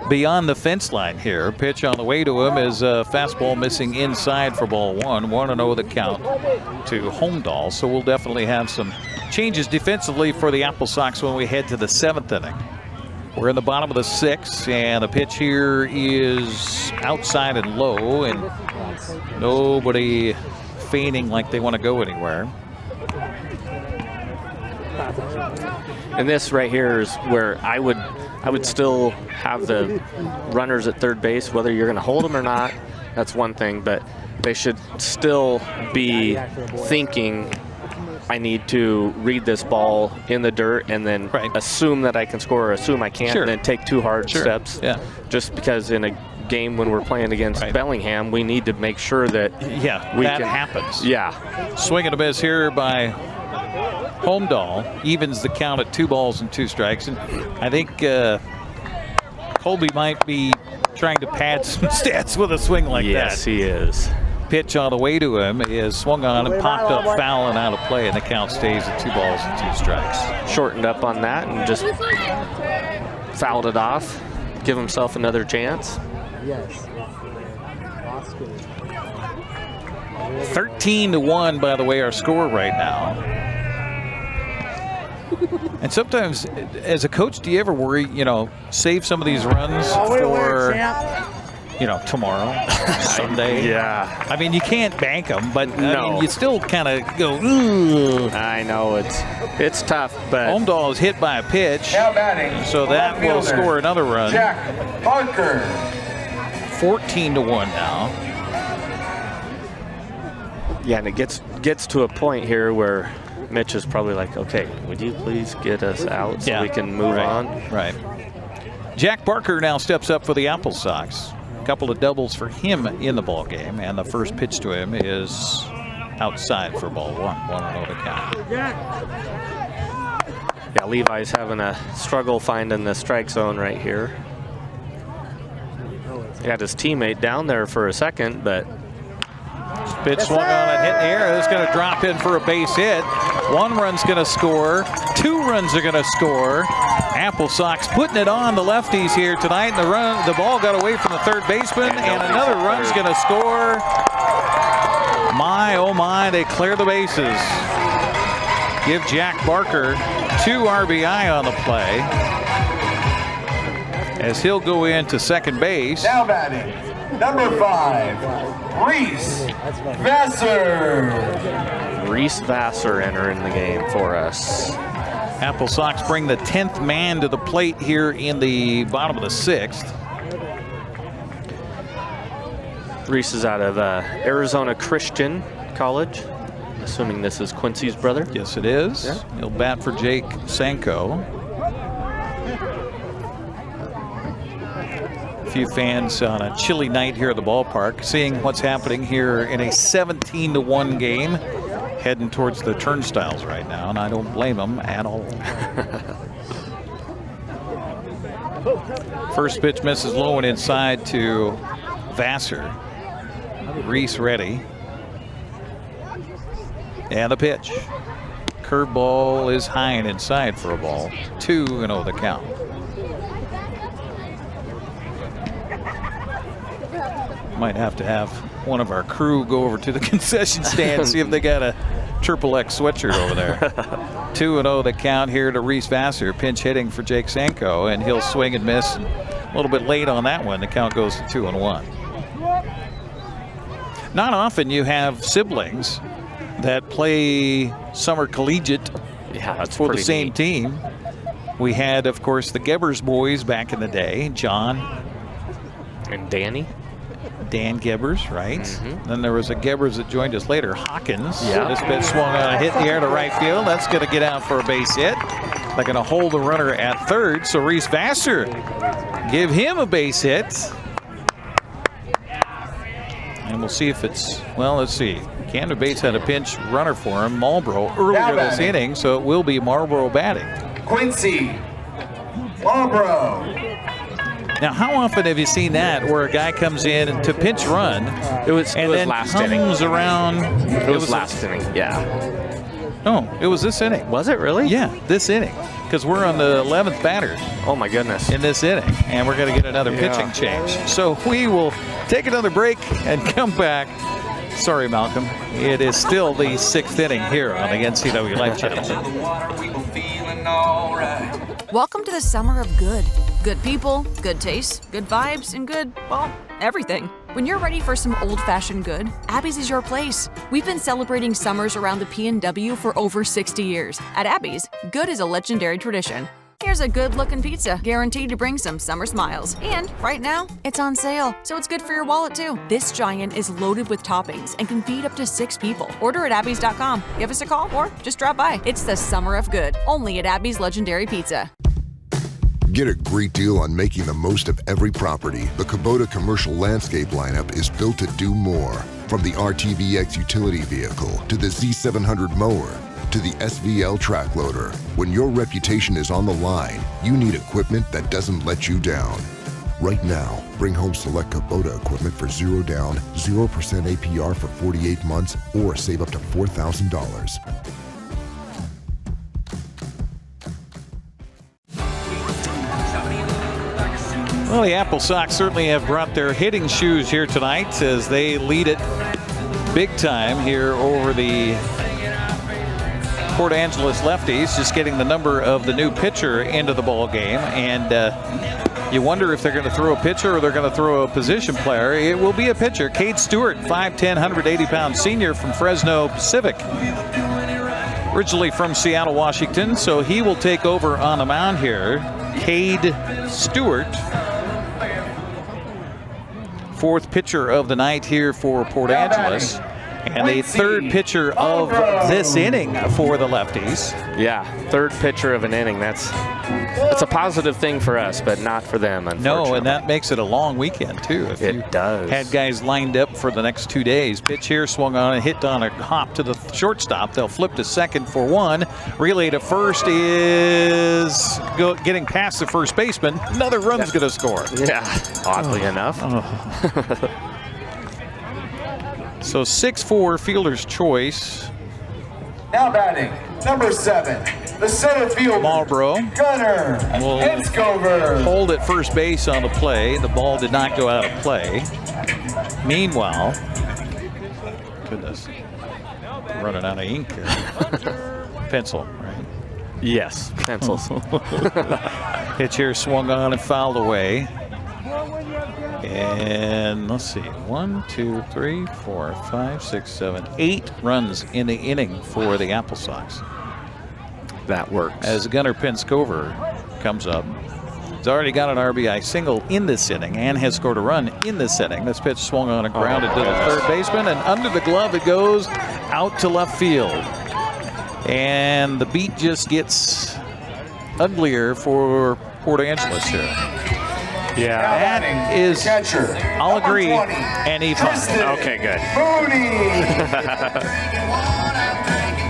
beyond the fence line here. Pitch on the way to him is a fastball missing inside for ball 1. 1-0 the count to Holmdahl. So we'll definitely have some changes defensively for the AppleSox when we head to the 7th inning. We're in the bottom of the 6th, and the pitch here is outside and low, and nobody feigning like they want to go anywhere. And this right here is where I would still have the runners at third base, whether you're going to hold them or not. That's one thing, but they should still be thinking, I need to read this ball in the dirt and then assume that I can score or assume I can't, and then take 2 hard steps. Yeah. Just because in a game when we're playing against Bellingham, we need to make sure that that happens. Yeah. Swing and a miss here by Holmdahl, evens the count at 2 balls and 2 strikes. And I think Colby might be trying to pad some stats with a swing like that. Yes, he is. Pitch on the way to him is swung on and popped up foul and out of play, and the count stays at 2 balls and 2 strikes. Shortened up on that and just fouled it off. Give himself another chance. Yes. 13-1, by the way, our score right now. And sometimes, as a coach, do you ever worry, save some of these runs for, tomorrow, Sunday? Yeah. I mean, you can't bank them, but you still kind of go, ooh. I know, it's tough, but Omdahl is hit by a pitch, so that will score another run. Jack Barker. 14-1 now. Yeah, and it gets to a point here where Mitch is probably like, okay, would you please get us out so we can move on? Right. Jack Barker now steps up for the AppleSox. A couple of doubles for him in the ball game, and the first pitch to him is outside for ball one. 1-0 to count. Yeah, Levi's having a struggle finding the strike zone right here. He had his teammate down there for a second, but pitch swung on and hit in the air. It's going to drop in for a base hit. 1 run's going to score. 2 runs are going to score. AppleSox putting it on the lefties here tonight. The ball got away from the third baseman, and another run's going to score. My, oh my, they clear the bases. Give Jack Barker 2 RBI on the play, as he'll go into second base. Now batting, number 5, Reese Vassar. Reese Vassar entering the game for us. AppleSox bring the 10th man to the plate here in the bottom of the 6th. Reese is out of Arizona Christian College. Assuming this is Quincy's brother. Yes, it is. Yeah. He'll bat for Jake Sanko. A few fans on a chilly night here at the ballpark, seeing what's happening here in a 17-1 game, heading towards the turnstiles right now, and I don't blame them at all. First pitch misses low and inside to Vassar. Reese ready. And the pitch. Curveball is high and inside for a ball. 2-0 the count. Might have to have one of our crew go over to the concession stand and see if they got a XXX sweatshirt over there. 2-0 the count here to Reese Vassar. Pinch hitting for Jake Sanko, and he'll swing and miss. A little bit late on that one. The count goes to 2-1. Not often you have siblings that play summer collegiate for the same team. We had, of course, the Gebbers boys back in the day, John and Danny. Dan Gebbers, right? Mm-hmm. Then there was a Gebbers that joined us later, Hawkins. Yeah. This pitch swung on a hit in the air to right field. That's going to get out for a base hit. They're going to hold the runner at third, so Reese Vassar give him a base hit. And we'll see if it's, well, let's see. Camden Bates had a pinch runner for him, Marlboro, earlier this inning, so it will be Marlboro batting. Quincy Marlboro. Now, how often have you seen that where a guy comes in to pinch run it was then last comes inning. Around? It was last inning, yeah. No, it was this inning. Was it really? Yeah, this inning. Because we're on the 11th batter. Oh, my goodness. In this inning. And we're going to get another pitching change. So we will take another break and come back. Sorry, Malcolm. It is still the 6th inning here on the NCWLIFE Channel. Welcome to the summer of good. Good people, good taste, good vibes, and good, well, everything. When you're ready for some old-fashioned good, Abby's is your place. We've been celebrating summers around the P&W for over 60 years. At Abby's, good is a legendary tradition. Here's a good-looking pizza, guaranteed to bring some summer smiles. And right now, it's on sale, so it's good for your wallet too. This giant is loaded with toppings and can feed up to 6 people. Order at abbys.com. Give us a call or just drop by. It's the summer of good, only at Abby's Legendary Pizza. Get a great deal on making the most of every property. The Kubota commercial landscape lineup is built to do more. From the RTVX utility vehicle to the Z700 mower to the SVL track loader. When your reputation is on the line, you need equipment that doesn't let you down. Right now, bring home select Kubota equipment for $0 down, 0% APR for 48 months, or save up to $4,000. Well, the AppleSox certainly have brought their hitting shoes here tonight as they lead it big time here over the Port Angeles Lefties, just getting the number of the new pitcher into the ball game. And you wonder if they're going to throw a pitcher or they're going to throw a position player. It will be a pitcher. Cade Stewart, 5'10", 180-pound senior from Fresno Pacific. Originally from Seattle, Washington, so he will take over on the mound here. Cade Stewart, fourth pitcher of the night here for Port Angeles. And the third pitcher of this inning for the Lefties. Yeah, third pitcher of an inning. That's a positive thing for us, but not for them, unfortunately. No, and that makes it a long weekend, too. If it does. Had guys lined up for the next 2 days. Pitch here, swung on and hit on a hop to the shortstop. They'll flip to second for one. Relay to first is getting past the first baseman. Another run's going to score. Yeah, oddly enough. So 6-4 fielder's choice. Now batting, number 7, the center fielder, Marlboro Gunner Henscover. Hold at first base on the play. The ball did not go out of play. Meanwhile, goodness, running out of ink here. Pencil, right? Yes, pencils. Pitch here swung on and fouled away. And let's see, 1, 2, 3, 4, 5, 6, 7, 8 runs in the inning for the AppleSox. That works. As Gunnar Penscover comes up. He's already got an RBI single in this inning and has scored a run in this inning. This pitch swung on and grounded to the third baseman, and under the glove it goes out to left field. And the beat just gets uglier for Port Angeles here. Yeah, that is catcher. I'll agree. And he okay, good.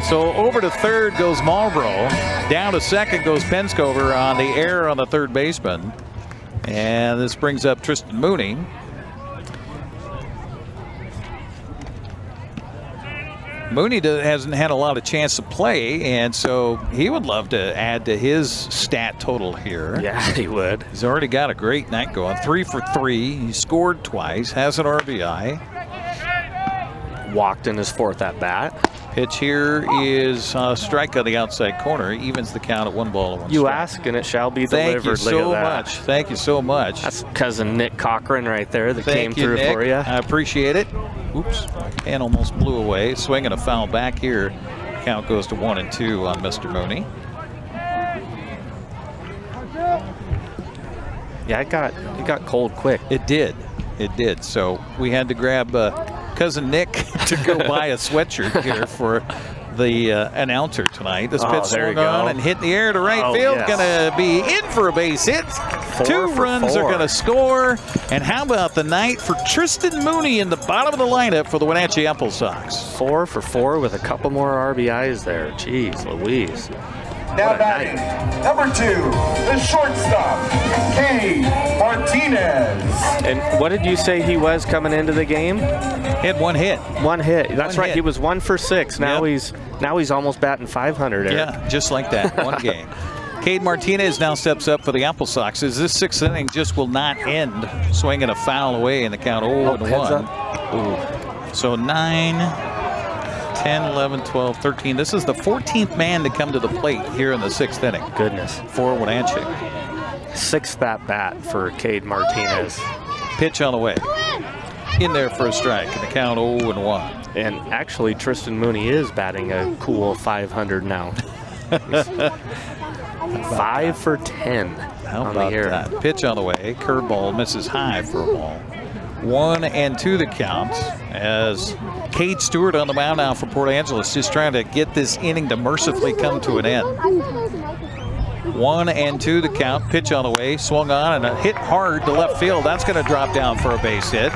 So over to third goes Marlboro. Down to second goes Penscover on the air on the third baseman. And this brings up Tristan Mooney. Mooney hasn't had a lot of chance to play, and so he would love to add to his stat total here. Yeah, he would. He's already got a great night going. 3 for 3. He scored twice, has an RBI. Walked in his fourth at bat. Pitch here is a strike on the outside corner. He evens the count at 1 ball and 1 strike. You ask, and it shall be delivered. Thank you so much. Thank you so much. That's cousin Nick Cochran right there that came through Nick. for you. I appreciate it. Oops, and almost blew away. Swinging a foul back here. Count goes to 1 and 2 on Mr. Mooney. Yeah, it got cold quick. It did. It did. So we had to grab cousin Nick to go buy a sweatshirt here for the announcer tonight. This pitch swung on and hit in the air to right field. Yes. Gonna be in for a base hit. 2 runs are gonna score. And how about the night for Tristan Mooney in the bottom of the lineup for the Wenatchee AppleSox? 4 for 4 with a couple more RBIs there. Jeez Louise. Now batting, number 2, the shortstop, Cade Martinez. And what did you say he was coming into the game? He had 1 hit. 1 hit. That's right. hit. He was 1 for 6. Now he's almost batting 500. Eric. Yeah, just like that. 1 game. Cade Martinez now steps up for the AppleSox as this 6th inning just will not end. Swinging a foul away in the count 0-1. So 9, 10, 11, 12, 13. This is the 14th man to come to the plate here in the 6th inning. Goodness. For Wenatchee. 6th at bat for Cade Martinez. Pitch on the way. In there for a strike in the count 0-1. And actually, Tristan Mooney is batting a cool 500 now. 5 for 10 How on about the air. that? Pitch on the way. Curveball misses high for a ball. 1 and 2 the counts as Cade Stewart on the mound now for Port Angeles, just trying to get this inning to mercifully come to an end. 1 and 2 the count. Pitch on the way, swung on and a hit hard to left field. That's going to drop down for a base hit.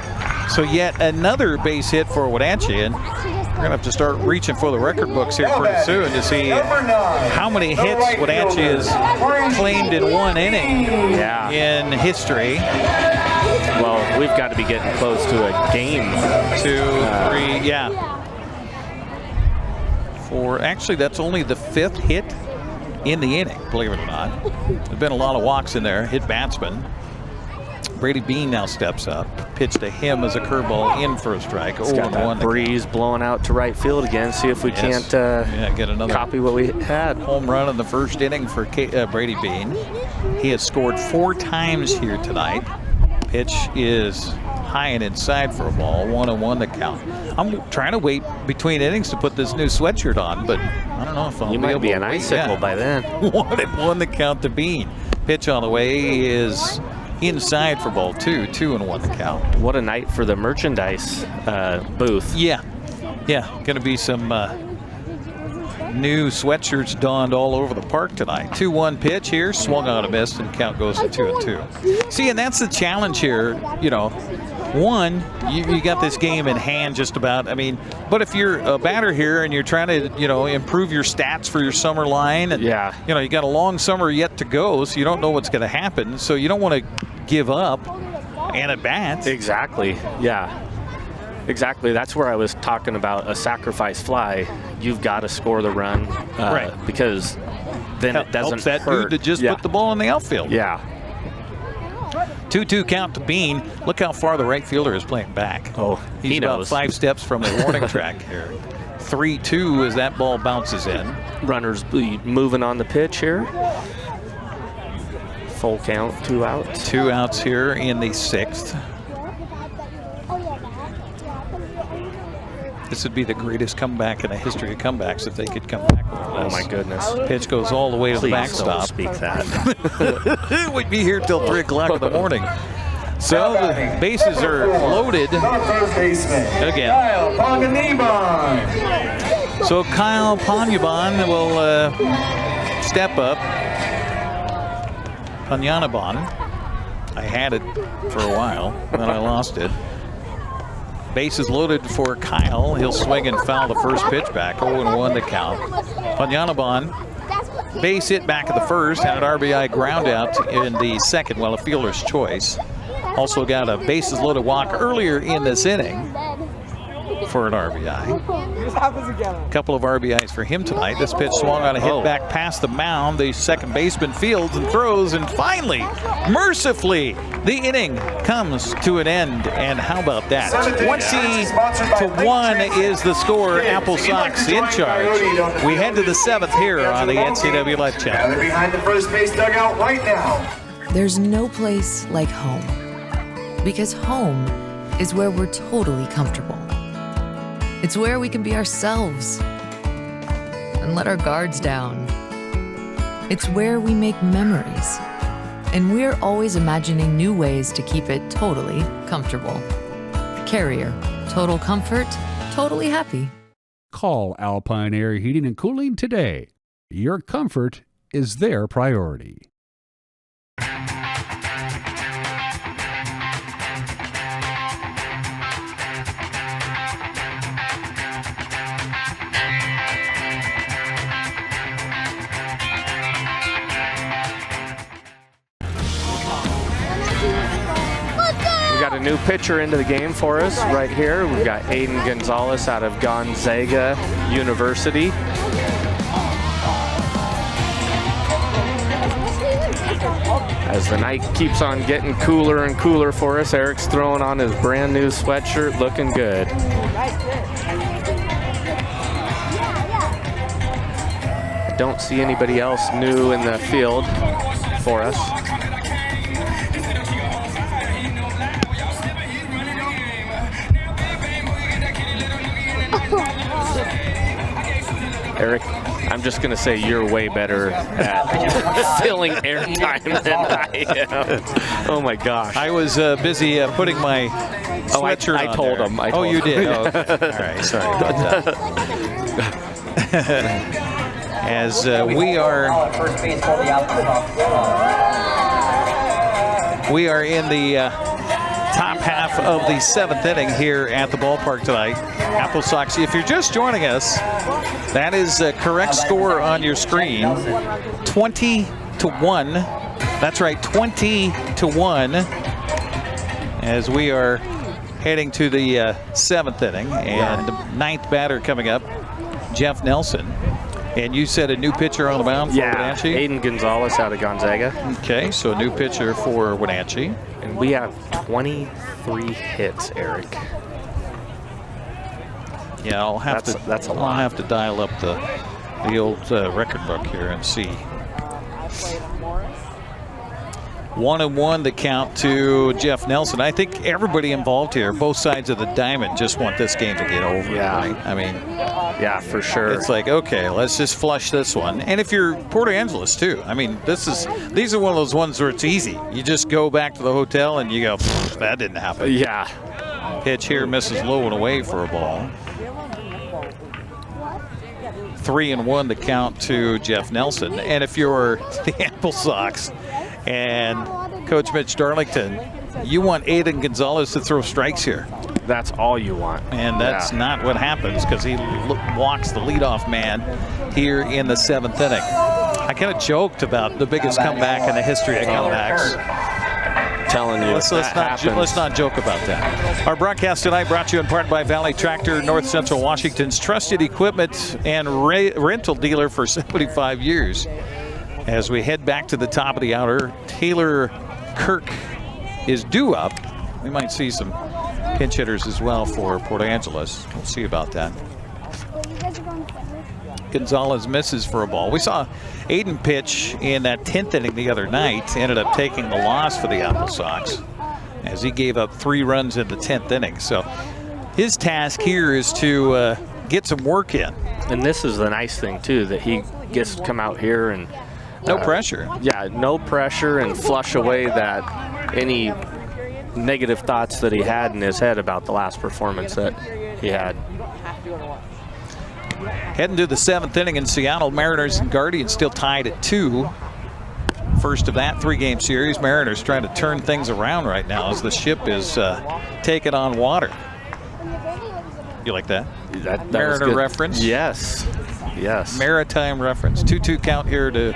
So yet another base hit for Wenatchee, and we're going to have to start reaching for the record books here pretty soon to see how many hits Wenatchee has claimed in 1 inning in history. Well, we've got to be getting close to a game. 2, 3, yeah. 4, actually that's only the 5th hit in the inning, believe it or not. There's been a lot of walks in there, hit batsmen. Brady Bean now steps up. Pitch to him as a curveball in for a strike. It's got that breeze blowing out to right field again. See if we can't get another copy what we had. Home run in the first inning for Brady Bean. He has scored 4 times here tonight. Pitch is high and inside for a ball. 1-1 the count. I'm trying to wait between innings to put this new sweatshirt on, but I don't know if I'll You might be an icicle by then. 1-1 the count to Bean. Pitch on the way is inside for ball 2. 2-1 the count. What a night for the merchandise booth. Yeah, going to be some new sweatshirts donned all over the park tonight. 2-1 pitch here, swung on a miss, and count goes to 2-2. See, and that's the challenge here. You know, one, you got this game in hand just about. I mean, but if you're a batter here and you're trying to, improve your stats for your summer line, and you got a long summer yet to go, so you don't know what's going to happen. So you don't want to give up and at bats. Exactly. Yeah. Exactly. That's where I was talking about a sacrifice fly. You've got to score the run, right? Because then it doesn't helps that hurt. dude to just put the ball in the outfield. Yeah. 2-2 count to Bean. Look how far the right fielder is playing back. Oh, he's about 5 steps from the warning track here. 3-2 as that ball bounces in. Runners moving on the pitch here. Full count, 2 outs. 2 outs here in the 6th. This would be the greatest comeback in the history of comebacks if they could come back with this. Oh my goodness. Pitch goes all the way to the backstop. Don't speak that. We'd be here till 3 o'clock in the morning. So the bases are loaded again. So Kyle Panyaban will step up. Panyanaban. I had it for a while, then I lost it. Bases loaded for Kyle. He'll swing and foul the first pitch back. 0-1 the count. Panyanaban, base hit back at the first, had an RBI ground out in the second, a fielder's choice. Also got a bases loaded walk earlier in this inning for an RBI. A couple of RBIs for him tonight. This pitch swung on a hit back past the mound. The second baseman fields and throws, and finally, mercifully, the inning comes to an end. And how about that? 20-1 is the score. AppleSox in charge. We head to the 7th here on the NCWLIFE Channel. They're behind the first base dugout right now. There's no place like home, because home is where we're totally comfortable. It's where we can be ourselves and let our guards down. It's where we make memories, and we're always imagining new ways to keep it totally comfortable. Carrier, total comfort, totally happy. Call Alpine Air Heating and Cooling today. Your comfort is their priority. We got a new pitcher into the game for us right here. We've got Aiden Gonzalez out of Gonzaga University. As the night keeps on getting cooler and cooler for us, Eric's throwing on his brand new sweatshirt, looking good. I don't see anybody else new in the field for us. Eric, I'm just going to say you're way better at filling airtime than I am. Oh my gosh. I was busy putting my sweatshirt on. I told him. Oh, you did? Oh, okay. All right, sorry about that. As we are in the top half of the 7th inning here at the ballpark tonight. AppleSox, if you're just joining us, that is a correct score on your screen. 20-1. That's right, 20-1. As we are heading to the 7th inning, and the 9th batter coming up, Jeff Nelson. And you said a new pitcher on the mound for Wenatchee? Aiden Gonzalez out of Gonzaga. Okay, so a new pitcher for Wenatchee. And we have 23 hits, Eric. Yeah, I'll have that's a lot. I'll have to dial up the old record book here and see. 1-1 the count to Jeff Nelson. I think everybody involved here, both sides of the diamond, just want this game to get over. Yeah. Right? I mean, yeah, for sure. It's like, okay, let's just flush this one. And if you're Port Angeles too, I mean, these are one of those ones where it's easy. You just go back to the hotel and you go, that didn't happen. Yeah. Pitch here misses low and away for a ball. 3-1 the count to Jeff Nelson. And if you're the AppleSox and Coach Mitch Darlington, you want Aiden Gonzalez to throw strikes here. That's all you want. And that's not what happens because he walks the leadoff man here in the 7th inning. I kind of joked about the biggest comeback in the history of comebacks. Telling you, let's not joke about that. Our broadcast tonight brought to you in part by Valley Tractor, North Central Washington's trusted equipment and rental dealer for 75 years. As we head back to the top of the hour, Taylor Kirk is due up. We might see some pinch hitters as well for Port Angeles. We'll see about that. Gonzalez misses for a ball. We saw Aiden pitch in that 10th inning the other night, ended up taking the loss for the AppleSox as he gave up 3 runs in the 10th inning. So his task here is to get some work in. And this is the nice thing too, that he gets to come out here and no pressure. Yeah, no pressure, and flush away that any negative thoughts that he had in his head about the last performance that he had. Heading to the 7th inning in Seattle, Mariners and Guardians still tied at 2. First of that 3-game series. Mariners trying to turn things around right now as the ship is taking on water. You like that? That Mariner reference? Yes. Yes. Maritime reference. 2-2 count here to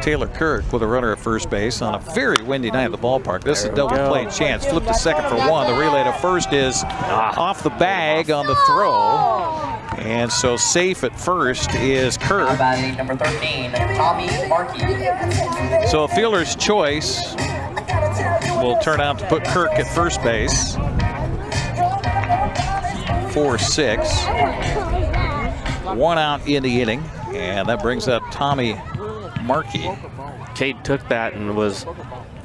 Taylor Kirk with a runner at first base on a very windy night at the ballpark. This is a double play chance. Flip to second for 1. The relay to first is off the bag on the throw. And so safe at first is Kirk. Number 13, Tommy Markey. So a fielder's choice will turn out to put Kirk at first base. 4-6. 1 out in the inning, and that brings up Tommy Markey. Cade took that and was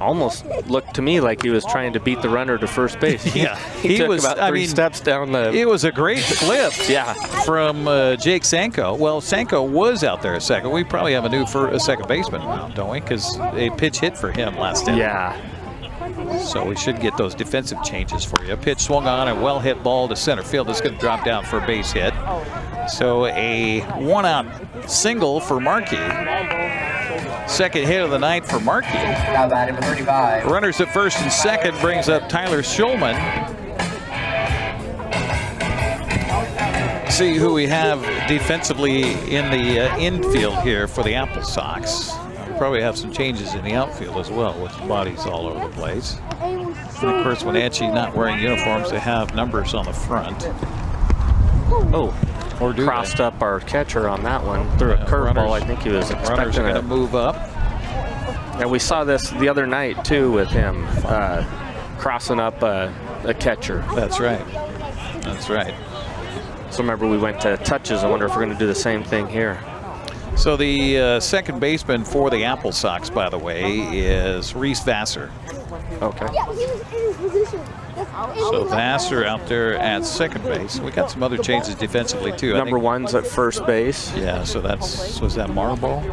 almost looked to me like he was trying to beat the runner to first base. Yeah, he took about 3 steps down the. It was a great flip. Yeah, from Jake Sanko. Well, Sanko was out there a second. We probably have a new second baseman now, don't we? Because a pitch hit for him last inning. Yeah. So we should get those defensive changes for you. Pitch swung on, a well-hit ball to center field. It's going to drop down for a base hit. So a 1-out single for Markey. Second hit of the night for Markey. Now batting number 35. Runners at first and second brings up Tyler Schulman. See who we have defensively in the infield here for the AppleSox. Probably have some changes in the outfield as well with bodies all over the place. And of course, Wenatchee not wearing uniforms, they have numbers on the front. Oh, or crossed up our catcher on that one. Threw a curveball. I think he was expecting runners are going to move up. And we saw this the other night too with him crossing up a catcher. That's right. That's right. So remember, we went to touches. I wonder if we're going to do the same thing here. So the second baseman for the AppleSox, by the way, is Reese Vassar. Okay. Yeah, he was in his position. So Vassar out there at second base. We got some other changes defensively too. Number 1's at first base. Yeah, so was that Marble?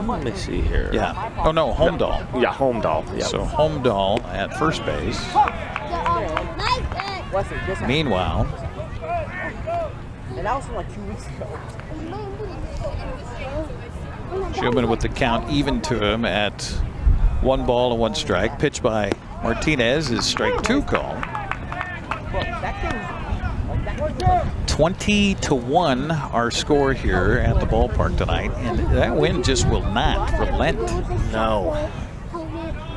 Let me see here. Yeah. Oh no, Holmdahl. Yeah, Holmdahl. Yeah. So Holmdahl at first base. Meanwhile, and that was from like 2 weeks ago. Schulman with the count even to him at 1 ball and 1 strike. Pitch by Martinez is strike 2 call. 20-1 our score here at the ballpark tonight, and that wind just will not relent. No.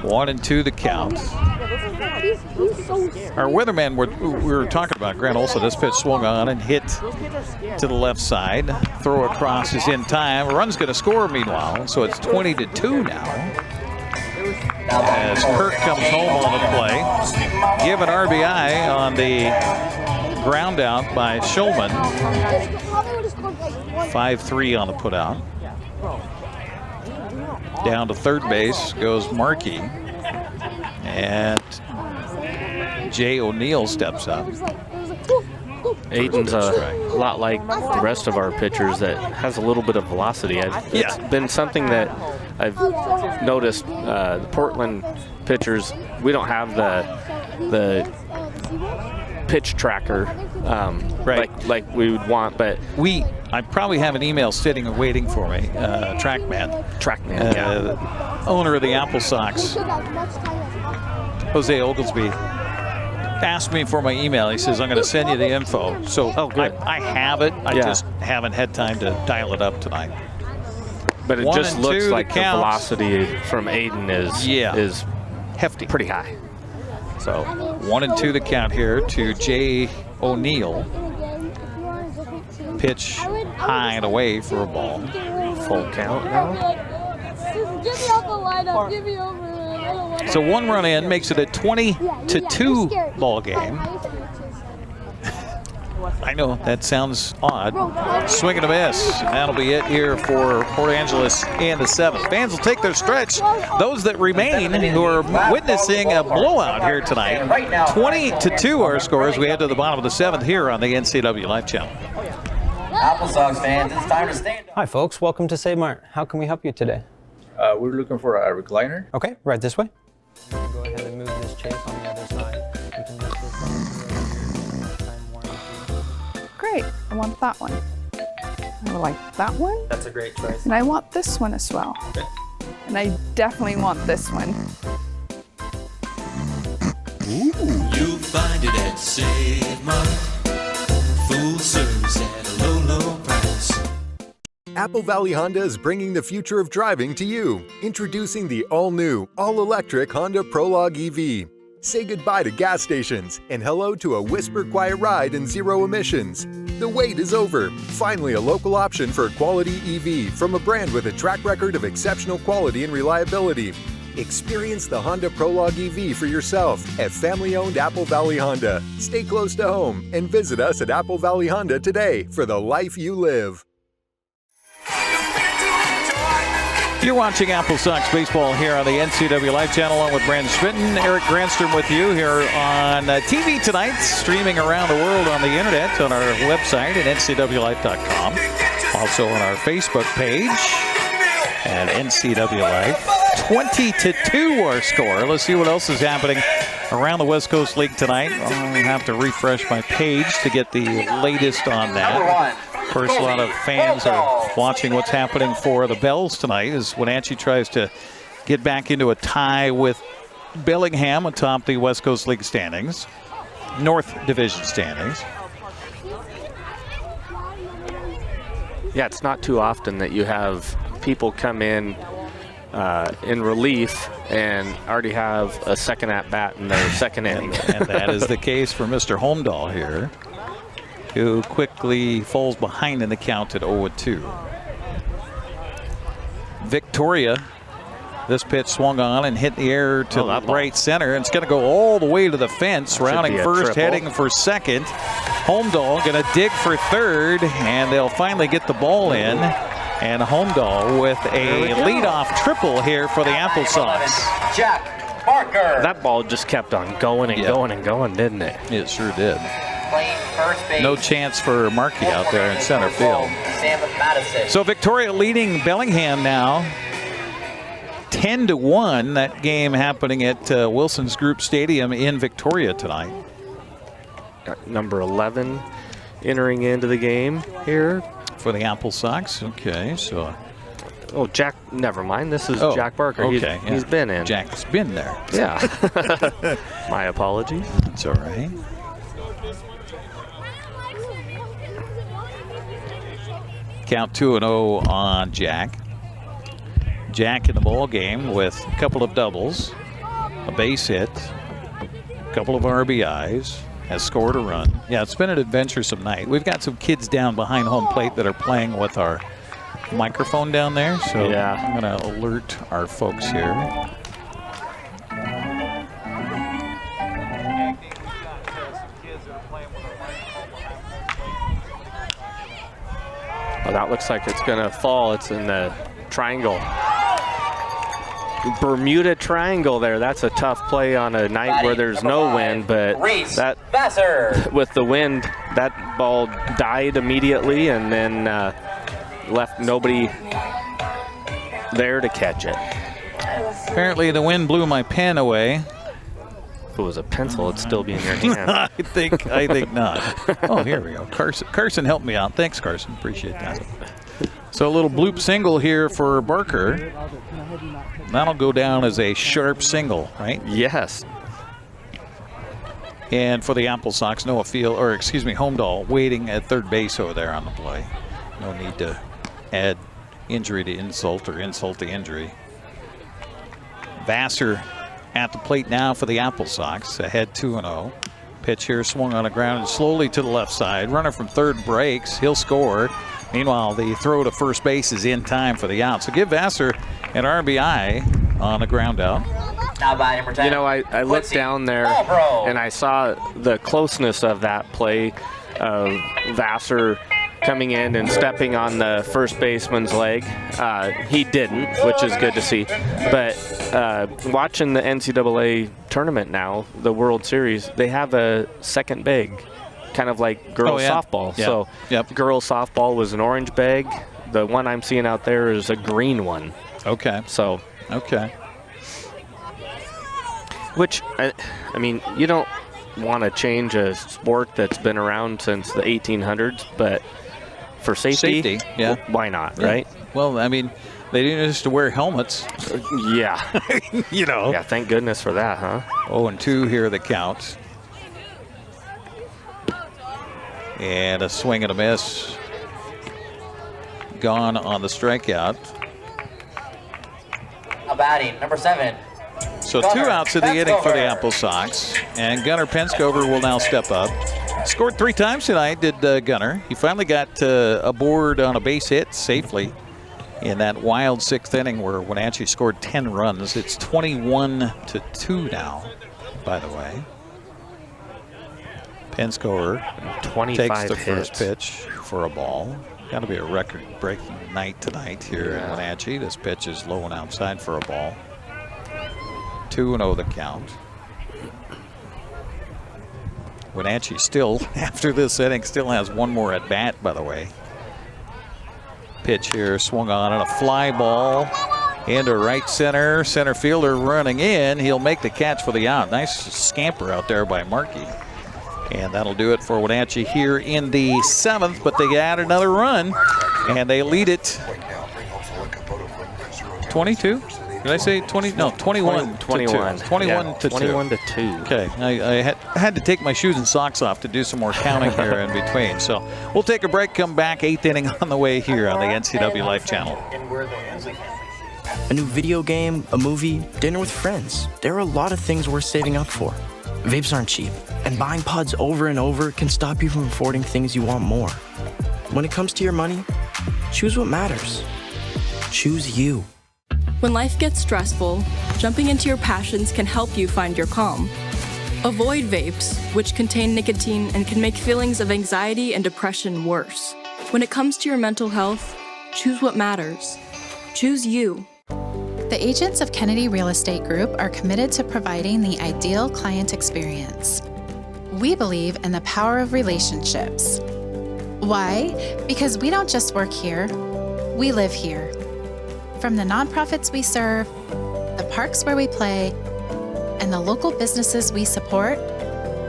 1-2 the count. Our weatherman, we were talking about Grant Olson. This pitch swung on and hit to the left side. Throw across is in time. Run's going to score meanwhile, so it's 20-2 now. As Kirk comes home on the play. Give an RBI on the ground out by Schulman. 5-3 on the putout. Down to third base goes Markey. And Jay O'Neill steps up. Aiden's a lot like the rest of our pitchers that has a little bit of velocity. It's been something that I've noticed. The Portland pitchers, we don't have the pitch tracker like we would want, but I probably have an email sitting and waiting for me. Trackman, owner of the AppleSox, Jose Oglesby, asked me for my email. He says, I'm going to send you the info. So I have it. I just haven't had time to dial it up tonight. But it just looks like the velocity from Aiden is hefty, pretty high. So 1-2 the count here to Jay O'Neill. Pitch high and away for a ball. Full count now. So 1 run in makes it a 20-2 ball game. I know that sounds odd. Swing and a miss. And that'll be it here for Port Angeles in the 7th. Fans will take their stretch. Those that remain who are witnessing a blowout here tonight. 20-2 our score as we head to the bottom of the 7th here on the NCWLIFE Channel. AppleSox fans, it's time to stand up. Hi folks, welcome to Save Mart. How can we help you today? We're looking for a recliner. Okay, right this way. Go ahead and move this chase on the other side. We can lift this up. Great, I want that one. I would like that one. That's a great choice. And I want this one as well. Okay. And I definitely want this one. You'll find it at Save Mart. Full service at a low, low price. Apple Valley Honda is bringing the future of driving to you. Introducing the all-new, all-electric Honda Prologue EV. Say goodbye to gas stations and hello to a whisper-quiet ride and zero emissions. The wait is over. Finally, a local option for a quality EV from a brand with a track record of exceptional quality and reliability. Experience the Honda Prologue EV for yourself at family-owned Apple Valley Honda. Stay close to home and visit us at Apple Valley Honda today for the life you live. You're watching AppleSox baseball here on the NCWLIFE Channel along with Brandon Schmitten. Eric Granstrom with you here on TV tonight, streaming around the world on the internet on our website at ncwlife.com. Also on our Facebook page at NCWLIFE. 20-2 our score. Let's see what else is happening around the West Coast League tonight. I'll have to refresh my page to get the latest on that. Of course, a lot of fans are watching what's happening for the Bells tonight as Wenatchee tries to get back into a tie with Bellingham atop the West Coast League standings, North Division standings. Yeah, it's not too often that you have people come in relief and already have a second at bat in their second inning. And that is the case for Mr. Holmdahl here, who quickly falls behind in the count at 0-2. Victoria, this pitch swung on and hit the air to right center. And it's going to go all the way to the fence, rounding first, heading for second. Holmdahl going to dig for third, and they'll finally get the ball in. And Holmdahl with a leadoff triple here for the AppleSox. Jack Barker. That ball just kept on going and going and going, didn't it? It sure did. Playing first base. No chance for Markey out there in center field. So Victoria leading Bellingham now 10-1. That game happening at Wilson's Group Stadium in Victoria tonight. Got number 11 entering into the game here for the AppleSox. Okay, so. Oh, Jack, never mind. This is Jack Barker. Okay. He's been in. Jack's been there. Yeah. My apologies. It's all right. Count 2-0 on Jack. Jack in the ball game with a couple of doubles. a base hit, a couple of RBIs, has scored a run. Yeah, it's been an adventuresome night. We've got some kids down behind home plate that are playing with our microphone down there, so I'm going to alert our folks here. Well, that looks like it's going to fall. It's in the triangle. Bermuda Triangle there. That's a tough play on a night where there's no wind, but that with the wind, that ball died immediately and then left nobody there to catch it. Apparently the wind blew my pen away. If it was a pencil, it'd still be in your hand. I think not. Oh, here we go. Carson helped me out. Thanks, Carson. Appreciate that. So a little bloop single here for Barker. That'll go down as a sharp single, right? Yes. And for the AppleSox, Noah Field, or excuse me, Holmdahl waiting at third base over there on the play. No need to add injury to insult or insult to injury. Vassar at the plate now for the AppleSox, ahead 2-0. Pitch here swung on the ground and slowly to the left side. Runner from third breaks. He'll score. Meanwhile, the throw to first base is in time for the out. So give Vassar an RBI on a ground out. You know, I looked down there and I saw the closeness of that play of Vassar coming in and stepping on the first baseman's leg. He didn't, which is good to see. But watching the NCAA tournament now, the World Series, they have a second bag, kind of like girls softball. Yeah. So girls softball was an orange bag. The one I'm seeing out there is a green one. Okay. So. Okay. Which, I mean, you don't want to change a sport that's been around since the 1800s, but for safety, yeah, why not, yeah. right? Well, I mean, they didn't used to wear helmets. Yeah. You know. Yeah, thank goodness for that, huh? 0-2 here the count. And a swing and a miss. Gone on the strikeout. Now batting, number 7. So 2 outs in the inning for the AppleSox. And Gunnar Penskover will now step up. Scored 3 times tonight, did Gunnar. He finally got aboard on a base hit safely in that wild 6th inning where Wenatchee scored 10 runs. It's 21-2 now, by the way. Penskover takes the first pitch for a ball. Got to be a record-breaking night tonight here in Wenatchee. This pitch is low and outside for a ball. 2-0 the count. Wenatchee still, after this inning, still has one more at bat, by the way. Pitch here swung on and a fly ball into right center. Center fielder running in. He'll make the catch for the out. Nice scamper out there by Markey. And that'll do it for Wenatchee here in the 7th, but they add another run, and they lead it 22? Did I say 20? No, 21. 21. 21 to 2. 21 to 2. Okay, I had to take my shoes and socks off to do some more counting here in between. So we'll take a break, come back, 8th inning on the way here on the NCWLIFE Channel. A new video game, a movie, dinner with friends. There are a lot of things worth saving up for. Vapes aren't cheap, and buying pods over and over can stop you from affording things you want more. When it comes to your money, choose what matters. Choose you. When life gets stressful, jumping into your passions can help you find your calm. Avoid vapes, which contain nicotine and can make feelings of anxiety and depression worse. When it comes to your mental health, choose what matters. Choose you. The agents of Kennedy Real Estate Group are committed to providing the ideal client experience. We believe in the power of relationships. Why? Because we don't just work here, we live here. From the nonprofits we serve, the parks where we play, and the local businesses we support,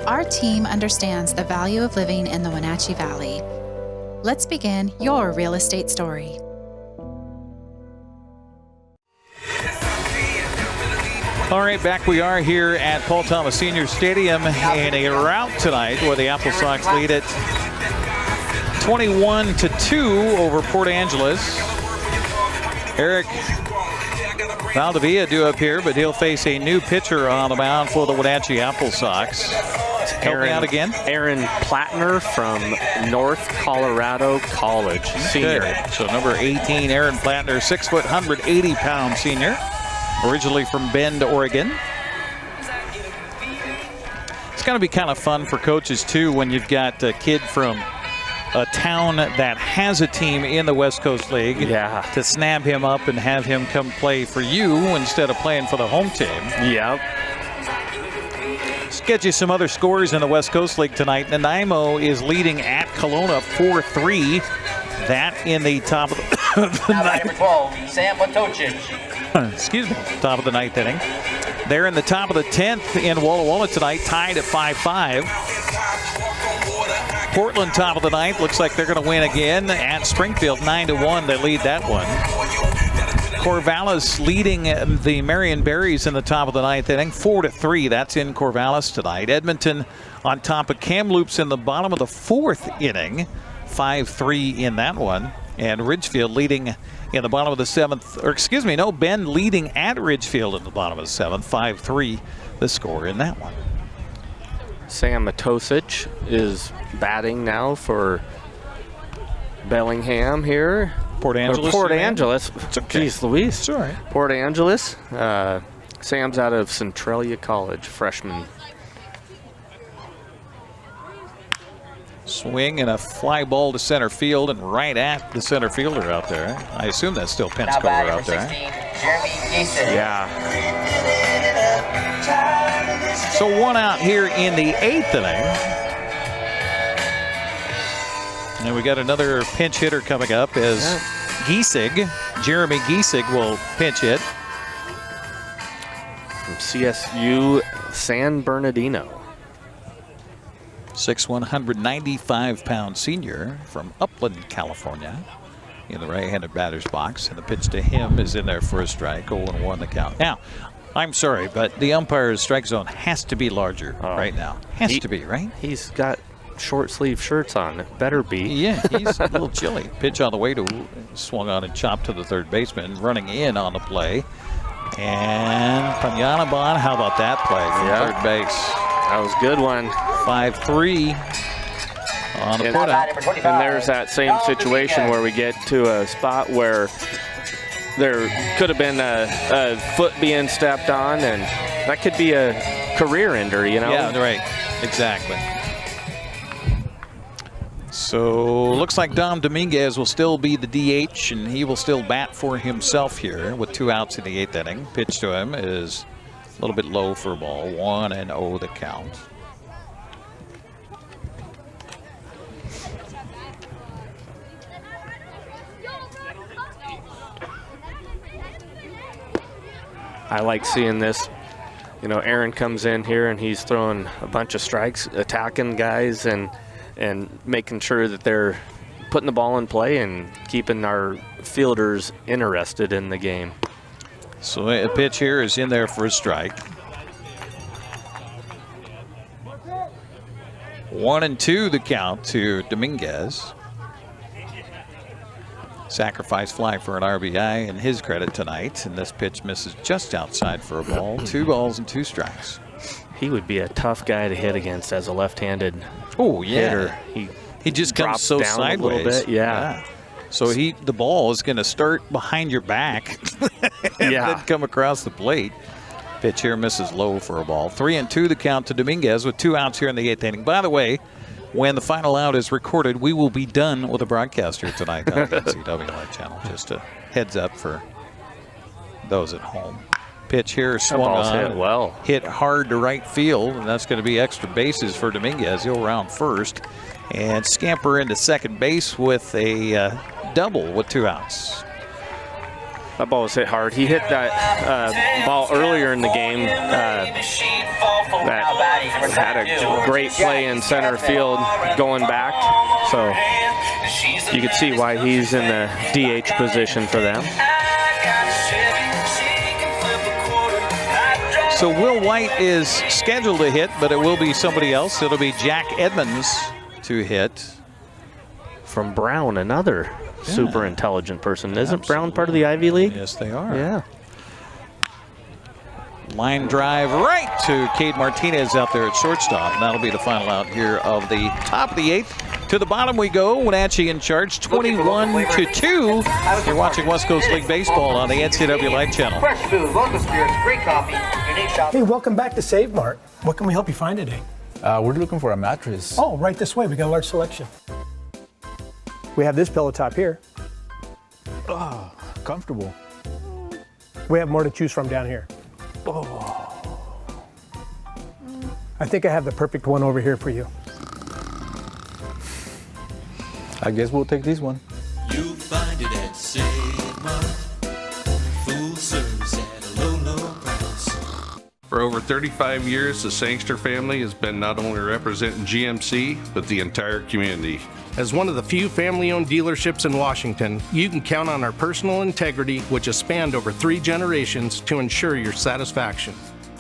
our team understands the value of living in the Wenatchee Valley. Let's begin your real estate story. All right, back we are here at Paul Thomas Senior Stadium in a rout tonight where the AppleSox lead it 21-2 over Port Angeles. Eric Valdivia due up here, but he'll face a new pitcher on the mound for the Wenatchee AppleSox. Help me out again. Aaron Plattner from North Colorado College, senior. Okay. So number 18, Aaron Plattner, 6 foot, 180-pound senior, originally from Bend, Oregon. It's going to be kind of fun for coaches too when you've got a kid from a town that has a team in the West Coast League, to snap him up and have him come play for you instead of playing for the home team. Yep. Let's get you some other scores in the West Coast League tonight. Nanaimo is leading at Kelowna 4-3. That in the top of the ninth. Number 12, Sam Matocic. Excuse me, top of the ninth inning. They're in the top of the 10th in Walla Walla tonight, tied at 5-5. Portland top of the ninth. Looks like they're going to win again at Springfield 9-1. They lead that one. Corvallis leading the Marion Berries in the top of the ninth inning 4-3. That's in Corvallis tonight. Edmonton on top of Kamloops in the bottom of the fourth inning 5-3 in that one. And Ridgefield leading in the bottom of the seventh, or excuse me, no, Bend leading at Ridgefield in the bottom of the seventh 5-3 the score in that one. Sam Matosic is batting now for Bellingham here. Port Angeles. Port Angeles. It's okay. Jeez Louise. It's all right. Port Angeles. Sam's out of Centralia College, freshman. Swing and a fly ball to center field and right at the center fielder out there. I assume that's still Pensacola out there. 16, Jeremy Gieson. Yeah. So one out here in the eighth inning. And we got another pinch hitter coming up as Giesig, Jeremy Giesig will pinch hit. From CSU San Bernardino. 6'1", 195-pound senior from Upland, California, in the right-handed batter's box. And the pitch to him is in there for a strike, 0-1 the count. Now, I'm sorry, but the umpire's strike zone has to be larger right now. Has to be, right? He's got short sleeve shirts on. It better be. Yeah, he's a little chilly. Pitch on the way to, swung on and chopped to the third baseman, running in on the play. And Panyanaban, how about that play from third base? That was a good one. 5-3 on the putout. And there's that same situation where we get to a spot where there could have been a foot being stepped on, and that could be a career ender, you know? Yeah, right. Exactly. So looks like Dom Dominguez will still be the DH, and he will still bat for himself here with 2 outs in the eighth inning. Pitch to him is a little bit low for a ball. 1-0 the count. I like seeing this. You know, Aaron comes in here and he's throwing a bunch of strikes, attacking guys and making sure that they're putting the ball in play and keeping our fielders interested in the game. So a pitch here is in there for a strike. 1-2 the count to Dominguez. Sacrifice fly for an RBI in his credit tonight, and this pitch misses just outside for a ball. 2 balls and 2 strikes. He would be a tough guy to hit against as a left-handed hitter. He just comes so down sideways. a little bit. Yeah. So the ball is going to start behind your back and then come across the plate. Pitch here misses low for a ball. 3-2 the count to Dominguez with 2 outs here in the eighth inning. By the way, when the final out is recorded, we will be done with the broadcast here tonight on the NCWLIFE Channel. Just a heads up for those at home. Pitch here swung on, hit hard to right field, and that's going to be extra bases for Dominguez. He'll round first and scamper into second base with a double with 2 outs. That ball was hit hard. He hit that ball earlier in the game that had a great play in center field going back. So you could see why he's in the DH position for them. So Will White is scheduled to hit, but it will be somebody else. It'll be Jack Edmonds to hit. From Brown, another super intelligent person. Isn't Brown part of the Ivy League? Yes, they are. Yeah. Line drive right to Cade Martinez out there at shortstop. And that'll be the final out here of the top of the 8th. To the bottom we go. Wenatchee in charge, 21-2. You're watching West Coast League Baseball on the NCWLIFE Channel. Fresh food, local spirits, great coffee, unique shop. Hey, welcome back to Save Mart. What can we help you find today? We're looking for a mattress. Oh, right this way. We got a large selection. We have this pillow top here. Oh, comfortable. We have more to choose from down here. Oh. I think I have the perfect one over here for you. I guess we'll take this one. You'll find it at Save Mart. Full service at a low, low price. For over 35 years, the Sangster family has been not only representing GMC, but the entire community. As one of the few family-owned dealerships in Washington, you can count on our personal integrity, which has spanned over 3 generations, to ensure your satisfaction.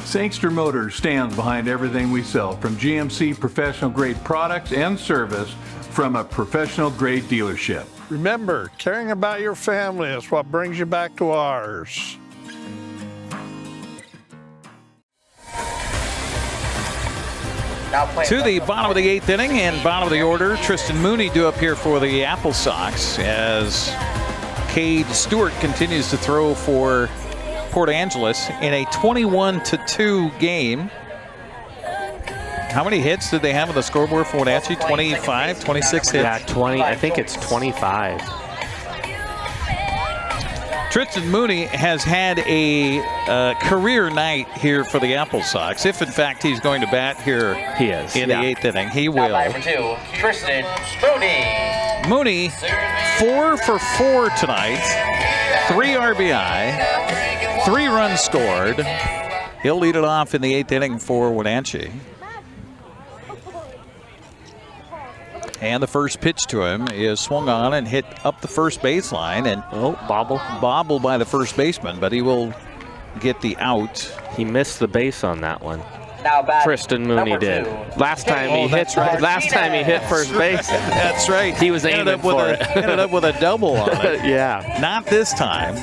Sangster Motors stands behind everything we sell, from GMC professional-grade products and service from a professional-grade dealership. Remember, caring about your family is what brings you back to ours. To the bottom of the 8th inning and bottom of the order, Tristan Mooney due up here for the AppleSox as Cade Stewart continues to throw for Port Angeles in a 21-2 game. How many hits did they have on the scoreboard for Wenatchee? 25, 26 hits? Yeah, 20. I think it's 25. Tristan Mooney has had a career night here for the AppleSox. If, in fact, he's going to bat here in the 8th inning, he will. Number 2, Tristan Mooney. Mooney, 4 for 4 tonight. 3 RBI, 3 runs scored. He'll lead it off in the 8th inning for Wenatchee. And the first pitch to him is swung on and hit up the first baseline, and bobbled by the first baseman, but he will get the out. He missed the base on that one. Now Tristan Mooney did. Last time he hit first base. That's right. He was aiming for it. Ended up with a double on it. Yeah. Not this time.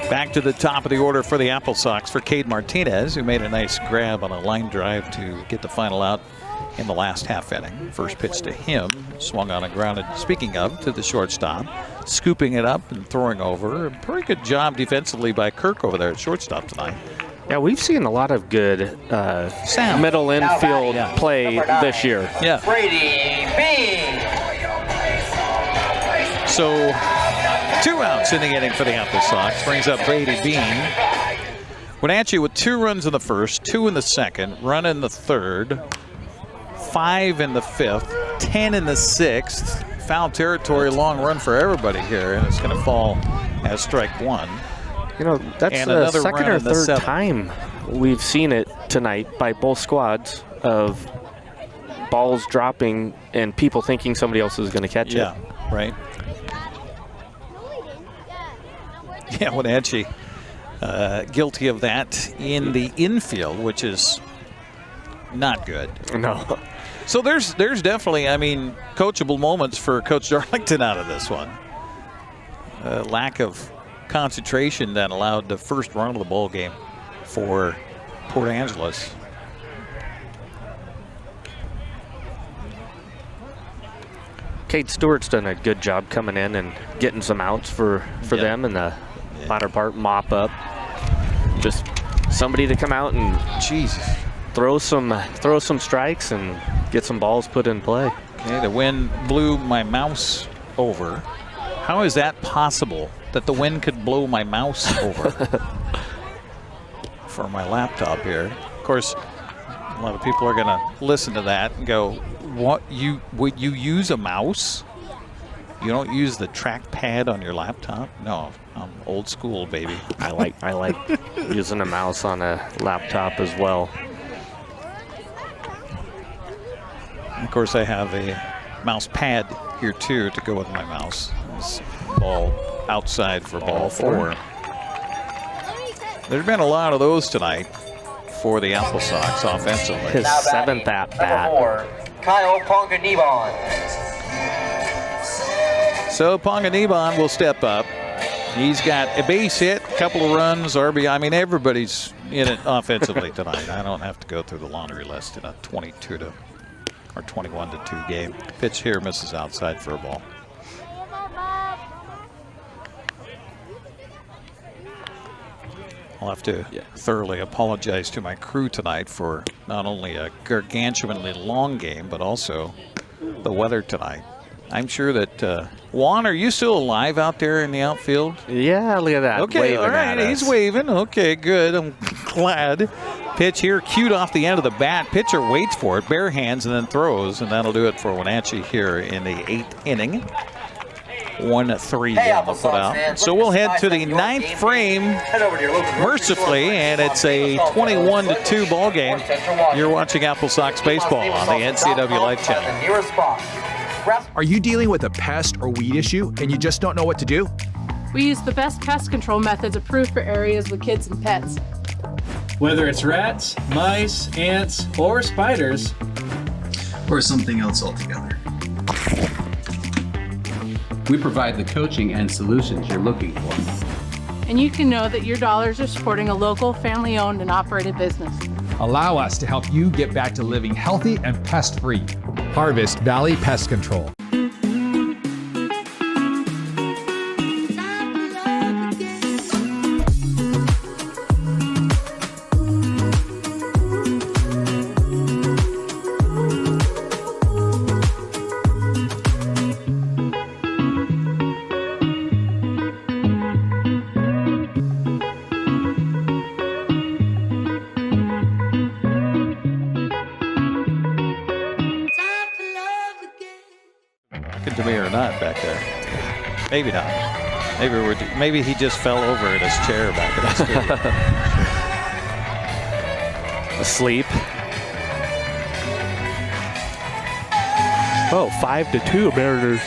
Back to the top of the order for the AppleSox for Cade Martinez, who made a nice grab on a line drive to get the final out in the last half inning. First pitch to him, swung on and grounded, speaking of, to the shortstop, scooping it up and throwing over. A pretty good job defensively by Kirk over there at shortstop tonight. Yeah, we've seen a lot of good middle infield play this year. Yeah. Brady Bean. So 2 outs in the inning for the AppleSox. Brings up Brady Bean. Wenatchee with 2 runs in the first, 2 in the second, run in the third, 5 in the 5th, 10 in the 6th. Foul territory, long run for everybody here, and it's going to fall as strike 1. You know, that's the second or third time we've seen it tonight by both squads of balls dropping and people thinking somebody else is going to catch it. Yeah, right. Yeah, Wenatchee guilty of that in the infield, which is not good. No. So there's definitely, I mean, coachable moments for Coach Darlington out of this one. Lack of concentration that allowed the first run of the ball game for Port Angeles. Cade Stewart's done a good job coming in and getting some outs for them in the latter part, mop up. Just somebody to come out and throw some strikes and get some balls put in play. Okay, the wind blew my mouse over. How is that possible that the wind could blow my mouse over for my laptop here? Of course, a lot of people are going to listen to that and go, would you use a mouse? You don't use the trackpad on your laptop? No, I'm old school, baby. I like using a mouse on a laptop as well. Of course, I have a mouse pad here too to go with my mouse. It's ball outside for ball 4. There's been a lot of those tonight for the AppleSox offensively. His 7th at bat. Kyle Ponganivon. So Ponganiban will step up. He's got a base hit, a couple of runs, RBI. I mean, everybody's in it offensively tonight. I don't have to go through the laundry list in a 22 or 21-2 game. Pitch here, misses outside for a ball. I'll have to thoroughly apologize to my crew tonight for not only a gargantuanly long game, but also the weather tonight. I'm sure that Juan, are you still alive out there in the outfield? Yeah, look at that. Okay, all right, he's waving. Okay, good. I'm glad. Pitch here, cued off the end of the bat. Pitcher waits for it, bare hands, and then throws, and that'll do it for Wenatchee here in the 8th inning. 1-3 on the put out. So we'll head to the 9th frame, mercifully, and it's a 21-2 ball game. You're watching AppleSox baseball on the NCWLIFE Channel. Are you dealing with a pest or weed issue and you just don't know what to do? We use the best pest control methods approved for areas with kids and pets. Whether it's rats, mice, ants, or spiders, or something else altogether, we provide the coaching and solutions you're looking for. And you can know that your dollars are supporting a local, family-owned and operated business. Allow us to help you get back to living healthy and pest-free. Harvest Valley Pest Control. To me or not back there. Maybe not. Maybe he just fell over in his chair back in the studio. Asleep. Oh, 5-2 Mariners.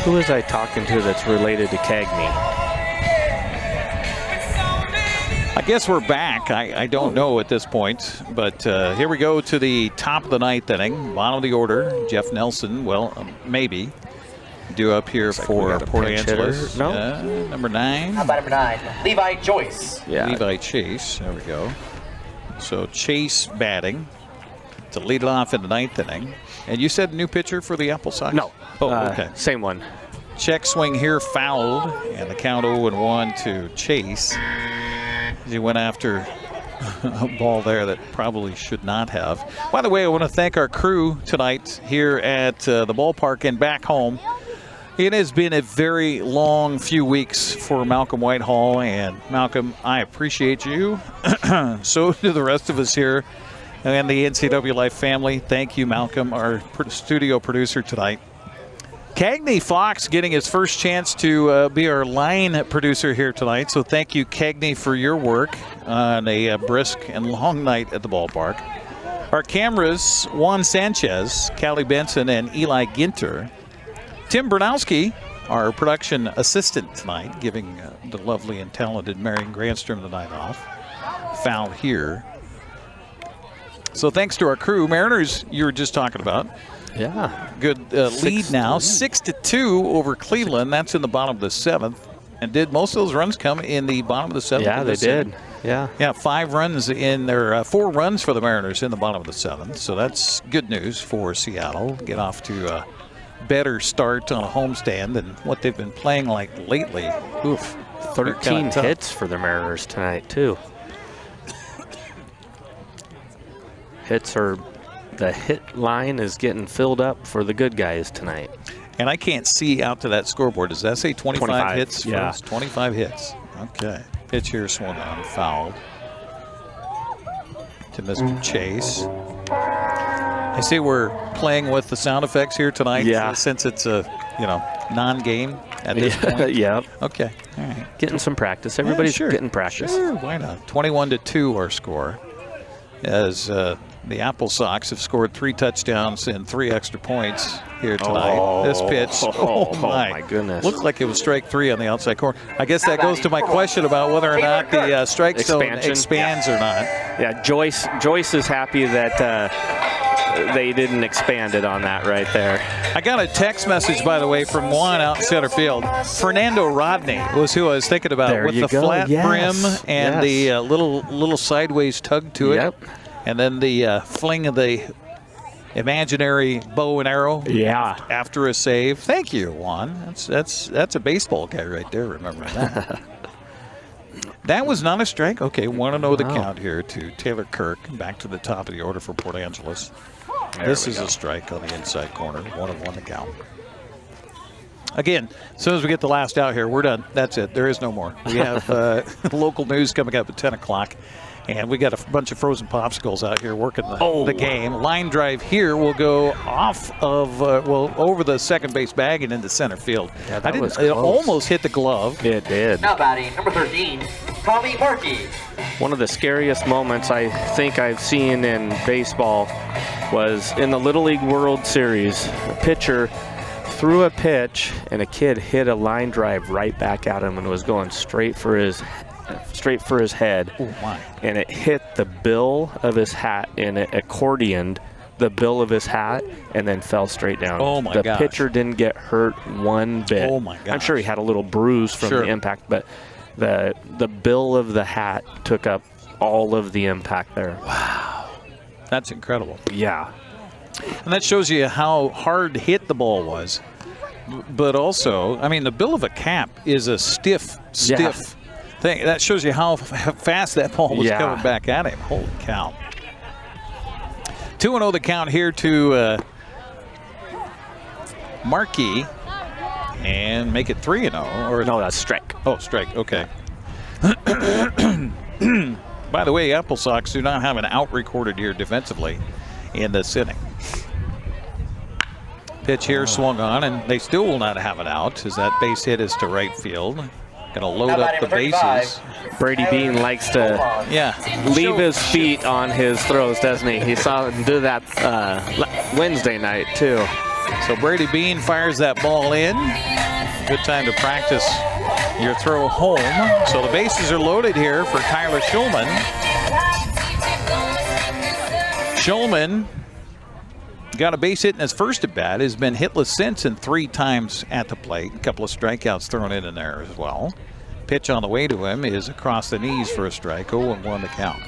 Who was I talking to that's related to Cagney? I guess we're back. I don't know at this point, but here we go to the top of the 9th inning. Bottom of the order, Jeff Nelson, maybe, due up here for Port Angeles. No? Number 9. How about number 9? Levi Joyce. Yeah. Levi Chase, there we go. So Chase batting to lead it off in the 9th inning. And you said new pitcher for the AppleSox? No. Oh, okay. Same one. Check swing here fouled, and the count 0-1 to Chase. He went after a ball there that probably should not have. By the way, I want to thank our crew tonight here at the ballpark and back home. It has been a very long few weeks for Malcolm Whitehall, and Malcolm, I appreciate you. So do the rest of us here and the NCWLIFE family. Thank you, Malcolm, our studio producer tonight. Cagney Fox getting his first chance to be our line producer here tonight. So thank you, Cagney, for your work on a brisk and long night at the ballpark. Our cameras, Juan Sanchez, Callie Benson, and Eli Ginter. Tim Bernowski, our production assistant tonight, giving the lovely and talented Marion Granstrom the night off. Foul here. So thanks to our crew. Mariners, you were just talking about. Yeah. Good lead now, 6-2 over Cleveland. That's in the bottom of the 7th. And did most of those runs come in the bottom of the 7th? Yeah, they did. Yeah. Yeah, 5 runs in there, 4 runs for the Mariners in the bottom of the 7th. So that's good news for Seattle. Get off to a better start on a homestand than what they've been playing like lately. Oof. 13 hits for the Mariners tonight, too. The hit line is getting filled up for the good guys tonight. And I can't see out to that scoreboard. Does that say 25 hits? Yeah. 25 hits. Okay. Pitch here swung on, fouled to Mr. Chase. I see we're playing with the sound effects here tonight. Yeah. Since it's a non-game at this point. Yeah. Okay. All right. Getting some practice. Everybody's getting practice. Sure. Why not? 21-2 our score. As The AppleSox have scored 3 touchdowns and 3 extra points here tonight. This pitch, oh my goodness. Looked like it was strike 3 on the outside corner. I guess that goes to my question about whether or not the strike zone expands or not. Yeah, Joyce is happy that they didn't expand it on that right there. I got a text message, by the way, from Juan out in center field. Fernando Rodney was who I was thinking about, There with you the go. flat Yes. brim and the little sideways tug to it. Yep. And then the fling of the imaginary bow and arrow. Yeah. After a save. Thank you, Juan. That's a baseball guy right there. Remember that. That was not a strike. Okay, 1-0 the count here to Taylor Kirk. Back to the top of the order for Port Angeles. This is a strike on the inside corner. 1-1 the count. Again, as soon as we get the last out here, we're done. That's it. There is no more. We have local news coming up at 10 o'clock. And we got a bunch of frozen popsicles out here working the game. Line drive here will go off of, over the second base bag and into center field. Yeah, that was it close. almost hit the glove. It did. Now batting, number 13, Tommy Markey. One of the scariest moments I think I've seen in baseball was in the Little League World Series. A pitcher threw a pitch and a kid hit a line drive right back at him and was going straight for his head. Oh my. And it hit the bill of his hat and it accordioned the bill of his hat and then fell straight down. Oh my The gosh. pitcher didn't get hurt one bit. Oh my gosh. I'm sure he had a little bruise from Sure. the impact, but the bill of the hat took up all of the impact there. Wow. That's incredible. Yeah. And that shows you how hard hit the ball was. But also, I mean, the bill of a cap is a stiff thing. That shows you how fast that ball was coming back at him. Holy cow. 2-0 the count here to Markey. And make it 3-0. Or no, that's strike. Oh, strike. Okay. By the way, AppleSox do not have an out recorded here defensively in this inning. Pitch here swung on, and they still will not have it out as that base hit is to right field. Going to load up the bases. Brady Bean likes to leave his feet on his throws, doesn't he? He saw him do that Wednesday night, too. So Brady Bean fires that ball in. Good time to practice your throw home. So the bases are loaded here for Tyler Schulman. Schulman got a base hit in his first at bat, has been hitless since and 3 times at the plate. A couple of strikeouts thrown in there as well. Pitch on the way to him is across the knees for a strike, 0-1 the count.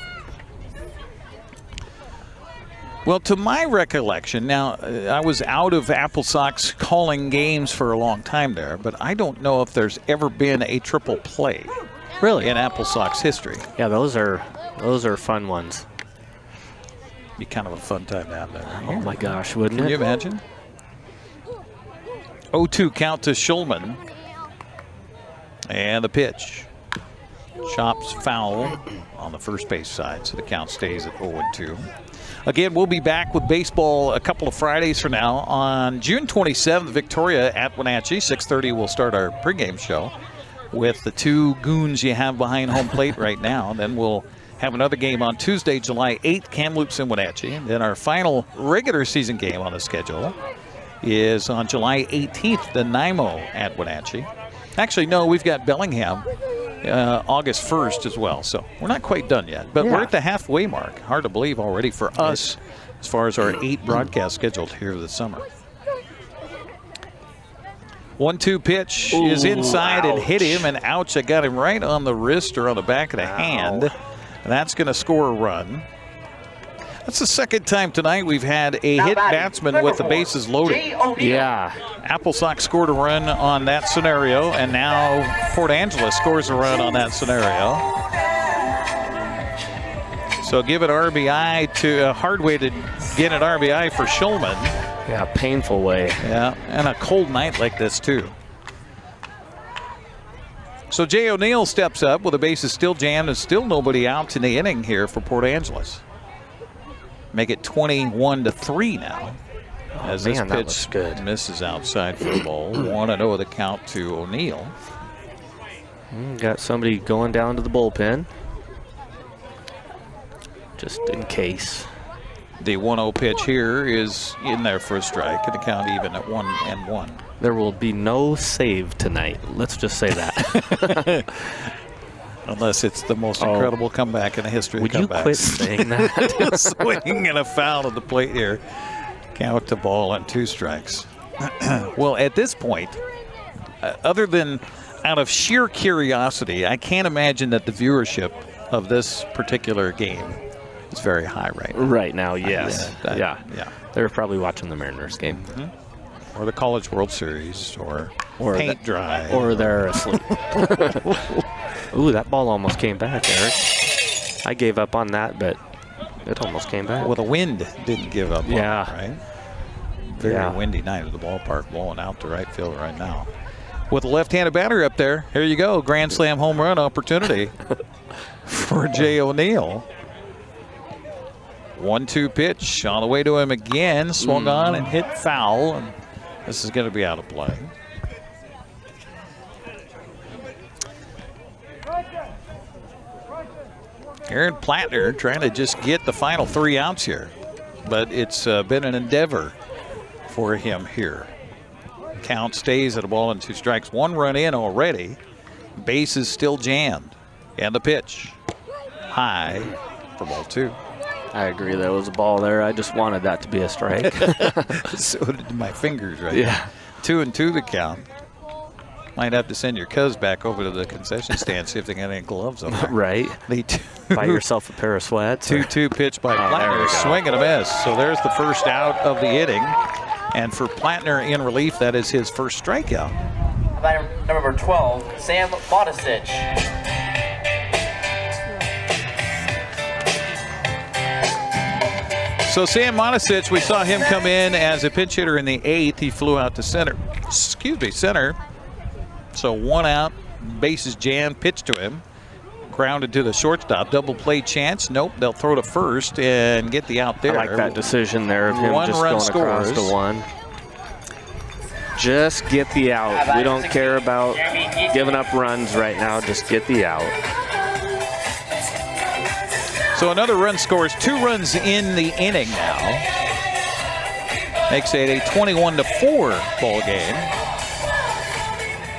Well, to my recollection, now I was out of AppleSox calling games for a long time there, but I don't know if there's ever been a triple play in AppleSox history. Yeah, those are fun ones. Be kind of a fun time down there. Oh my gosh, wouldn't it? Can you imagine? 0-2 count to Schulman. And the pitch. Chops foul on the first base side, so the count stays at 0-2. Again, we'll be back with baseball a couple of Fridays from now. On June 27th, Victoria at Wenatchee. 6:30 we'll start our pregame show with the 2 goons you have behind home plate right now. Then we'll have another game on Tuesday, July 8th, Kamloops and Wenatchee. And then our final regular season game on the schedule is on July 18th, the Nanaimo at Wenatchee. Actually, no, we've got Bellingham August 1st as well. So we're not quite done yet, but we're at the halfway mark. Hard to believe already for us as far as our 8 broadcasts scheduled here this summer. 1-2 pitch is inside and hit him, and ouch, I got him right on the wrist or on the back of the hand. And that's going to score a run. That's the second time tonight we've had a hit batsman with the bases loaded. Yeah. AppleSox scored a run on that scenario, and now Port Angeles scores a run on that scenario. So give it RBI to a hard way to get an RBI for Schulman. Yeah, painful way. Yeah, and a cold night like this too. So Jay O'Neill steps up with the bases still jammed and still nobody out in the inning here for Port Angeles. Make it 21-3 now. As this pitch misses outside for the ball. 1-0 the count to O'Neill. Got somebody going down to the bullpen. Just in case. The 1-0 pitch here is in there for a strike, and the count even at 1-1. There will be no save tonight. Let's just say that. Unless it's the most incredible comeback in the history of comebacks. Would you quit saying that? Swing and a foul at the plate here. Count the ball on 2 strikes. Well, at this point, other than out of sheer curiosity, I can't imagine that the viewership of this particular game is very high right now. Yes. Yeah. They're probably watching the Mariners game. Or the College World Series, or paint dry. Or they're asleep. Ooh, that ball almost came back, Eric. I gave up on that, but it almost came back. Well, the wind didn't give up on it, Yeah. right? Very windy night at the ballpark, blowing out to right field right now. With a left-handed batter up there, here you go, grand slam home run opportunity for Jay O'Neill. 1-2 pitch on the way to him again, swung on and hit foul, and this is going to be out of play. Aaron Plattner trying to just get the final 3 outs here, but it's been an endeavor for him here. Count stays at a ball and 2 strikes. 1 run in already. Base is still jammed. And the pitch. High for ball 2. I agree. There was a ball there. I just wanted that to be a strike. So did my fingers right Yeah. 2-2 the count. Might have to send your cuz back over to the concession stand, see if they got any gloves on there. Right. Buy yourself a pair of sweats. 2-2 pitch by Plattner. Swing and a miss. So there's the first out of the inning. And for Plattner in relief, that is his first strikeout. Number 12, Sam Modisic. So Sam Modisic, we saw him come in as a pinch hitter in the 8th. He flew out to center. Center. So 1 out, bases jammed, pitch to him. Grounded to the shortstop. Double play chance. Nope, they'll throw to first and get the out there. I like that decision there of him just going across to 1. Just get the out. We don't care about giving up runs right now. Just get the out. So another run scores, 2 runs in the inning now. Makes it a 21-4 ball game.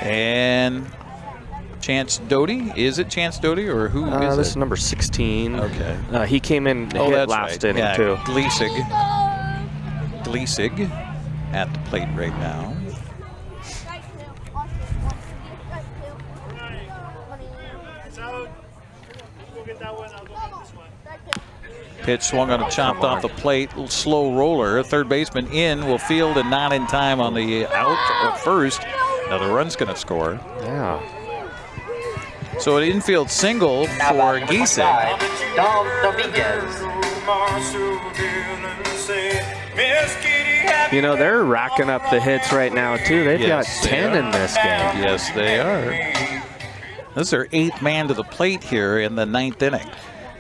And Chance Doty, is it Chance Doty or who is this it? is number 16. Okay. He came in hit last inning too. Gleesig at the plate right now. Pitch swung on a chopped off the plate, slow roller. Third baseman in, will field and not in time on the out or first. Another run's going to score. Yeah. So an infield single for Giesing. Dom Dominguez. You know, they're racking up the hits right now too. They've got 10 in this game. Yes, they are. This is their 8th man to the plate here in the 9th inning.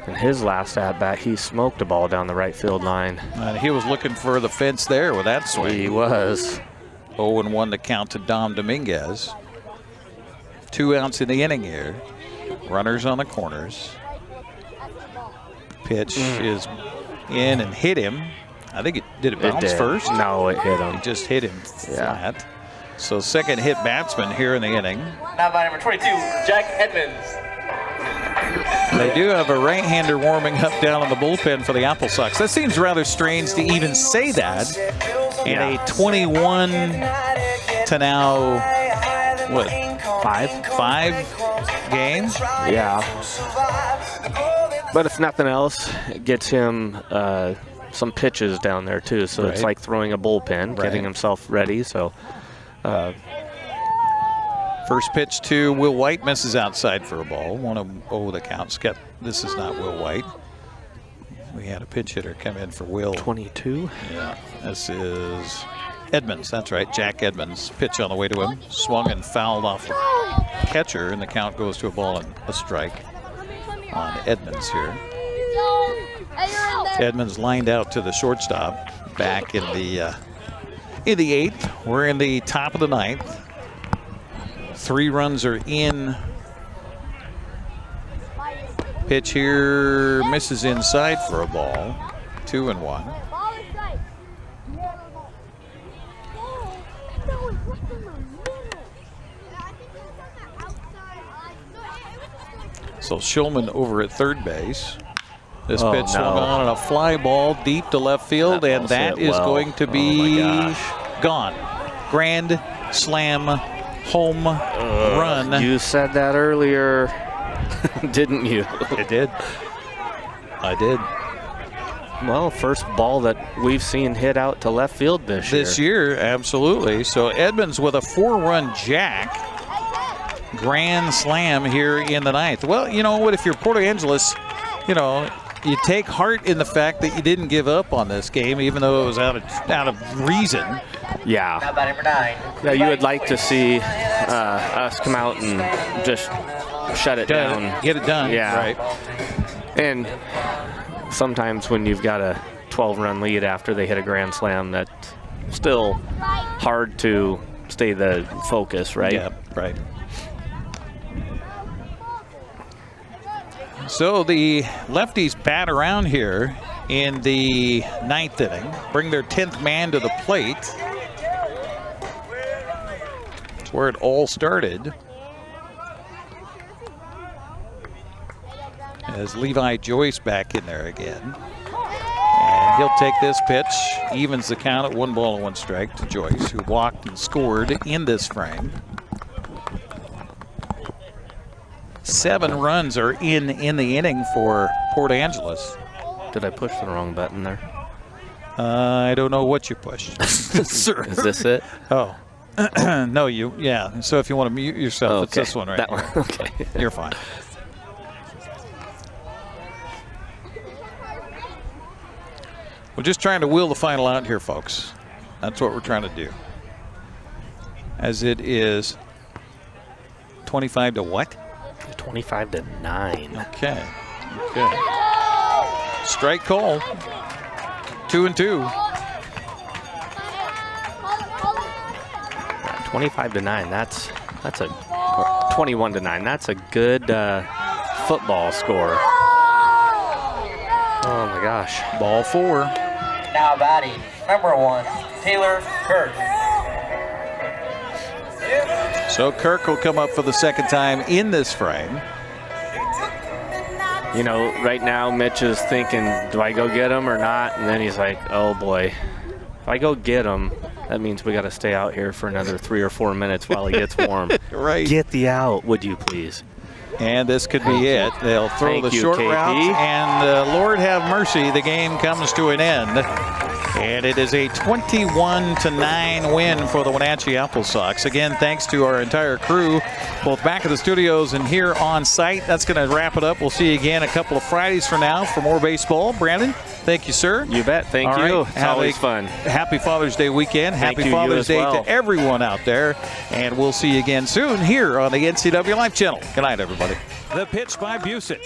In his last at-bat, he smoked a ball down the right field line. And he was looking for the fence there with that swing. He was. 0-1 to count to Dom Dominguez. 2 outs in the inning here. Runners on the corners. Pitch is in and hit him. I think did it bounce first? No, it hit him. It just hit him flat. So second hit batsman here in the inning. Now by number 22, Jack Edmonds. They do have a right-hander warming up down in the bullpen for the AppleSox. That seems rather strange to even say that in a 21 to now, what, 5 games? Yeah. But if nothing else, it gets him some pitches down there too. So it's like throwing a bullpen, getting himself ready. So first pitch to Will White, misses outside for a ball. 1-0 the count. This is not Will White. We had a pinch hitter come in for Will. 22? Yeah, this is Edmonds. That's right, Jack Edmonds. Pitch on the way to him. Swung and fouled off the catcher, and the count goes to a ball and a strike on Edmonds here. Edmonds lined out to the shortstop back in the 8th. We're in the top of the 9th. 3 runs are in. Pitch here misses inside for a ball. 2-1. So Shulman over at third base. This pitch swung on a fly ball deep to left field, and that is going to be gone. Grand slam home run. You said that earlier, didn't you? I did. I did. Well, first ball that we've seen hit out to left field this year. This year, absolutely. So Edmonds with a 4-run jack. Grand slam here in the ninth. Well, you know what? If you're Port Angeles, you know, you take heart in the fact that you didn't give up on this game, even though it was out of reason. Yeah. Now batting number 9. Yeah, you would like to see us come out and just shut it down. Get it done. Yeah. Right. And sometimes when you've got a 12-run lead after they hit a grand slam, that's still hard to stay the focus, right? Yeah, right. So the lefties bat around here in the ninth inning, bring their 10th man to the plate. That's where it all started. As Levi Joyce back in there again. And he'll take this pitch, evens the count at 1-1 strike to Joyce, who walked and scored in this frame. 7 runs are in the inning for Port Angeles. Did I push the wrong button there? I don't know what you pushed. Sir. Is this it? Oh. No, yeah. So if you want to mute yourself, it's this one right that here. One. Okay. You're fine. We're just trying to wheel the final out here, folks. That's what we're trying to do. As it is 25 to what? 25 to 9. Okay. Strike call. 2-2. 25 to 9. That's a 21 to 9. That's a good football score. Oh my gosh. Ball 4. Now batting number 1, Taylor Kirk. So Kirk will come up for the second time in this frame. You know, right now Mitch is thinking, do I go get him or not? And then he's like, oh boy, if I go get him, that means we got to stay out here for another 3 or 4 minutes while he gets warm. Right. Get the out, would you please? And this could be it. They'll throw the short route, and Lord have mercy, the game comes to an end. And it is a 21 to 9 win for the Wenatchee AppleSox. Again, thanks to our entire crew, both back at the studios and here on site. That's going to wrap it up. We'll see you again a couple of Fridays from now for more baseball. Brandon, thank you, sir. You bet. Thank you. It's always fun. Happy Father's Day weekend. Happy Father's Day to everyone out there. And we'll see you again soon here on the NCWLIFE Channel. Good night, everybody. The pitch by Busich.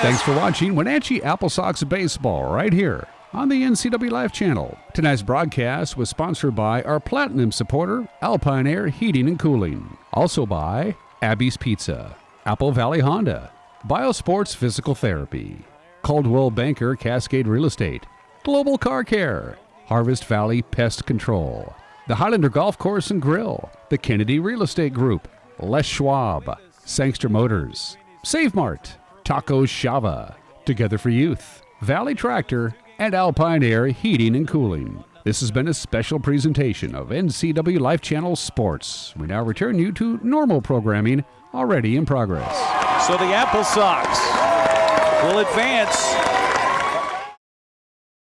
Thanks for watching Wenatchee AppleSox Baseball right here on the NCWLIFE Channel. Tonight's broadcast was sponsored by our Platinum supporter, Alpine Air Heating and Cooling. Also by Abby's Pizza, Apple Valley Honda, Biosports Physical Therapy, Caldwell Banker Cascade Real Estate, Global Car Care, Harvest Valley Pest Control, the Highlander Golf Course and Grill, the Kennedy Real Estate Group, Les Schwab, Sangster Motors, Save Mart, Tacos Shava, Together for Youth, Valley Tractor, and Alpine Air Heating and Cooling. This has been a special presentation of NCWLIFE Channel Sports. We now return you to normal programming already in progress. So the AppleSox will advance